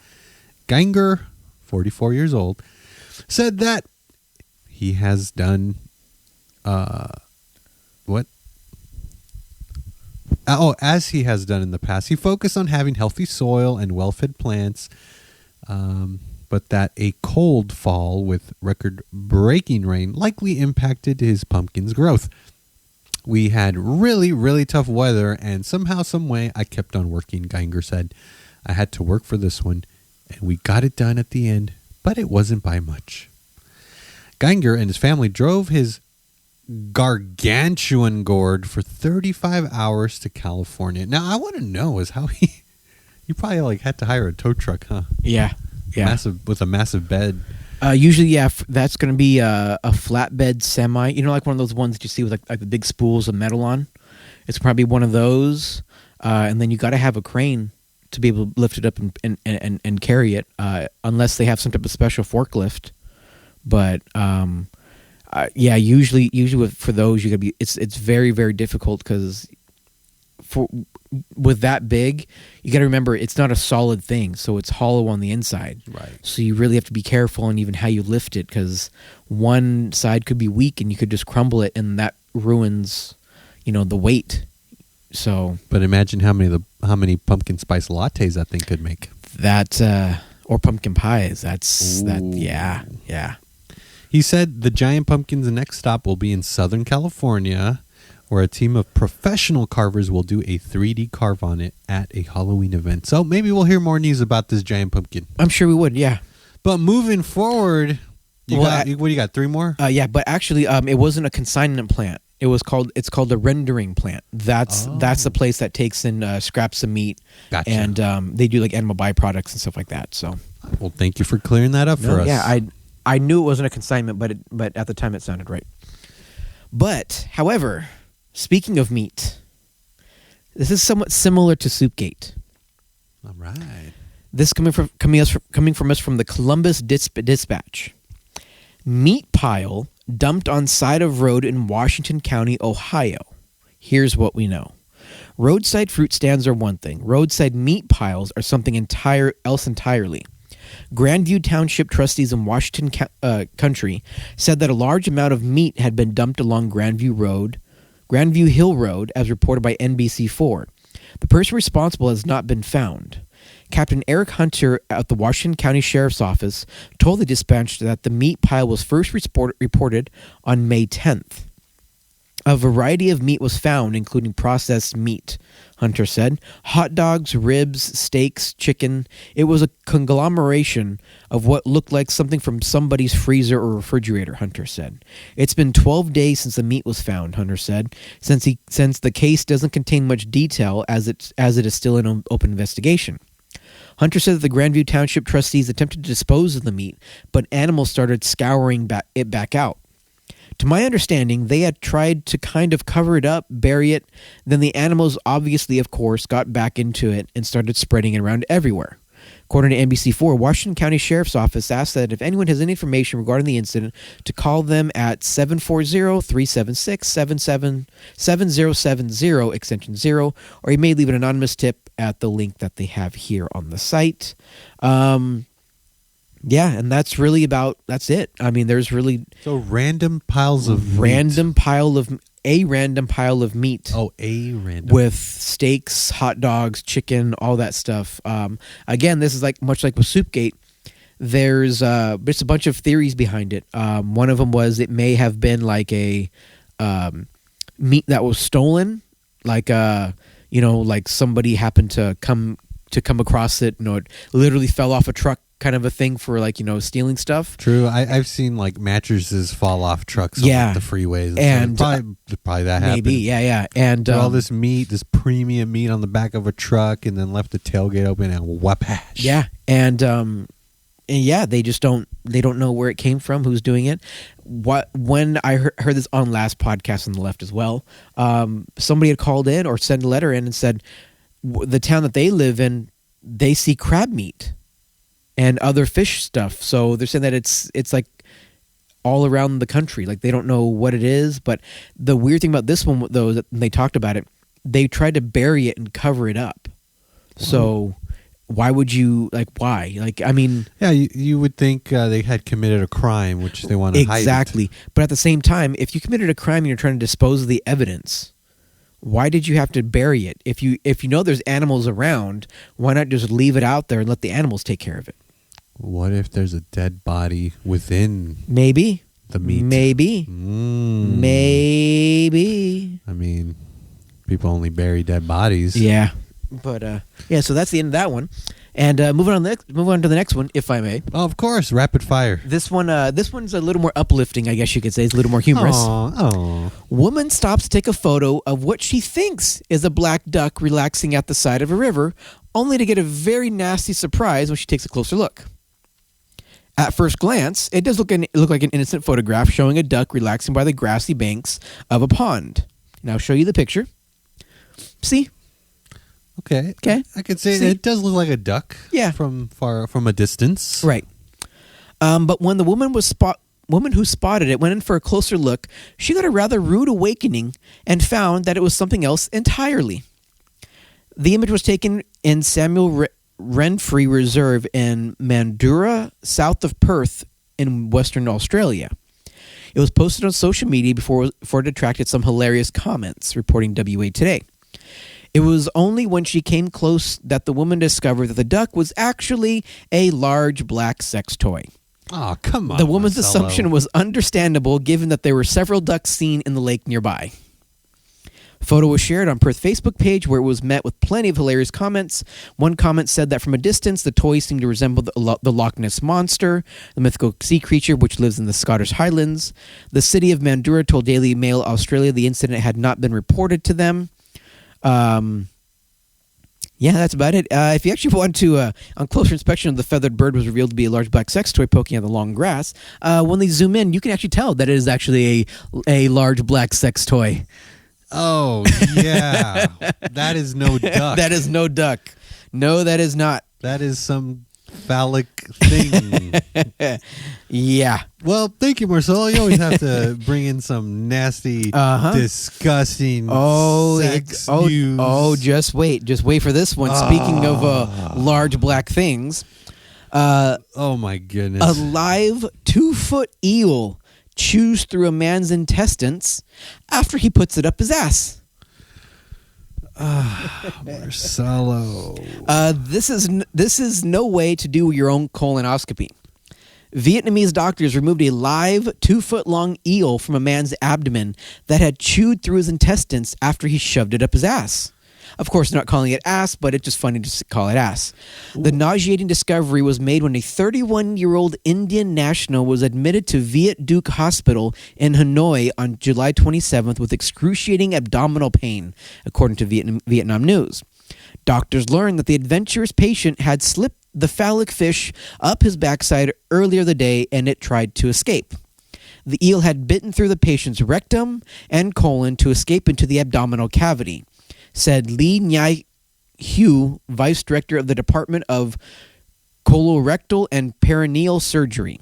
Geinger, 44 years old, said that he has done as he has done in the past, he focused on having healthy soil and well-fed plants, but that a cold fall with record-breaking rain likely impacted his pumpkin's growth. We had really, really tough weather, and somehow, some way, I kept on working, Geinger said. I had to work for this one, and we got it done at the end, but it wasn't by much. Geinger and his family drove his gargantuan gourd for 35 hours to California. Now, I want to know is how he probably like had to hire a tow truck, huh? Yeah. With a massive bed. Usually, yeah, that's going to be a flatbed semi. You know, like one of those ones that you see with like the big spools of metal on. It's probably one of those, and then you got to have a crane to be able to lift it up and carry it, unless they have some type of special forklift. But yeah, usually for those you gotta be. It's very, very difficult because with that big, you got to remember it's not a solid thing, so it's hollow on the inside. Right. So you really have to be careful on even how you lift it because one side could be weak and you could just crumble it, and that ruins, the weight. So. But imagine how many pumpkin spice lattes that thing could make. That or pumpkin pies. Yeah. He said the giant pumpkin's next stop will be in Southern California, where a team of professional carvers will do a 3D carve on it at a Halloween event. So maybe we'll hear more news about this giant pumpkin. I'm sure we would, yeah. But moving forward, what do you got? 3 more? Yeah, but actually, it wasn't a consignment plant. It's called a rendering plant. That's the place that takes in scraps of meat. Gotcha. And they do like animal byproducts and stuff like that. So, well, thank you for clearing that up for us. Yeah, I knew it wasn't a consignment, but at the time it sounded right. But, however, speaking of meat, this is somewhat similar to Soupgate. All right. This coming from us from the Columbus Dispatch. Meat pile dumped on side of road in Washington County, Ohio. Here's what we know. Roadside fruit stands are one thing. Roadside meat piles are something else entirely. Grandview Township trustees in Washington Country said that a large amount of meat had been dumped along Grandview Hill Road, as reported by NBC4. The person responsible has not been found. Captain Eric Hunter at the Washington County Sheriff's Office told the dispatch that the meat pile was first reported on May 10th. A variety of meat was found, including processed meat, Hunter said. Hot dogs, ribs, steaks, chicken. It was a conglomeration of what looked like something from somebody's freezer or refrigerator, Hunter said. It's been 12 days since the meat was found, Hunter said, since the case doesn't contain much detail as it is still an open investigation. Hunter said that the Grandview Township trustees attempted to dispose of the meat, but animals started scouring it back out. To my understanding, they had tried to kind of cover it up, bury it. Then the animals obviously, of course, got back into it and started spreading it around everywhere. According to NBC4, Washington County Sheriff's Office asked that if anyone has any information regarding the incident, to call them at 740-376-7070, extension 0, or you may leave an anonymous tip at the link that they have here on the site. Yeah, and that's it. I mean, there's really... So random piles of a random pile of meat. Oh, a random. With steaks, hot dogs, chicken, all that stuff. Again, this is much like with Soupgate. There's just a bunch of theories behind it. One of them was it may have been like a meat that was stolen, like somebody happened to come across it. It literally fell off a truck, kind of a thing for stealing stuff. True. I've seen mattresses fall off trucks on the freeways. And probably that happened. Maybe, yeah. And all this meat, this premium meat on the back of a truck, and then left the tailgate open and whapash. Yeah, and they just don't know where it came from, who's doing it. When I heard this on last podcast on the left as well, somebody had called in or sent a letter in and said the town that they live in, they see crab meat and other fish stuff. So they're saying that it's like all around the country. Like they don't know what it is. But the weird thing about this one, though, that they talked about it, they tried to bury it and cover it up. Wow. So why would you, why? Yeah, you would think they had committed a crime, which they want to hide. Exactly. But at the same time, if you committed a crime and you're trying to dispose of the evidence, why did you have to bury it? If you know there's animals around, why not just leave it out there and let the animals take care of it? What if there's a dead body within maybe the meat? Maybe. I mean, people only bury dead bodies. Yeah. But so that's the end of that one. And moving on to the next one, if I may. Oh, of course, rapid fire. This one's a little more uplifting, I guess you could say. It's a little more humorous. Aww. Woman stops to take a photo of what she thinks is a black duck relaxing at the side of a river, only to get a very nasty surprise when she takes a closer look. At first glance, it does look like an innocent photograph showing a duck relaxing by the grassy banks of a pond. Now I'll show you the picture. See? Okay. I could say it does look like a duck. Yeah. From a distance. Right. But when the woman who spotted it went in for a closer look, she got a rather rude awakening and found that it was something else entirely. The image was taken in Samuel Renfree Reserve in Mandurah, south of Perth in Western Australia. It was posted on social media before it attracted some hilarious comments, reporting WA Today. It was only when she came close that the woman discovered that the duck was actually a large black sex toy. Oh, come on. The woman's assumption was understandable given that there were several ducks seen in the lake nearby. A photo was shared on Perth Facebook page where it was met with plenty of hilarious comments. One comment said that from a distance, the toy seemed to resemble the Loch Ness Monster, the mythical sea creature which lives in the Scottish Highlands. The city of Mandurah told Daily Mail Australia the incident had not been reported to them. That's about it. If you actually want to, on closer inspection, the feathered bird was revealed to be a large black sex toy poking out the long grass. When they zoom in, you can actually tell that it is actually a large black sex toy. Oh, yeah. That is no duck. That is no duck. No, that is not. That is some phallic thing. Yeah. Well, thank you, Marcelo. You always have to bring in some nasty, disgusting sex news. Oh, just wait for this one. Speaking of large black things, oh my goodness! A live 2-foot eel chews through a man's intestines after he puts it up his ass. Marcelo. This is no way to do your own colonoscopy. Vietnamese doctors removed a live 2-foot-long eel from a man's abdomen that had chewed through his intestines after he shoved it up his ass. Of course, not calling it ass, but it's just funny to call it ass. The nauseating discovery was made when a 31-year-old Indian national was admitted to Viet Duc Hospital in Hanoi on July 27th with excruciating abdominal pain, according to Vietnam News. Doctors learned that the adventurous patient had slipped the phallic fish up his backside earlier the day and it tried to escape. The eel had bitten through the patient's rectum and colon to escape into the abdominal cavity, said Lee Nhai Hu, Vice Director of the Department of Colorectal and Perineal Surgery.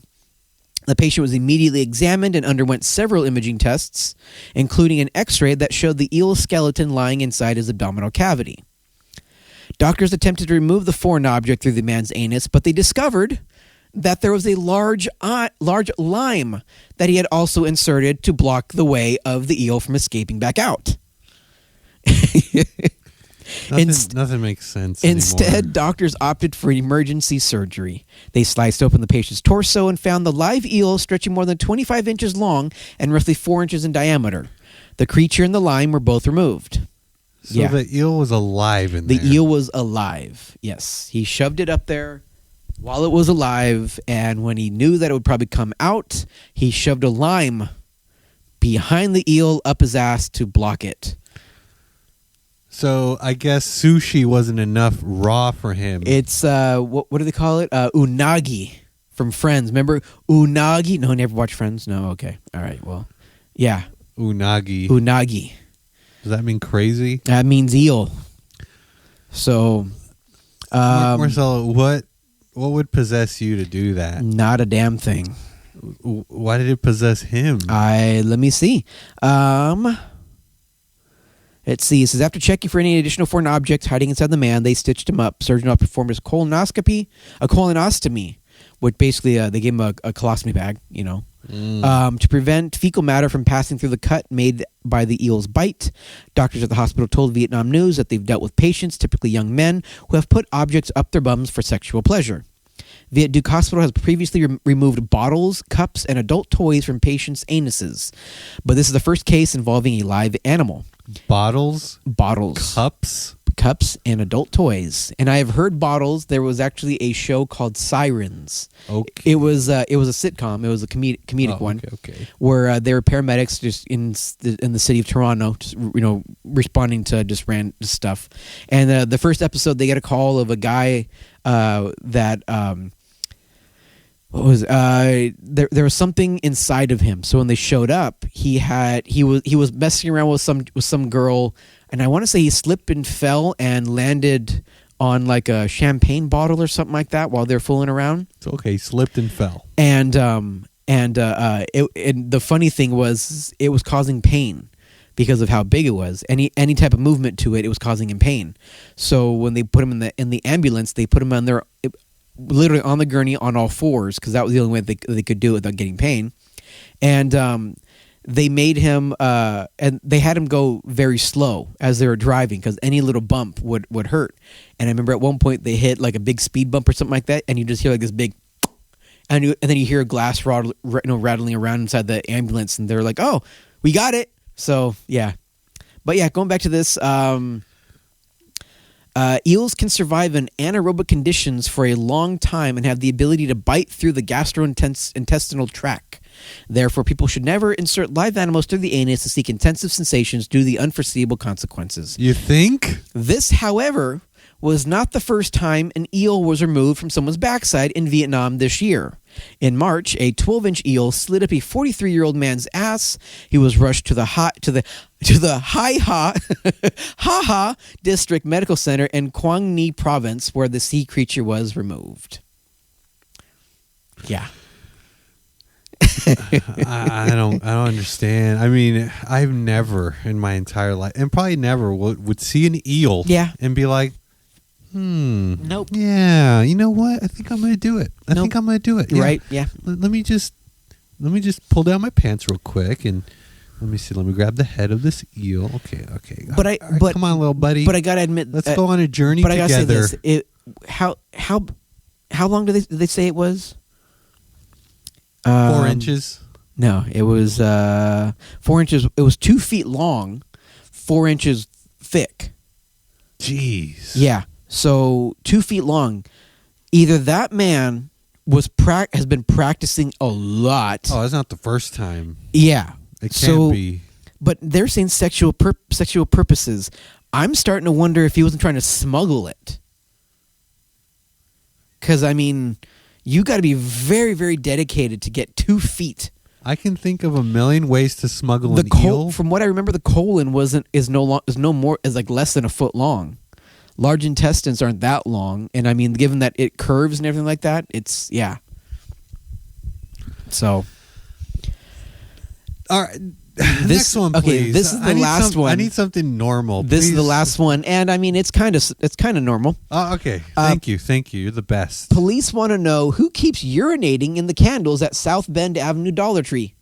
The patient was immediately examined and underwent several imaging tests, including an X-ray that showed the eel's skeleton lying inside his abdominal cavity. Doctors attempted to remove the foreign object through the man's anus, but they discovered that there was a large lime that he had also inserted to block the way of the eel from escaping back out. Nothing makes sense Instead, anymore. doctors opted for emergency surgery. They sliced open the patient's torso and found the live eel stretching more than 25 inches long and roughly 4 inches in diameter. The creature and the lime were both removed. So the eel was alive in there. The eel was alive, yes. He shoved it up there while it was alive, and when he knew that it would probably come out, he shoved a lime behind the eel up his ass to block it. So I guess sushi wasn't enough raw for him. It's, what do they call it? Unagi from Friends. Remember Unagi? No, never watched Friends? No, okay. All right, well, yeah. Unagi. Does that mean crazy? That means eel. So, Marcelo, what would possess you to do that? Not a damn thing. Why did it possess him? Let me see. Let's see. It says, after checking for any additional foreign objects hiding inside the man, they stitched him up. Surgeon performed his colonostomy, which basically they gave him a colostomy bag, to prevent fecal matter from passing through the cut made by the eel's bite. Doctors at the hospital told Vietnam News that they've dealt with patients, typically young men, who have put objects up their bums for sexual pleasure. Viet Duc Hospital has previously removed bottles, cups, and adult toys from patients' anuses, but this is the first case involving a live animal. Bottles, cups, and adult toys. And I have heard bottles. There was actually a show called Sirens. Okay. It was a sitcom. It was a comedic one. Okay. Where there were paramedics just in the city of Toronto, just, responding to just random stuff. And the first episode, they get a call of a guy that. There was something inside of him. So when they showed up, he was messing around with some girl, and I want to say he slipped and fell and landed on like a champagne bottle or something like that while they're fooling around. It's okay, slipped and fell. And the funny thing was it was causing pain because of how big it was. Any type of movement to it was causing him pain. So when they put him in the ambulance, they put him on their literally on the gurney on all fours, because that was the only way they could do it without getting pain. And they made him and they had him go very slow as they were driving, because any little bump would hurt. And I remember at one point they hit like a big speed bump or something like that, and you just hear like this big and then you hear glass rattling around inside the ambulance, and they're like, oh, we got it. So yeah, but yeah, going back to this, eels can survive in anaerobic conditions for a long time and have the ability to bite through the gastrointestinal tract. Therefore, people should never insert live animals through the anus to seek intensive sensations due to the unforeseeable consequences. You think? This, however, was not the first time an eel was removed from someone's backside in Vietnam this year. In March, a 12-inch eel slid up a 43-year-old man's ass. He was rushed to the Ha Ha District Medical Center in Quang Ni Province, where the sea creature was removed. Yeah. I don't understand. I mean, I've never in my entire life, and probably never would see an eel, and be like, nope. Yeah, you know what? I think I'm going to do it. I think I'm going to do it. Yeah. Right? Yeah. Let me just pull down my pants real quick and let me see. Let me grab the head of this eel. Okay. But All right, come on, little buddy. But I gotta admit, let's go on a journey but together. I gotta say this: how long did they say it was? 4 inches. No, it was 4 inches. It was 2 feet long, 4 inches thick. Jeez. Yeah. So 2 feet long. Either that man has been practicing a lot. Oh, that's not the first time. Yeah. It can't be. But they're saying sexual purposes. I'm starting to wonder if he wasn't trying to smuggle it. Because, I mean, you got to be very, very dedicated to get 2 feet. I can think of a million ways to smuggle an eel. From what I remember, the colon is like less than a foot long. Large intestines aren't that long, and I mean, given that it curves and everything like that, it's So, all right, next one, please. Okay, this is the last one. I need something normal. This please. is the last one, and I mean, it's kind of normal. Oh, okay. Thank you. You're the best. Police want to know who keeps urinating in the candles at South Bend Avenue Dollar Tree.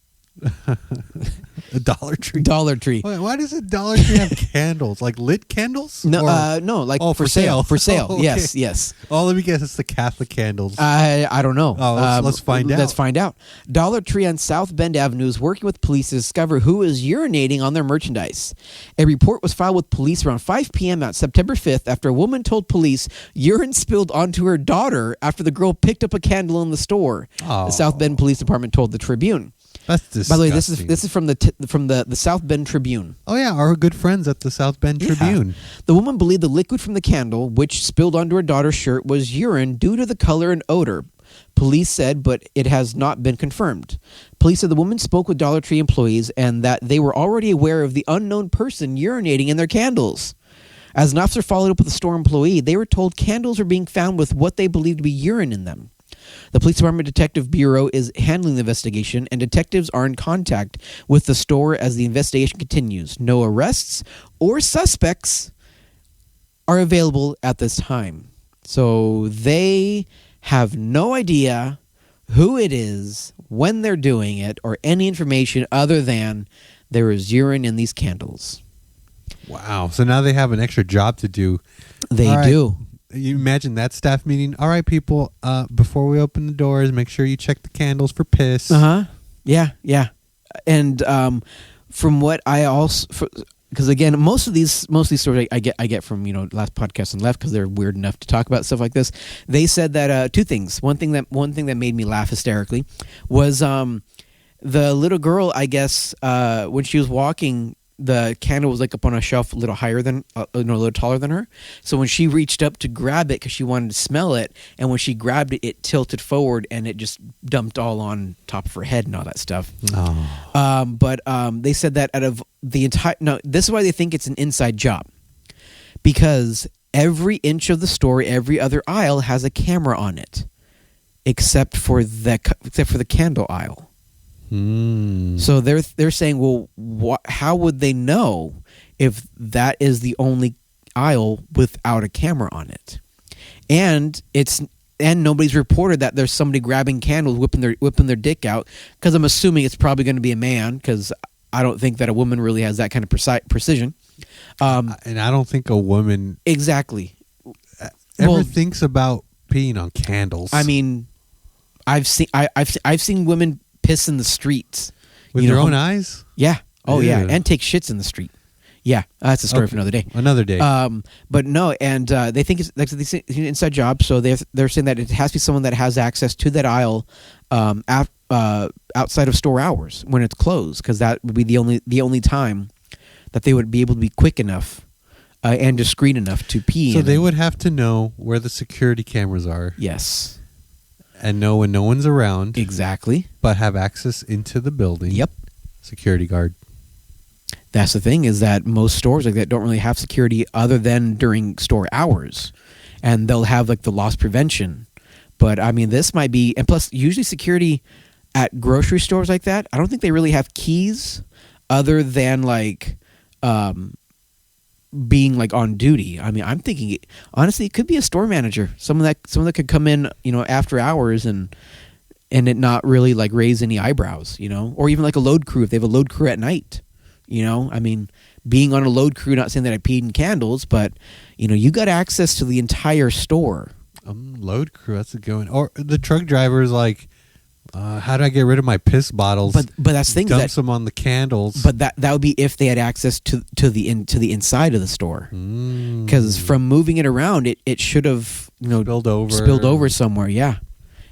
A Dollar Tree. Dollar Tree. Why does a Dollar Tree have candles? Like lit candles? No, no, like for sale. For sale. Oh, okay. Yes. Oh, let me guess. It's the Catholic candles. I don't know. Oh, let's find out. Let's find out. Dollar Tree on South Bend Avenue is working with police to discover who is urinating on their merchandise. A report was filed with police around 5 p.m. on September 5th after a woman told police urine spilled onto her daughter after the girl picked up a candle in the store. Oh. The South Bend Police Department told the Tribune. That's disgusting. By the way, this is from the South Bend Tribune. Oh yeah, our good friends at the South Bend Tribune. The woman believed the liquid from the candle, which spilled onto her daughter's shirt, was urine due to the color and odor. Police said, but it has not been confirmed. Police said the woman spoke with Dollar Tree employees and that they were already aware of the unknown person urinating in their candles. As an officer followed up with a store employee, they were told candles were being found with what they believed to be urine in them. The Police Department Detective Bureau is handling the investigation, and detectives are in contact with the store as the investigation continues. No arrests or suspects are available at this time. So they have no idea who it is, when they're doing it, or any information other than there is urine in these candles. Wow. So now they have an extra job to do. They do. You imagine that staff meeting. All right, people, before we open the doors, make sure you check the candles for piss. Yeah. And from what I also, because again, most of these stories I get from last podcast and left because they're weird enough to talk about stuff like this. They said that two things. One thing that made me laugh hysterically was the little girl. I guess when she was walking, the candle was like up on a shelf a little higher than, a little taller than her. So when she reached up to grab it because she wanted to smell it, and when she grabbed it, it tilted forward and it just dumped all on top of her head and all that stuff. Oh. But they said that out of the entire, no, this is why they think it's an inside job, because every inch of the store, every other aisle has a camera on it, except for the candle aisle. So they're saying, well, how would they know if that is the only aisle without a camera on it? And nobody's reported that there's somebody grabbing candles, whipping their dick out, because I'm assuming it's probably going to be a man, because I don't think that a woman really has that kind of precision. And I don't think a woman exactly ever thinks about peeing on candles. I mean, I've seen women piss in the streets with their own eyes. Yeah. Oh yeah. And take shits in the street. Yeah, that's a story for another day. Another day. But no, and they think it's like an inside job. So they're saying that it has to be someone that has access to that aisle outside of store hours when it's closed, because that would be the only time that they would be able to be quick enough and discreet enough to pee. So they would have to know where the security cameras are. Yes. And know when no one's around. Exactly. But have access into the building. Yep. Security guard. That's the thing, is that most stores like that don't really have security other than during store hours. And they'll have like the loss prevention. But I mean, this might be, and plus, usually security at grocery stores like that, I don't think they really have keys other than like being like on duty. I mean, I'm thinking honestly, it could be a store manager, someone that could come in, after hours and it not really like raise any eyebrows, or even like a load crew if they have a load crew at night. I mean, being on a load crew, not saying that I peed in candles, but you got access to the entire store. Load crew, that's a good one. Or the truck driver is like, how do I get rid of my piss bottles? But that's the thing. Dumps them on the candles. But that would be if they had access to the inside of the store. Because from moving it around, it should have spilled over somewhere. Yeah,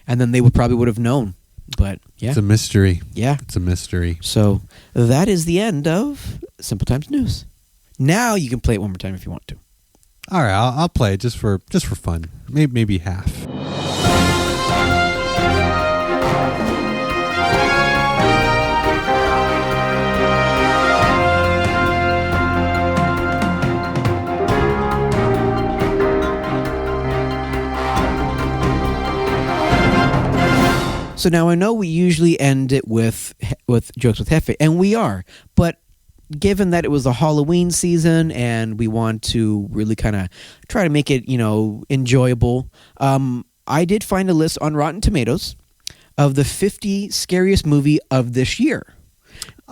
and then they would have known. But yeah, it's a mystery. Yeah, it's a mystery. So that is the end of Simple Times News. Now you can play it one more time if you want to. All right, I'll play it just for fun. Maybe half. So now I know we usually end it with jokes with Jefe, and we are, but given that it was the Halloween season and we want to really kind of try to make it, enjoyable, I did find a list on Rotten Tomatoes of the 50 scariest movie of this year.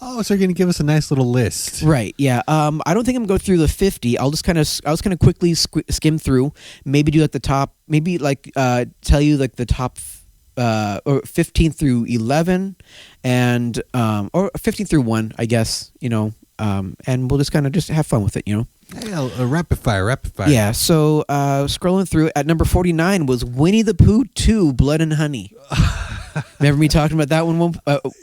Oh, so you're going to give us a nice little list. Right, yeah. I don't think I'm going to go through the 50. I'll just kind of quickly skim through, maybe do at the top, maybe like tell you like the top or 15 through 11 and or 15 through 1, I guess, and we'll just kind of just have fun with it, Yeah, a rapid fire. Yeah, so scrolling through, at number 49 was Winnie the Pooh 2, Blood and Honey. Remember me talking about that one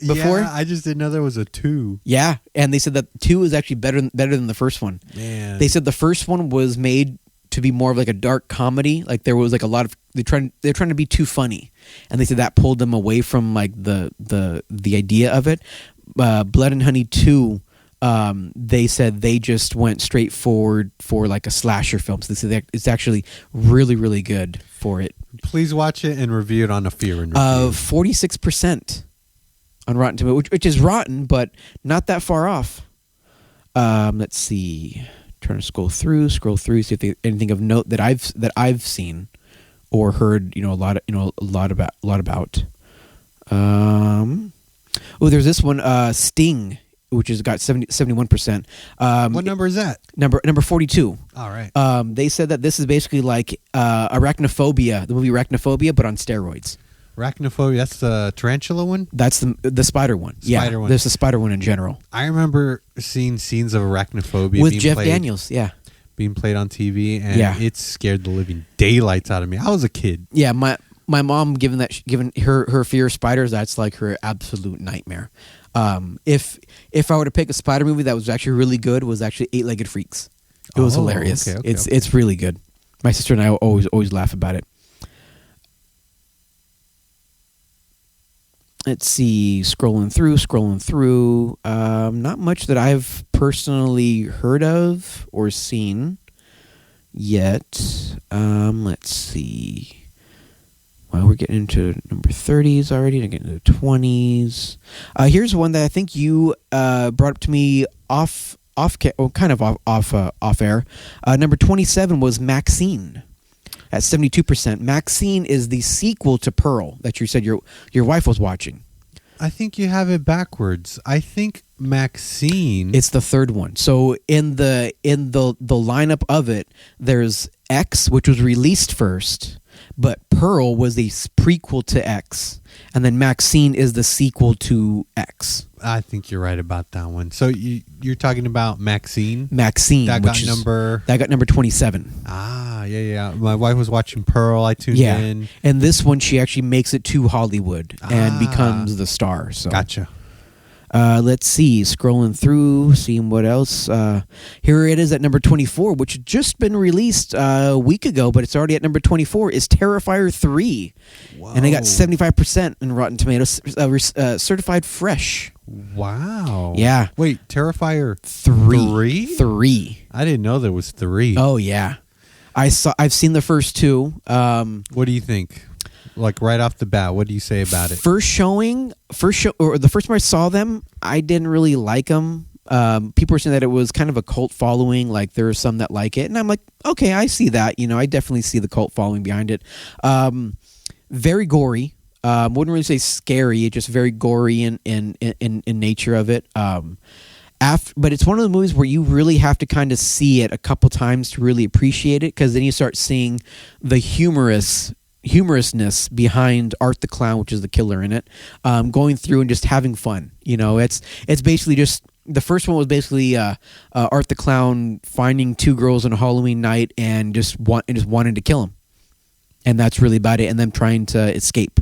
before? Yeah, I just didn't know there was a 2. Yeah, and they said that 2 is actually better than the first one. Man. They said the first one was made to be more of like a dark comedy. Like there was like a lot of they're trying to be too funny, and they said that pulled them away from like the idea of it. Blood and Honey 2, they said they just went straight forward for like a slasher film. So they said it's actually really, really good for it. Please watch it and review it on a Fear and Review. 46% on Rotten Tomatoes, which is rotten, but not that far off. Let's see. Trying to scroll through, see if there's anything of note that I've seen or heard, a lot about. There's this one, Sting, which has got 71%. What number is that? Number 42. All right. They said that this is basically like Arachnophobia, the movie Arachnophobia, but on steroids. Arachnophobia, that's the tarantula one? That's the spider one. Spider one. There's the spider one in general. I remember seeing scenes of Arachnophobia with Jeff Daniels, yeah. Being played on TV, and it scared the living daylights out of me. I was a kid. Yeah, my mom, given her fear of spiders, that's like her absolute nightmare. If I were to pick a spider movie that was actually really good, was actually Eight-Legged Freaks. It was hilarious. Okay, it's really good. My sister and I always laugh about it. Let's see, scrolling through. Not much that I've personally heard of or seen yet. Let's see. Well, we're getting into number 30s already. I'm getting into 20s. Here's one that I think you brought up to me off air. Number 27 was Maxine. At 72%. Maxine is the sequel to Pearl that you said your wife was watching. I think you have it backwards. I think Maxine. It's the third one. So in the lineup of it, there's X, which was released first, but Pearl was the prequel to X, and then Maxine is the sequel to X. I think you're right about that one. So you're talking about Maxine? Maxine. That got number 27. Ah, yeah. My wife was watching Pearl. I tuned in. And this one, she actually makes it to Hollywood and becomes the star. So gotcha. Let's see, scrolling through, seeing what else. Here it is at number 24, which had just been released a week ago, but it's already at number 24, is Terrifier 3. Whoa. And it got 75% in Rotten Tomatoes, certified fresh. Wow. Yeah. Wait, Terrifier 3? 3. I didn't know there was 3. Oh, yeah. I've seen the first 2. What do you think? Like right off the bat, what do you say about it? First show, or the first time I saw them, I didn't really like them. People were saying that it was kind of a cult following, like there are some that like it, and I'm like, okay, I see that. I definitely see the cult following behind it. Very gory. Wouldn't really say scary. It's just very gory in nature of it. But it's one of the movies where you really have to kind of see it a couple times to really appreciate it, because then you start seeing the humorousness behind Art the Clown, which is the killer in it, going through and just having fun. It's basically just, the first one was basically Art the Clown finding two girls on a Halloween night and just wanting to kill them, and that's really about it, and them trying to escape.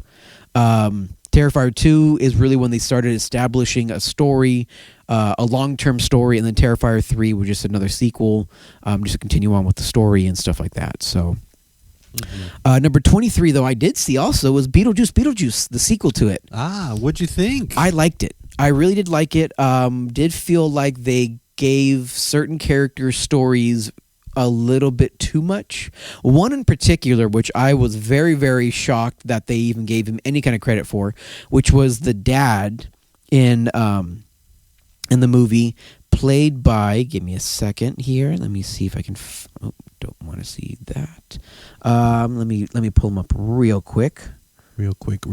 Terrifier 2 is really when they started establishing a story, a long-term story, and then Terrifier 3 was just another sequel, just to continue on with the story and stuff like that. So, number 23, though, I did see also was Beetlejuice, the sequel to it. What'd you think? I liked it. I really did like it. Did feel like they gave certain characters' stories a little bit too much. One in particular, which I was very, very shocked that they even gave him any kind of credit for, which was the dad in the movie, played by. Give me a second here. Let me see if I can. Don't want to see that. Let me pull him up real quick. Real quick.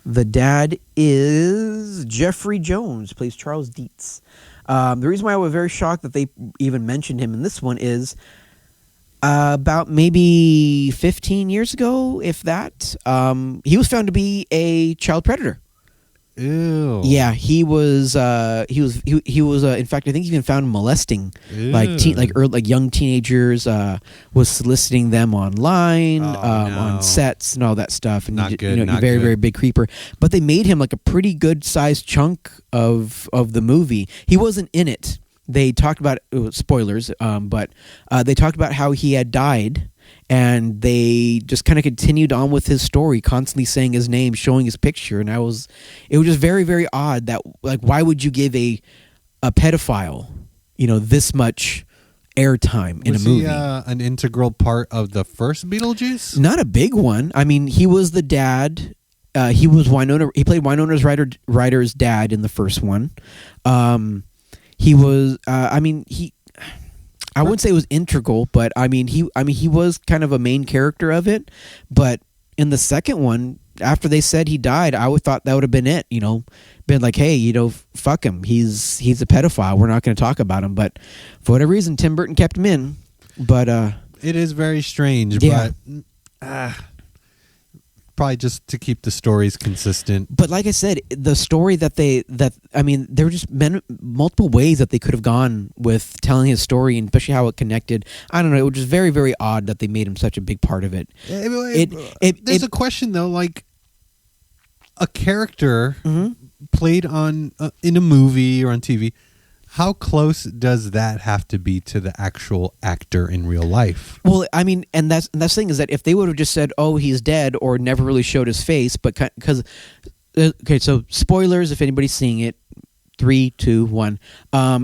The dad is Jeffrey Jones, plays Charles Dietz. The reason why I was very shocked that they even mentioned him in this one is about maybe 15 years ago, if that, he was found to be a child predator. Ew. Yeah, he was. In fact, I think he's been found molesting like young teenagers. Was soliciting them online, on sets and all that stuff. And not good. Not very, very big creeper. But they made him like a pretty good sized chunk of the movie. He wasn't in it. They talked about spoilers, but they talked about how he had died. And they just kind of continued on with his story, constantly saying his name, showing his picture, and it was just very, very odd that, like, why would you give a pedophile, this much airtime in a movie? Was he an integral part of the first Beetlejuice? Not a big one. I mean, he was the dad. He was Winona. He played Winona Ryder's dad in the first one. He was. I wouldn't say it was integral, but he was kind of a main character of it. But in the second one, after they said he died, I would thought that would have been it. Been like, hey, fuck him. He's a pedophile. We're not going to talk about him. But for whatever reason, Tim Burton kept him in. But it is very strange. Yeah. But probably just to keep the stories consistent. But like I said, the story there were just multiple ways that they could have gone with telling his story, and especially how it connected. I don't know. It was just very, very odd that they made him such a big part of it. There's a question though, like a character played on in a movie or on TV. How close does that have to be to the actual actor in real life? Well, I mean, and that's the thing is that if they would have just said, "Oh, he's dead," or never really showed his face, but because so spoilers if anybody's seeing it, 3, 2, 1.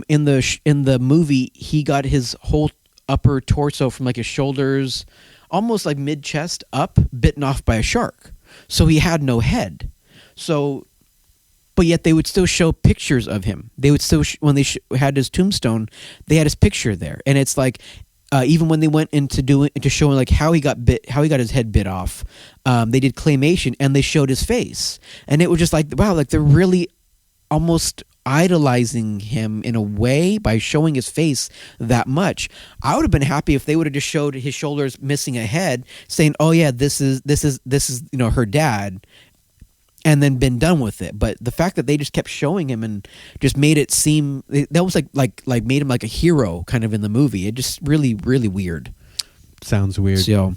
In the movie, he got his whole upper torso from like his shoulders, almost like mid chest up, bitten off by a shark. So he had no head. So. But yet they would still show pictures of him. They would still, when they had his tombstone, they had his picture there. And it's like, even when they went into showing like how he got his head bit off, they did claymation and they showed his face. And it was just like, wow, like they're really almost idolizing him in a way by showing his face that much. I would have been happy if they would have just showed his shoulders missing a head, saying, "Oh yeah, this is her dad." And then been done with it. But the fact that they just kept showing him and just made it seem that was like made him like a hero kind of in the movie. It just really, really weird. Sounds weird. So,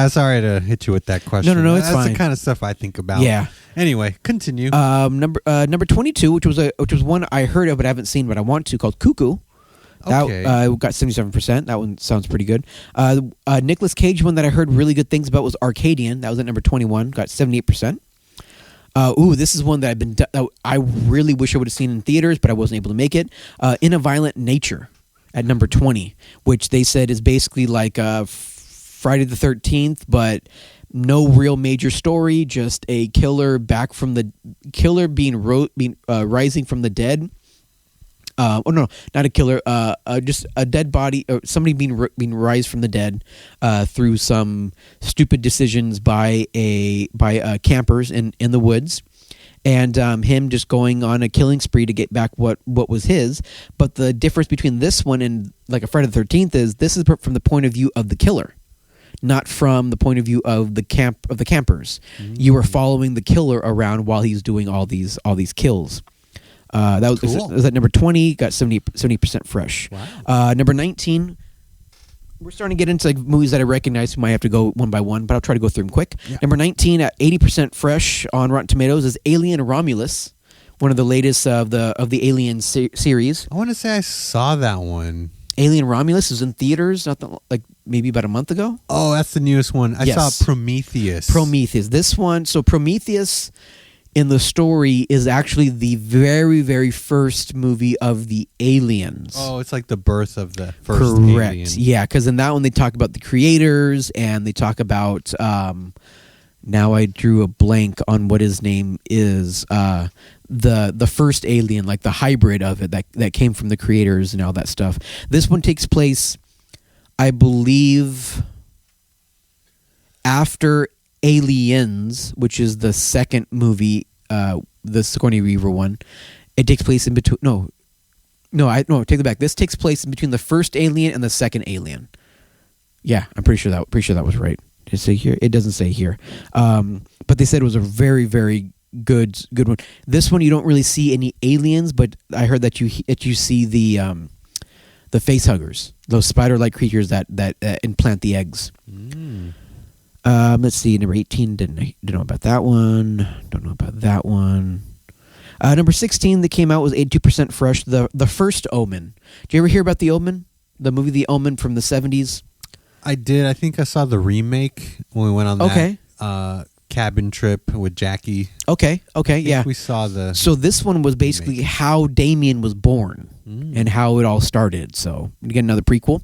sorry to hit you with that question. No, it's That's fine. the kind of stuff I think about. Yeah. Anyway, continue. Number 22, which was one I heard of but I haven't seen, but I want to, called Cuckoo. Okay. That got 77%. That one sounds pretty good. Nicolas Cage one that I heard really good things about was Arcadian. That was at number 21. Got 78%. This is one that I really wish I would have seen in theaters, but I wasn't able to make it. In a Violent Nature at number 20, which they said is basically like Friday the 13th, but No real major story, just a killer rising from the dead. No, not a killer. Just a dead body. Somebody being raised from the dead through some stupid decisions by campers in the woods, and him just going on a killing spree to get back what was his. But the difference between this one and like a Friday the 13th is this is from the point of view of the killer, not from the point of view of the campers. You are following the killer around while he's doing all these kills. That was, Cool. was at number 20, got 70% fresh. Wow. Number 19, we're starting to get into like movies that I recognize. We might have to go one by one, but I'll try to go through them quick. Yeah. Number 19 at 80% fresh on Rotten Tomatoes is Alien Romulus, one of the latest of the Alien series. I want to say I saw that one. Alien Romulus is in theaters, maybe about a month ago. Oh, that's the newest one. I Yes. saw Prometheus. This one, so Prometheus in the story is actually the very, very first movie of the Aliens. Oh, it's like the birth of the first Correct. alien. Yeah, because in that one they talk about the creators and they talk about. Now I drew a blank on what his name is. The first alien, like the hybrid of it that came from the creators and all that stuff. This one takes place, I believe, after Aliens, which is the second movie, the Sigourney Weaver one. It takes place in between. Take it back. This takes place in between the first Alien and the second Alien. Yeah, I'm pretty sure that was right. Did it say here? It doesn't say here. But they said it was a very, very good one. This one you don't really see any aliens, but I heard that you see the face huggers, those spider-like creatures that implant the eggs. Let's see. Number 18. Didn't know about that one. Don't know about that one. Number 16 that came out was 82% fresh. The first Omen. Did you ever hear about The Omen? The movie The Omen from the 70s. I did. I think I saw the remake when we went on that cabin trip with Jackie. Okay, yeah. We saw the. So this one was basically how Damien was born and how it all started. So we get another prequel.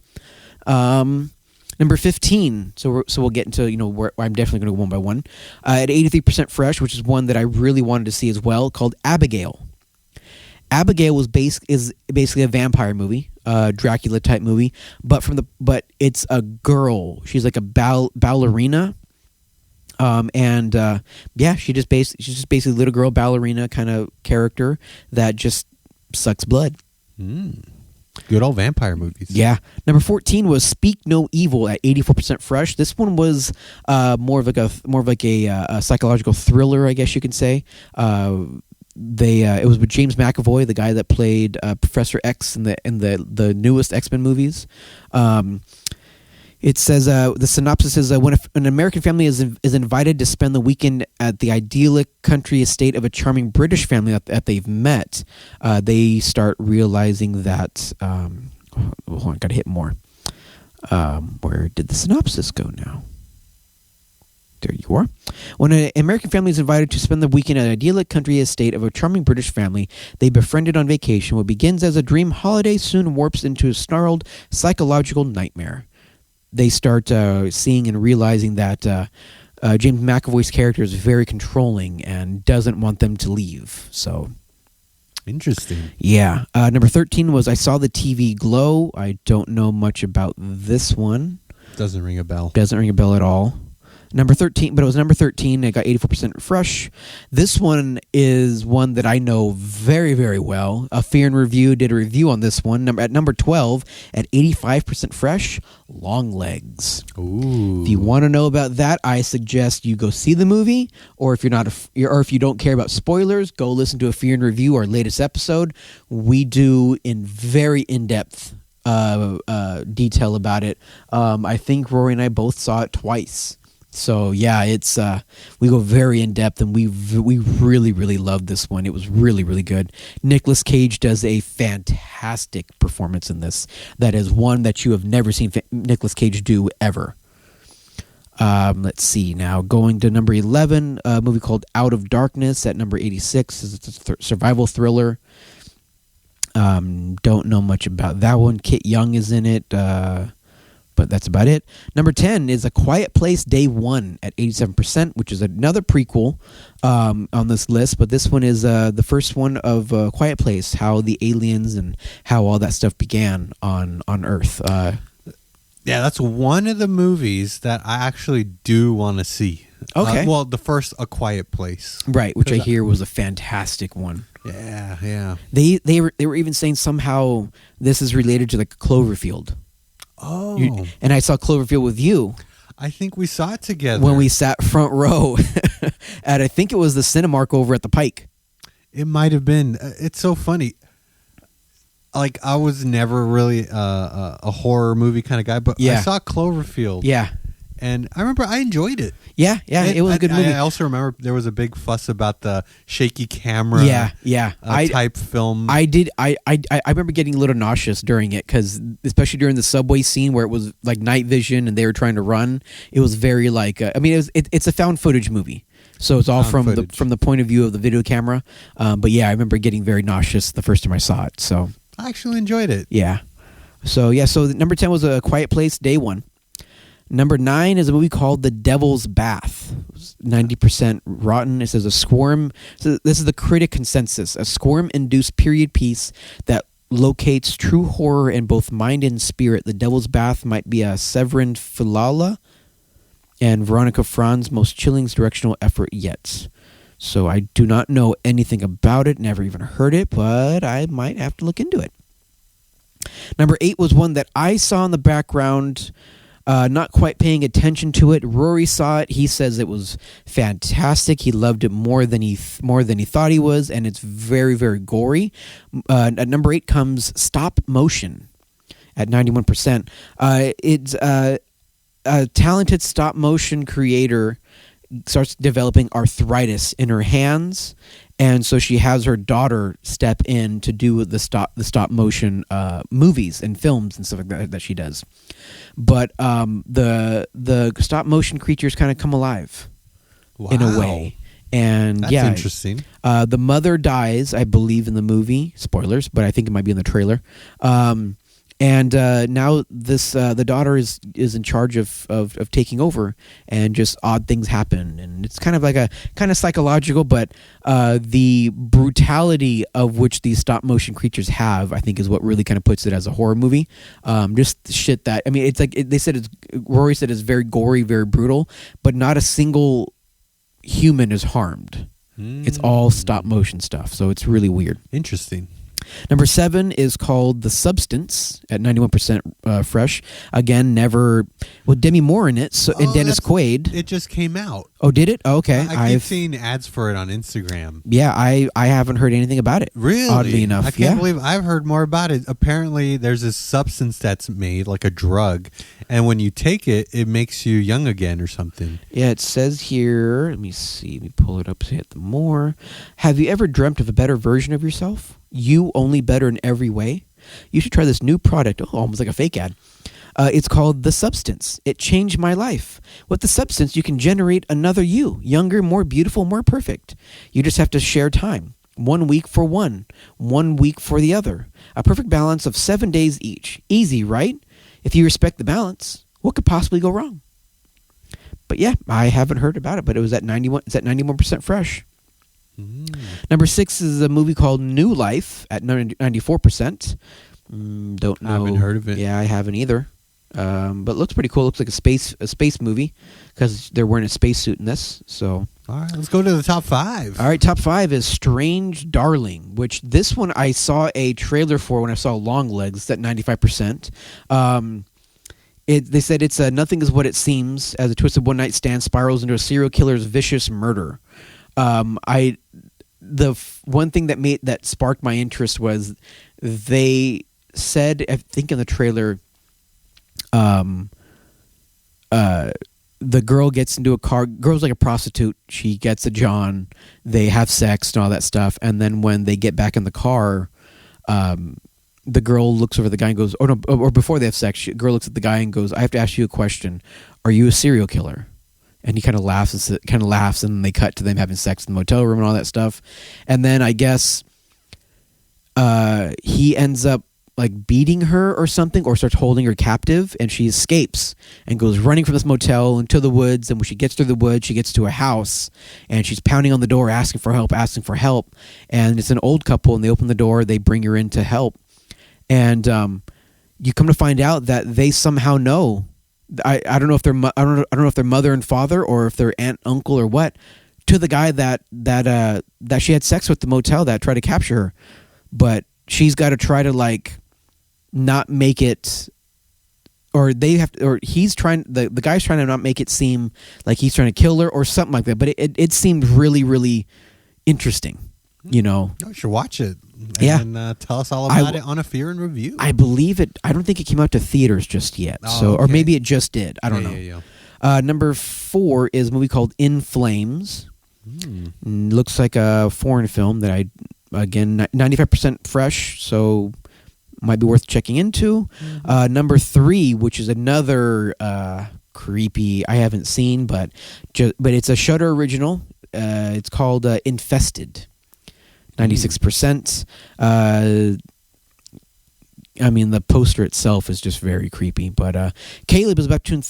Number 15. So we'll get into where I'm definitely going to go one by one. At 83% fresh, which is one that I really wanted to see as well, called Abigail. Abigail is basically a vampire movie, Dracula type movie, but it's a girl. She's like a ballerina. She's just basically a little girl ballerina kind of character that just sucks blood. Good old vampire movies. Yeah. Number 14 was Speak No Evil at 84% fresh. This one was more of like a psychological thriller, I guess you can say. It was with James McAvoy, the guy that played Professor X in the newest X-Men movies. It says the synopsis is when an American family is invited to spend the weekend at the idyllic country estate of a charming British family that they've met, they start realizing that. Hold on, gotta hit more. Where did the synopsis go now? There you are. When an American family is invited to spend the weekend at an idyllic country estate of a charming British family they befriended on vacation, what begins as a dream holiday soon warps into a snarled psychological nightmare. They start seeing and realizing that James McAvoy's character is very controlling and doesn't want them to leave. So, interesting. Yeah. Number 13 was I Saw the TV Glow. I don't know much about this one. Doesn't ring a bell. Doesn't ring a bell at all. Number 13, but it was number 13. It got 84% fresh. This one is one that I know very, very well. Fear and Review did a review on this one. At number 12, at 85% fresh, Long Legs. Ooh. If you want to know about that, I suggest you go see the movie, or if if you don't care about spoilers, go listen to a Fear and Review, our latest episode. We do very in-depth detail about it. I think Rory and I both saw it twice. So yeah, it's we go very in depth, and we really, really loved this one. It was really, really good. Nicolas Cage does a fantastic performance in this. That is one that you have never seen Nicolas Cage do ever. Let's see now. Going to number 11, a movie called Out of Darkness at number 86. It's a survival thriller. Don't know much about that one. Kit Young is in it. But but that's about it. Number 10 is A Quiet Place Day 1 at 87%, which is another prequel on this list. But this one is the first one of Quiet Place, how the aliens and how all that stuff began on Earth. Yeah, that's one of the movies that I actually do want to see. Okay. Well, the first A Quiet Place. Right, which I hear was a fantastic one. Yeah. They were even saying somehow this is related to the Cloverfield. Oh. And I saw Cloverfield with you. I think we saw it together. When we sat front row at, I think it was the Cinemark over at the Pike. It might have been. It's so funny. Like, I was never really a horror movie kind of guy, but I saw Cloverfield. Yeah. And I remember I enjoyed it. Yeah, it was a good movie. I also remember there was a big fuss about the shaky camera type film. I remember getting a little nauseous during it, because especially during the subway scene where it was like night vision and they were trying to run, it was very like, it's a found footage movie. So it's all from the point of view of the video camera. But yeah, I remember getting very nauseous the first time I saw it. So I actually enjoyed it. Yeah. So number 10 was A Quiet Place Day 1. Number 9 is a movie called The Devil's Bath. 90% rotten. It says a squirm. So this is the critic consensus. A squirm-induced period piece that locates true horror in both mind and spirit. The Devil's Bath might be a Severin Filala and Veronica Fran's most chilling directional effort yet. So I do not know anything about it. Never even heard it, but I might have to look into it. Number 8 was one that I saw in the background, not quite paying attention to it. Rory saw it. He says it was fantastic. He loved it more than he thought he was, and it's very, very gory. At number 8 comes Stop Motion at 91%. It's a talented stop motion creator starts developing arthritis in her hands, and so she has her daughter step in to do the stop motion movies and films and stuff like that she does. But the stop motion creatures kind of come alive in a way. And that's interesting. The mother dies, I believe, in the movie. Spoilers, but I think it might be in the trailer. And now this the daughter is in charge of taking over, and just odd things happen, and it's kind of like a kind of psychological, but the brutality of which these stop motion creatures have, I think, is what really kind of puts it as a horror movie. Just shit that, I mean, it's like Rory said it's very gory, very brutal, but not a single human is harmed. It's all stop motion stuff, so it's really weird. Interesting. Number 7 is called The Substance at 91% fresh. Again, with Demi Moore in it, and Dennis Quaid. It just came out. Oh, did it? Oh, okay. I've seen ads for it on Instagram. Yeah, I haven't heard anything about it. Really? Oddly enough. I can't believe I've heard more about it. Apparently, there's this substance that's made, like a drug, and when you take it, it makes you young again or something. Yeah, it says here, let me see, let me pull it up, say it more. Have you ever dreamt of a better version of yourself? You only better in every way? You should try this new product. Oh, almost like a fake ad. It's called The Substance. It changed my life. With The Substance, you can generate another you. Younger, more beautiful, more perfect. You just have to share time. 1 week for one 1 week for the other. A perfect balance of 7 days each. Easy, right? If you respect the balance, what could possibly go wrong? But yeah, I haven't heard about it, but it was at 91. It's at 91% fresh. Number 6 is a movie called New Life at 94%. Don't know. I haven't heard of it. Yeah, I haven't either. But it looks pretty cool. It looks like a space movie, because they're wearing a spacesuit in this. So, all right, let's go to the top 5. All right, top 5 is Strange Darling, which this one I saw a trailer for when I saw Long Legs. It's at 95%. They said it's nothing is what it seems as a twisted one-night stand spirals into a serial killer's vicious murder. The one thing that sparked my interest was they said, I think in the trailer, the girl gets into a car. Girl's like a prostitute. She gets a John. They have sex and all that stuff. And then when they get back in the car, the girl looks over at the guy and goes, or before they have sex, the girl looks at the guy and goes, I have to ask you a question. Are you a serial killer? And he kind of laughs, and they cut to them having sex in the motel room and all that stuff. And then I guess he ends up like beating her or something, or starts holding her captive, and she escapes and goes running from this motel into the woods. And when she gets through the woods, she gets to a house, and she's pounding on the door, asking for help. And it's an old couple, and they open the door, they bring her in to help, and you come to find out that they somehow know. I don't know if they're I don't know if they're mother and father, or if they're aunt, uncle, or what, to the guy that she had sex with at the motel that tried to capture her, but she's got to try to like not make it, or they have to, or he's trying, the guy's trying to not make it seem like he's trying to kill her or something like that. But it seemed really, really interesting, you know. You should watch it. Yeah. And tell us all about it on a Fear and Review. I believe it. I don't think it came out to theaters just yet. Or maybe it just did. I don't know. Number 4 is a movie called In Flames. Looks like a foreign film that again, 95% fresh, so might be worth checking into. Number 3, which is another creepy, I haven't seen, but it's a Shudder original. It's called Infested. 96%. I mean, the poster itself is just very creepy. But Caleb is about to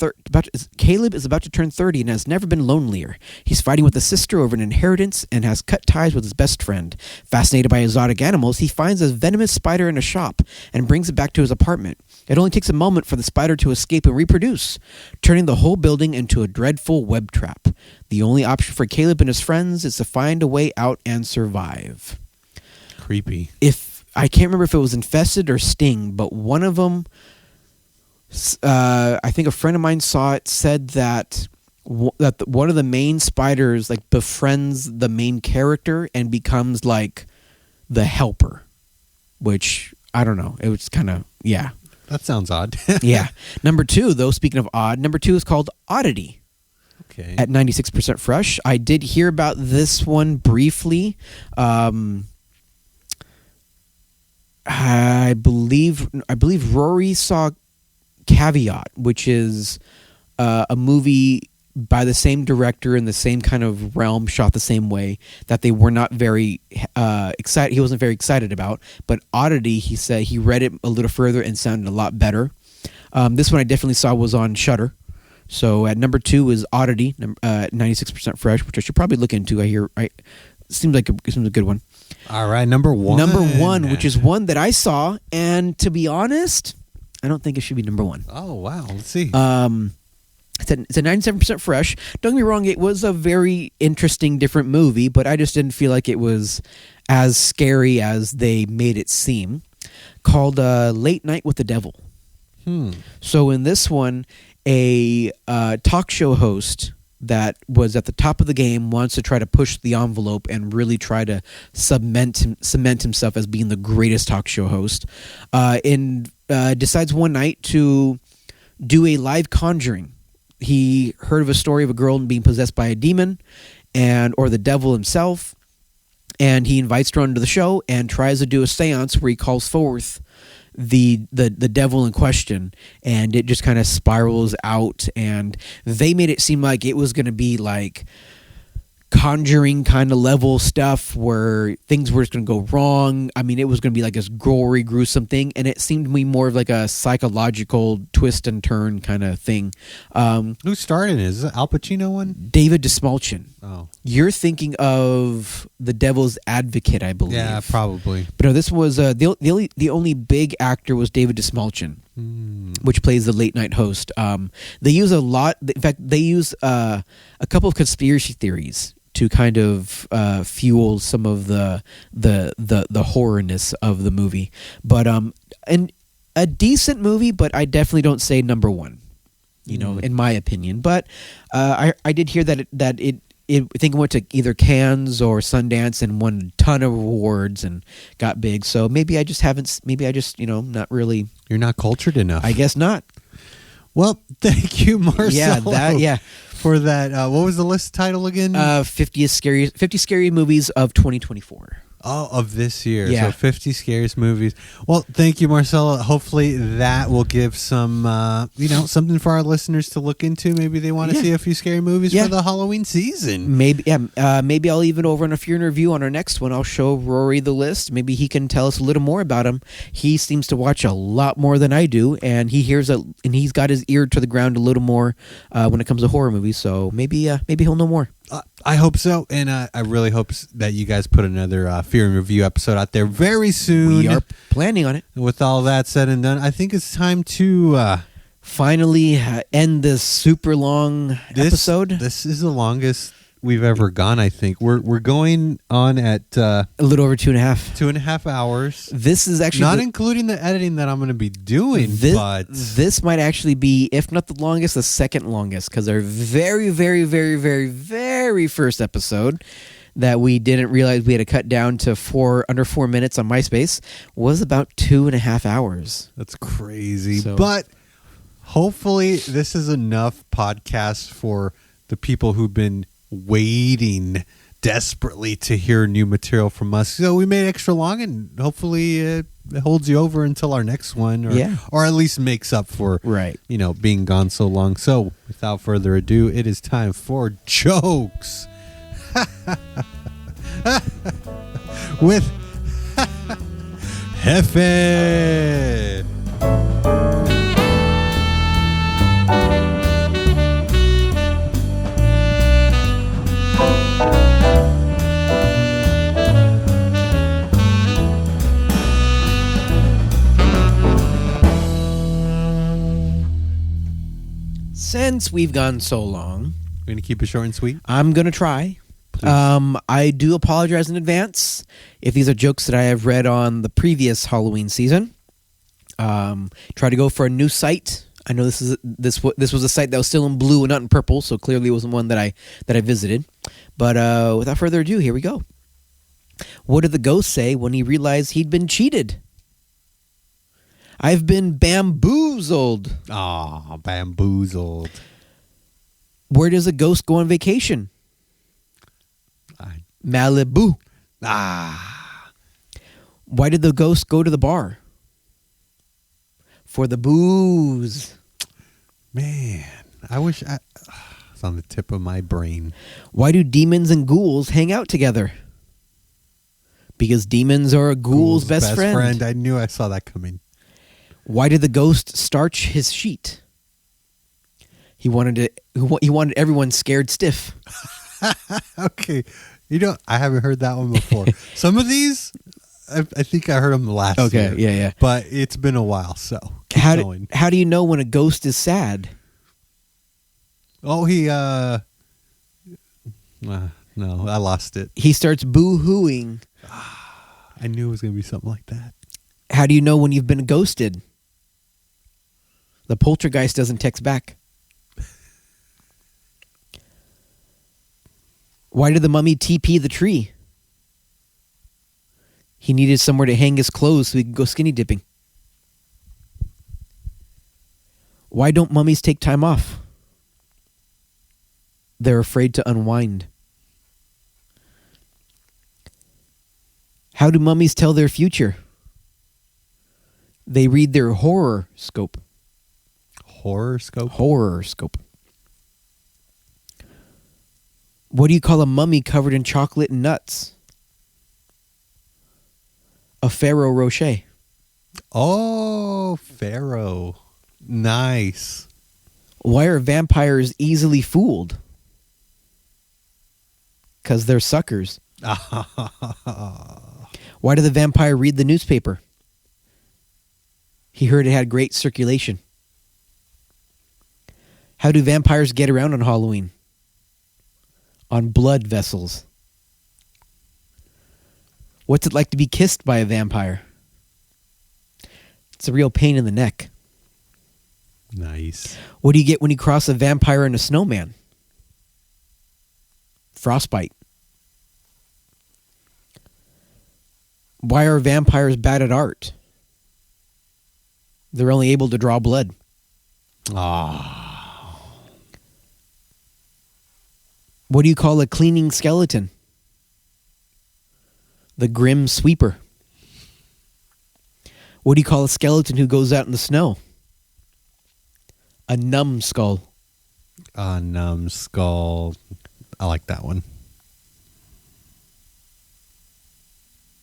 turn 30 and has never been lonelier. He's fighting with a sister over an inheritance and has cut ties with his best friend. Fascinated by exotic animals, he finds a venomous spider in a shop and brings it back to his apartment. It only takes a moment for the spider to escape and reproduce, turning the whole building into a dreadful web trap. The only option for Caleb and his friends is to find a way out and survive. Creepy. I can't remember if it was Infested or Sting, but one of them, I think a friend of mine saw it, said that one of the main spiders like befriends the main character and becomes like the helper, which I don't know. It was kind of, yeah. That sounds odd. Yeah. Number 2, though, speaking of odd, number 2 is called Oddity. Okay. At 96% fresh. I did hear about this one briefly. I believe Rory saw Caveat, which is a movie by the same director in the same kind of realm, shot the same way, that they were not very excited. He wasn't very excited about. But Oddity, he said he read it a little further and sounded a lot better. This one I definitely saw was on Shudder. So at number 2 is Oddity, 96% fresh, which I should probably look into. It seems like a good one. All right, number 1. Number 1, which is one that I saw, and to be honest, I don't think it should be number 1. Oh, wow. Let's see. It's a 97% fresh. Don't get me wrong, it was a very interesting, different movie, but I just didn't feel like it was as scary as they made it seem. Called Late Night with the Devil. So in this one, a talk show host that was at the top of the game wants to try to push the envelope and really try to cement himself as being the greatest talk show host, and decides one night to do a live conjuring. He heard of a story of a girl being possessed by a demon or the devil himself, and he invites her onto the show and tries to do a seance where he calls forth the devil in question, and it just kind of spirals out, and they made it seem like it was going to be like Conjuring kind of level stuff where things were just going to go wrong. I mean, it was going to be like this gory, gruesome thing, and it seemed to me more of like a psychological twist and turn kind of thing. Who starred in it? Is it Al Pacino one? David Desmalchin. Oh. You're thinking of The Devil's Advocate, I believe. Yeah, probably. But no, this was the only big actor was David Desmalchin, which plays the late night host. They use a lot. In fact, they use a couple of conspiracy theories to kind of fuel some of the horrorness of the movie. But and a decent movie, but I definitely don't say number 1. You know, in my opinion. But I did hear that I think it went to either Cannes or Sundance and won a ton of awards and got big. So maybe I just not really. You're not cultured enough. I guess not. Well, thank you, Marcelo. Yeah, for that. What was the list title again? 50 scary movies of 2024. Oh, of this year. Yeah. So 50 scariest movies. Well, thank you, Marcella. Hopefully that will give some, something for our listeners to look into. Maybe they want to see a few scary movies for the Halloween season. Maybe I'll even, over on a Fear and Review on our next one, I'll show Rory the list. Maybe he can tell us a little more about him. He seems to watch a lot more than I do, and he's got his ear to the ground a little more when it comes to horror movies. So maybe he'll know more. I hope so, and I really hope that you guys put another Fear and Review episode out there very soon. We are planning on it. With all that said and done, I think it's time to finally end this super long episode. This is the longest we've ever gone. I think we're going on at a little over 2.5. 2.5 hours. This is actually not including the editing that I'm going to be doing. But this might actually be, if not the longest, the second longest, because our very, very, very, very, very first episode that we didn't realize we had to cut down to under 4 minutes on MySpace was about 2.5 hours. That's crazy. But hopefully this is enough podcast for the people who've been waiting desperately to hear new material from us. So we made it extra long, and hopefully it holds you over until our next one, or at least makes up for being gone so long. So without further ado, it is time for jokes with Jefe. Since we've gone so long, we're going to keep it short and sweet. I'm going to try. I do apologize in advance if these are jokes that I have read on the previous Halloween season. Try to go for a new site. I know this was a site that was still in blue and not in purple, so clearly it wasn't one that I visited. But without further ado, here we go. What did the ghost say when he realized he'd been cheated? I've been bamboozled. Ah, bamboozled. Where does a ghost go on vacation? Malibu. Ah. Why did the ghost go to the bar? For the booze. Man, I wish it's on the tip of my brain. Why do demons and ghouls hang out together? Because demons are a ghoul's best friend. I knew I saw that coming. Why did the ghost starch his sheet? He wanted everyone scared stiff. Okay. I haven't heard that one before. Some of these, I think I heard them last year. Okay, yeah. But it's been a while, so keep going. How do you know when a ghost is sad? Oh, no, I lost it. He starts boo-hooing. I knew it was going to be something like that. How do you know when you've been ghosted? The poltergeist doesn't text back. Why did the mummy TP the tree? He needed somewhere to hang his clothes so he could go skinny dipping. Why don't mummies take time off? They're afraid to unwind. How do mummies tell their future? They read their horoscope. Horoscope? Horoscope. What do you call a mummy covered in chocolate and nuts? A Ferrero Rocher. Oh, Pharaoh. Nice. Why are vampires easily fooled? Because they're suckers. Why did the vampire read the newspaper? He heard it had great circulation. How do vampires get around on Halloween? On blood vessels. What's it like to be kissed by a vampire? It's a real pain in the neck. Nice. What do you get when you cross a vampire and a snowman? Frostbite. Why are vampires bad at art? They're only able to draw blood. What do you call a cleaning skeleton? The grim sweeper. What do you call a skeleton who goes out in the snow? A numbskull. A numbskull. I like that one.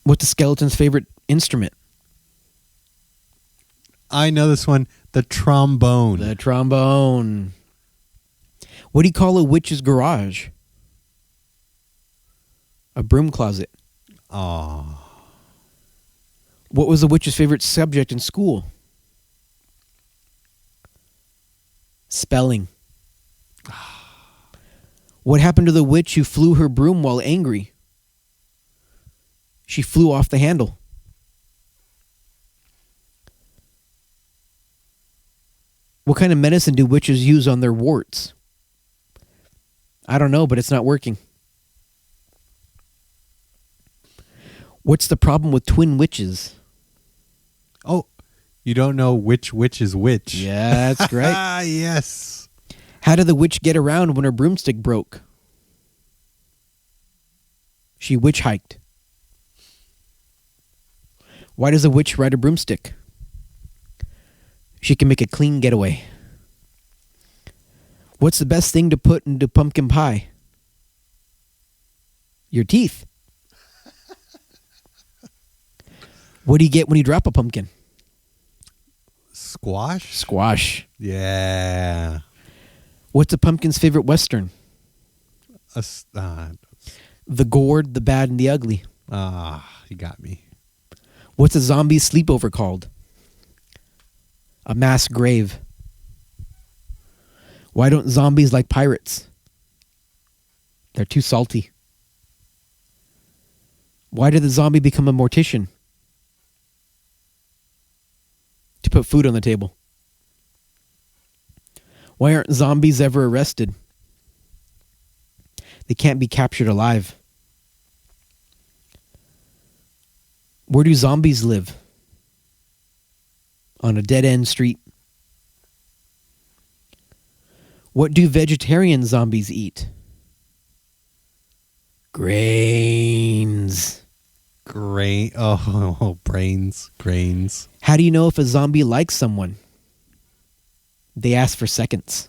What's a skeleton's favorite instrument? I know this one. The trombone. The trombone. What do you call a witch's garage? A broom closet. Oh. What was the witch's favorite subject in school? Spelling. What happened to the witch who flew her broom while angry? She flew off the handle. What kind of medicine do witches use on their warts? I don't know, but it's not working. What's the problem with twin witches? Oh, you don't know which witch is which. Yeah, that's right. Ah, yes. How did the witch get around when her broomstick broke? She witch hiked. Why does a witch ride a broomstick? She can make a clean getaway. What's the best thing to put into pumpkin pie? Your teeth. What do you get when you drop a pumpkin? Squash? Squash. Yeah. What's a pumpkin's favorite Western? The Gourd, the Bad, and the Ugly. You got me. What's a zombie's sleepover called? A mass grave. Why don't zombies like pirates? They're too salty. Why did the zombie become a mortician? To put food on the table. Why aren't zombies ever arrested? They can't be captured alive. Where do zombies live? On a dead-end street. What do vegetarian zombies eat? Grains. Brains. Grains. How do you know if a zombie likes someone? They ask for seconds.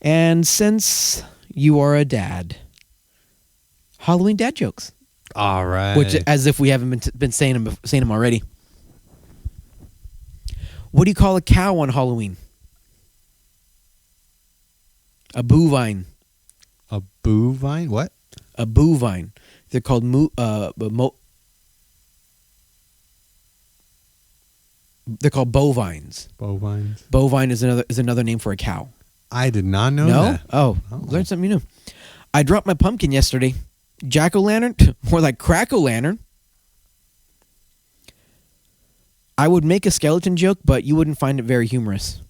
And since you are a dad, Halloween dad jokes. All right. Which, as if we haven't been saying them already. What do you call a cow on Halloween? A bovine. A bovine? What? A bovine. They're called they're called bovines. Bovines. Bovine is another name for a cow. I did not know that. Oh, learn something new. I dropped my pumpkin yesterday. Jack-o'-lantern? More like crack-o'-lantern. I would make a skeleton joke, but you wouldn't find it very humorous.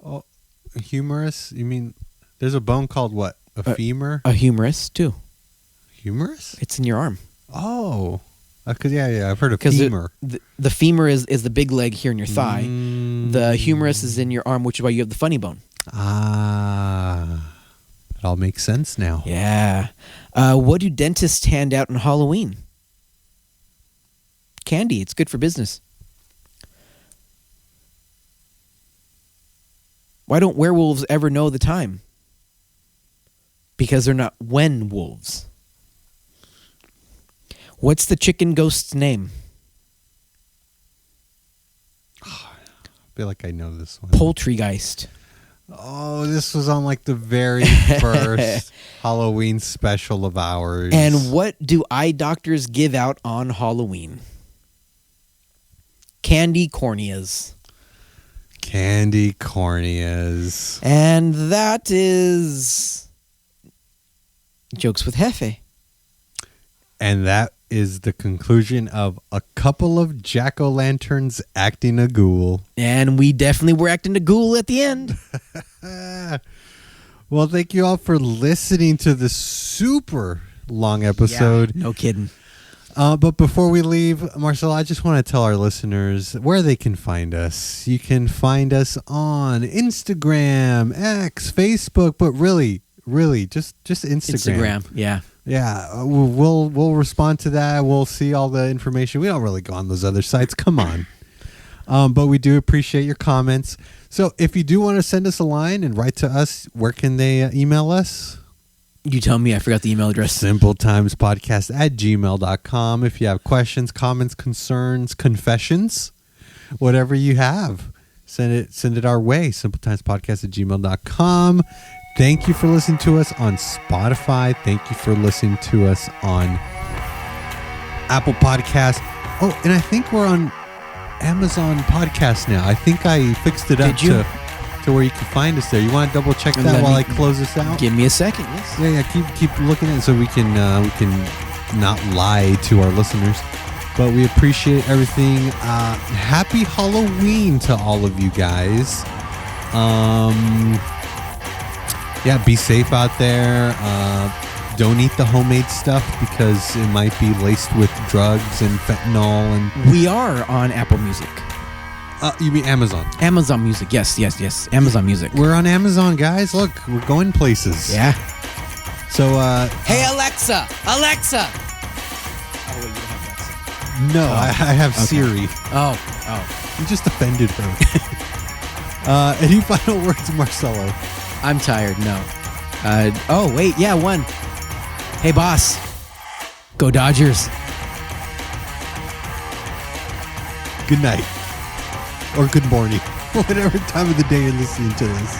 Oh, humorous? You mean there's a bone called what? A femur? A humerus, too. Humerus? It's in your arm. Oh. Because, yeah, I've heard of femur. The femur is the big leg here in your thigh. The humerus is in your arm, which is why you have the funny bone. Ah. It all makes sense now. Yeah. What do dentists hand out on Halloween? Candy. It's good for business. Why don't werewolves ever know the time? Because they're not when wolves. What's the chicken ghost's name? I feel like I know this one. Poultrygeist. Oh, this was on like the very first Halloween special of ours. And what do eye doctors give out on Halloween? Candy corneas. Candy corneas. And that is Jokes with Jefe. And that is the conclusion of a couple of jack-o'-lanterns acting a ghoul. And we definitely were acting a ghoul at the end. Well, thank you all for listening to this super long episode. Yeah, no kidding. But before we leave, Marcel, I just want to tell our listeners where they can find us. You can find us on Instagram, X, Facebook, but really, Really, just Instagram. Yeah. Yeah, we'll respond to that. We'll see all the information. We don't really go on those other sites. Come on. But we do appreciate your comments. So if you do want to send us a line and write to us, where can they email us? You tell me. I forgot the email address. simpletimespodcast@gmail.com. If you have questions, comments, concerns, confessions, whatever you have, send it our way. simpletimespodcast@gmail.com. Thank you for listening to us on Spotify. Thank you for listening to us on Apple Podcasts. Oh, and I think we're on Amazon Podcast now. I think I fixed it up to where you can find us there. You want to double check that while I close this out? Give me a second. Yes. Yeah. Keep looking at it so we can not lie to our listeners. But we appreciate everything. Happy Halloween to all of you guys. Yeah, be safe out there. Don't eat the homemade stuff because it might be laced with drugs and fentanyl. And We are on Apple Music. You mean Amazon? Amazon Music. Yes. Amazon Music. We're on Amazon, guys. Look, we're going places. Yeah. So, Hey, Alexa. Oh, wait, you don't have Alexa. no, I have Siri. Oh. You just offended her. Any final words, Marcelo? I'm tired. No. Oh, wait. Yeah, one. Hey, boss. Go Dodgers. Good night. Or good morning. Whatever time of the day you're listening to this.